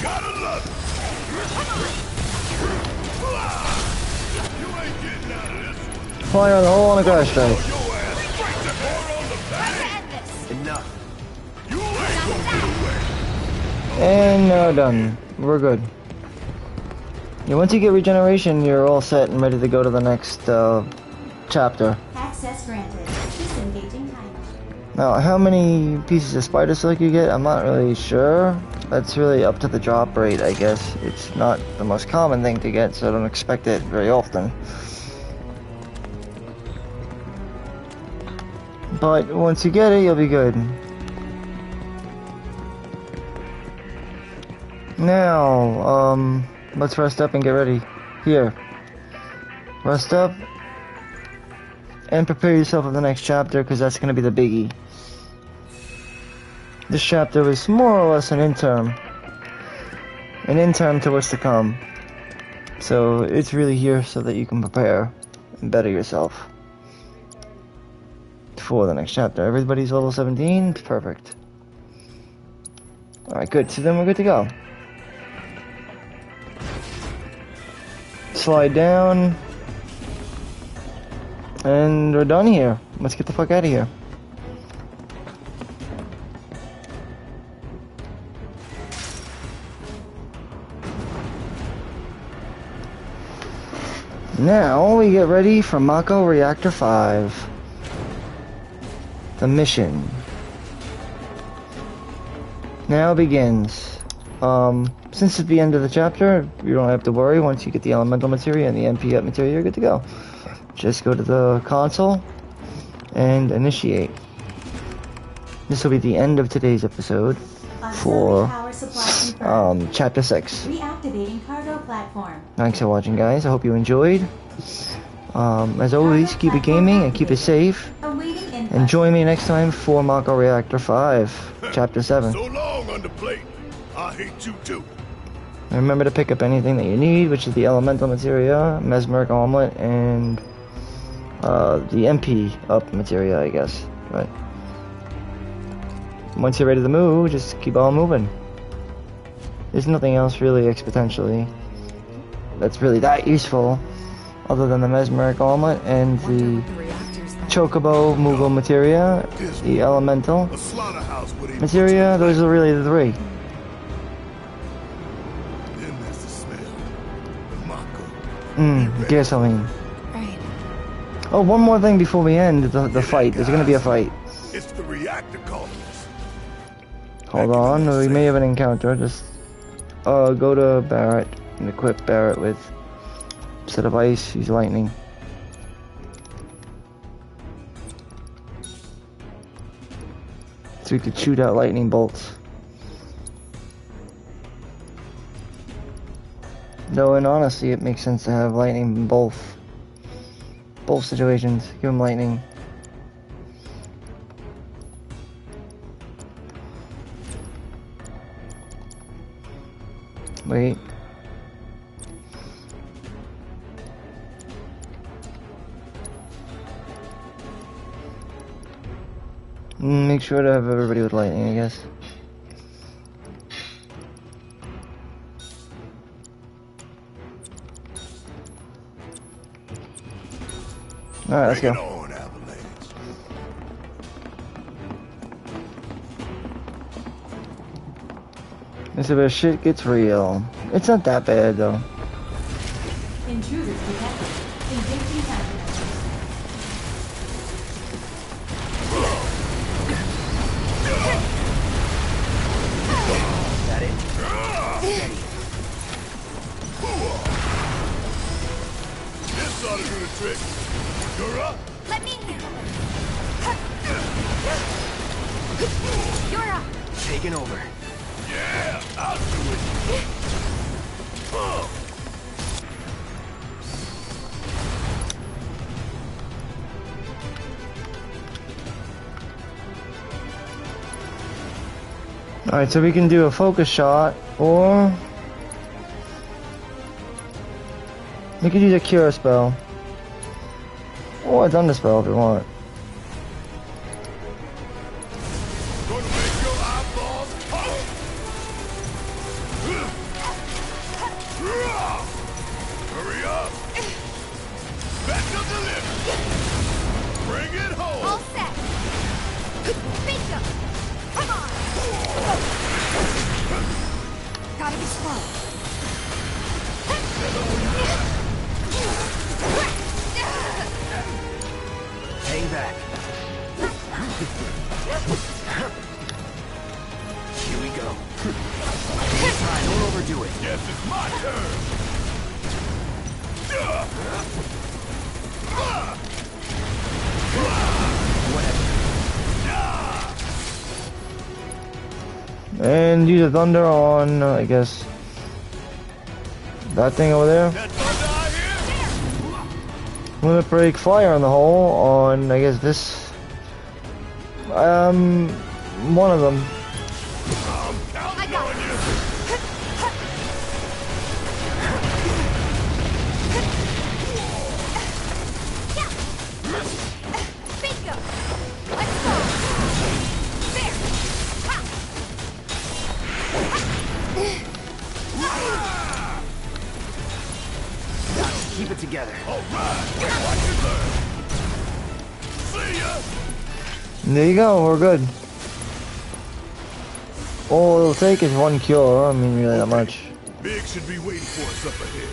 Speaker 3: Gotta love it. You ain't getting out of this one.
Speaker 1: Fire the hole on the grass strike.
Speaker 3: Your ass straight to hell on the back.
Speaker 5: Enough.
Speaker 3: You ain't gonna get away.
Speaker 1: And done. We're good. Yeah, once you get regeneration, you're all set and ready to go to the next chapter.
Speaker 4: Access granted. Disengaging timer.
Speaker 1: Now, how many pieces of spider silk you get, I'm not really sure. That's really up to the drop rate, I guess. It's not the most common thing to get, so I don't expect it very often. But once you get it, you'll be good. Now, let's rest up and get ready. Here. Rest up. And prepare yourself for the next chapter, because that's going to be the biggie. This chapter was more or less an interim. An interim to what's to come. So, it's really here so that you can prepare and better yourself for the next chapter. Everybody's level 17? Perfect. Alright, good. So then we're good to go. Slide down. And we're done here. Let's get the fuck out of here. Now we get ready for Mako Reactor 5. The mission now begins. Since it's the end of the chapter, you don't have to worry. Once you get the elemental materia and the MP up materia, you're good to go. Just go to the console and initiate. This will be the end of today's episode for
Speaker 4: power supply confirmed.
Speaker 1: chapter 6.
Speaker 4: Reactivating cargo platform.
Speaker 1: Thanks for watching, guys. I hope you enjoyed. As always, keep it gaming and keep it safe.
Speaker 4: Awaiting input.
Speaker 1: And join me next time for Mako Reactor 5, Chapter 7.
Speaker 3: So long, underplate. I hate you too.
Speaker 1: And remember to pick up anything that you need, which is the elemental materia, mesmeric omelet, and the MP up materia, I guess. But once you're ready to move, just keep on moving. There's nothing else really exponentially that's really that useful, other than the mesmeric omelet and the chocobo Moogle materia, the elemental
Speaker 3: A slaughterhouse with a
Speaker 1: materia. Those are really the three.
Speaker 3: Then there's the smell. The Mako.
Speaker 1: Gasoline.
Speaker 2: Right.
Speaker 1: Oh, one more thing before we end the fight. There's gonna be a fight.
Speaker 3: It's the reactor colonies.
Speaker 1: Hold on, we may have an encounter. Just go to Barrett and equip Barrett with set of ice. Use lightning. So we could shoot out lightning bolts. Though in honesty, it makes sense to have lightning in both situations. Give him lightning. Wait. Make sure to have everybody with lightning, I guess. Alright, let's
Speaker 3: Bring
Speaker 1: go.
Speaker 3: it on, Avalanche.
Speaker 1: This is where shit gets real. It's not that bad though.
Speaker 4: Intruders detected. Engaging countermeasures.
Speaker 5: That it?
Speaker 3: This ought to do the trick. You're up.
Speaker 2: Let me. You're up.
Speaker 5: Taking over.
Speaker 3: Yeah, I'll do it.
Speaker 1: Alright, so we can do a focus shot, or we could use a cure spell, or a thunder spell if we want. And use a thunder on, I guess, that thing over there.
Speaker 3: That thunder I hear?
Speaker 1: Limit break fire on the hole on, I guess, this. One of them.
Speaker 3: I'm counting on you.
Speaker 2: Bingo! Let's go! There! Ha!
Speaker 5: Keep it together.
Speaker 3: All right, watch and learn. See ya.
Speaker 1: There you go, we're good. All it'll take is one cure, I mean, really that much.
Speaker 3: Big should be waiting for us up ahead.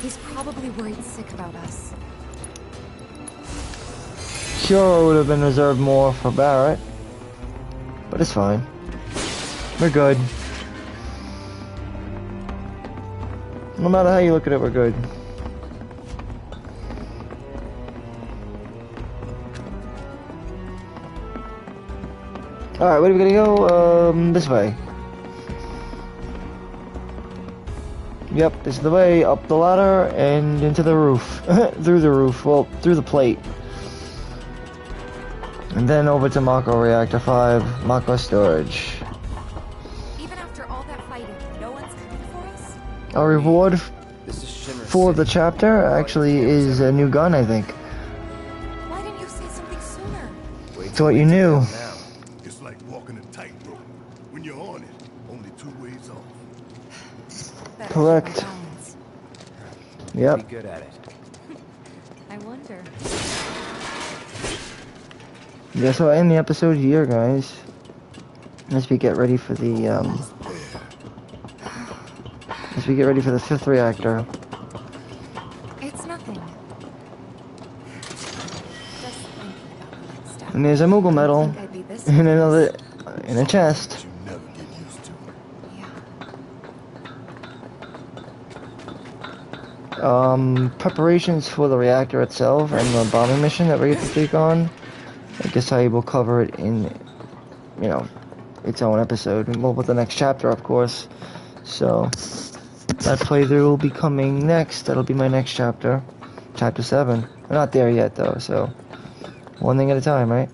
Speaker 2: He's probably worried sick about us.
Speaker 1: Cure would have been reserved more for Barrett. But it's fine. We're good. No matter how you look at it, we're good. Alright, where are we gonna go? This way. Yep, this is the way up the ladder and into the roof. Through the roof, well, through the plate. And then over to Mako Reactor 5, Mako Storage.
Speaker 2: Even after all that fighting, no one's coming for us?
Speaker 1: Our reward
Speaker 5: This is Shinra's
Speaker 1: for the
Speaker 5: city.
Speaker 1: chapter actually is a new gun, I think.
Speaker 2: Why didn't you say something sooner?
Speaker 5: Wait
Speaker 1: So
Speaker 5: till
Speaker 1: what
Speaker 5: we
Speaker 1: you
Speaker 5: get
Speaker 1: knew.
Speaker 5: down now.
Speaker 3: It's like walking a tightrope. When you're on it, only 2 ways off.
Speaker 2: Better
Speaker 1: Correct.
Speaker 2: keep my balance.
Speaker 1: Yep.
Speaker 5: Be good at it.
Speaker 2: I wonder.
Speaker 1: Yeah, so I end the episode here, guys. As we get ready for the as we get ready for the 5th reactor.
Speaker 2: It's nothing. Just thinking about the next step.
Speaker 1: And there's a Moogle medal
Speaker 2: I think I'd be this
Speaker 1: in
Speaker 2: nervous.
Speaker 1: another in a chest.
Speaker 3: You never get used to it.
Speaker 2: Yeah.
Speaker 1: Preparations for the reactor itself and the bombing mission that we get to take on. I guess I will cover it in, you know, its own episode. Well, with the next chapter, of course. So, that playthrough will be coming next. That'll be my next chapter. Chapter 7. We're not there yet, though, so one thing at a time, right?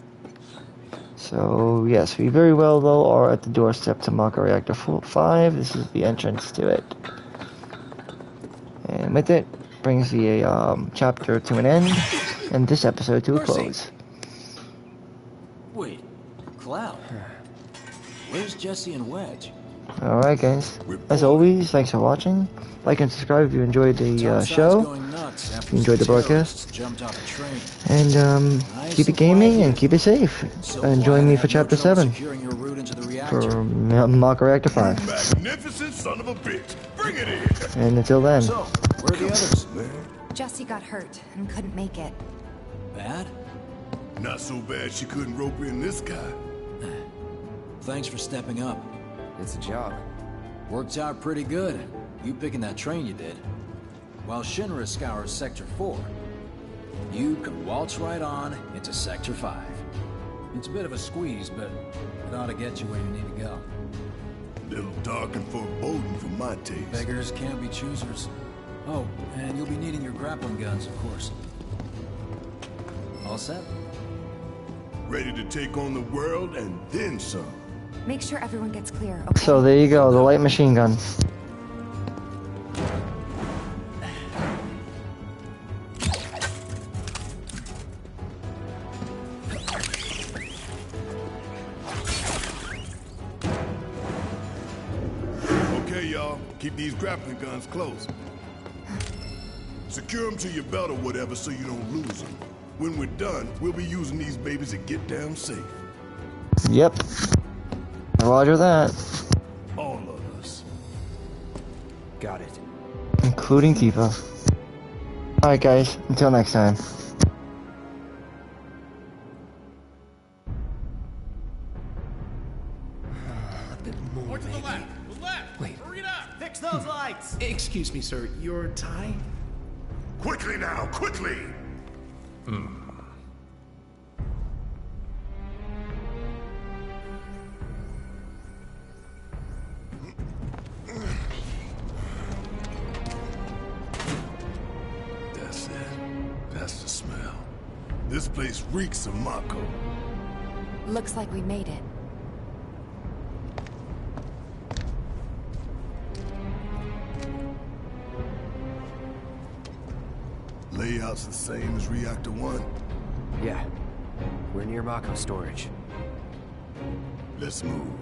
Speaker 1: So, yes, we very well, though, are at the doorstep to Mako Reactor 5. This is the entrance to it. And with it, brings the chapter to an end, and this episode to a close.
Speaker 7: Wait, Cloud. Where's Jesse and Wedge?
Speaker 1: Alright, guys. As always, thanks for watching. Like and subscribe if you enjoyed the
Speaker 7: Townside
Speaker 1: show.
Speaker 7: going nuts after
Speaker 1: You enjoyed the
Speaker 7: some
Speaker 1: broadcast.
Speaker 7: terrorists jumped off a train.
Speaker 1: And keep it gaming and keep it safe.
Speaker 7: So
Speaker 1: And join me for
Speaker 7: quiet, I had no
Speaker 1: chapter
Speaker 7: trouble
Speaker 1: 7
Speaker 7: securing your route into the reactor.
Speaker 1: for Mako Reactor 5.
Speaker 3: Magnificent son of a bitch. Bring it in.
Speaker 1: And until then,
Speaker 7: So, where are the others?
Speaker 3: Man,
Speaker 2: Jesse got hurt and couldn't make it.
Speaker 7: Bad?
Speaker 3: not so bad she couldn't rope in this guy.
Speaker 7: Thanks for stepping up.
Speaker 5: It's a job.
Speaker 7: Worked out pretty good. You picking that train you did. While Shinra scours Sector 4, you can waltz right on into Sector 5. It's a bit of a squeeze, but it ought to get you where you need to go.
Speaker 3: Little dark and foreboding for my taste.
Speaker 7: Beggars can't be choosers. Oh, and you'll be needing your grappling guns, of course. All set?
Speaker 3: Ready to take on the world and then some.
Speaker 2: Make sure everyone gets clear, okay?
Speaker 1: so there you go, the light machine gun.
Speaker 3: Okay, y'all. Keep these grappling guns close. Secure them to your belt or whatever so you don't lose them. When we're done, we'll be using these babies to get down safe.
Speaker 1: Yep. Roger that.
Speaker 3: All of us.
Speaker 5: Got it.
Speaker 1: Including Tifa. Alright guys, until next time.
Speaker 5: A bit more, maybe.
Speaker 3: The left!
Speaker 5: Wait.
Speaker 3: Hurry it up!
Speaker 8: Fix those lights!
Speaker 5: Excuse me, sir. Your tie?
Speaker 3: Quickly now, quickly! That's it. That's the smell. This place reeks of Mako.
Speaker 6: Looks like we made it.
Speaker 3: Layout's the same as Reactor 1.
Speaker 5: Yeah. We're near Mako storage.
Speaker 3: Let's move.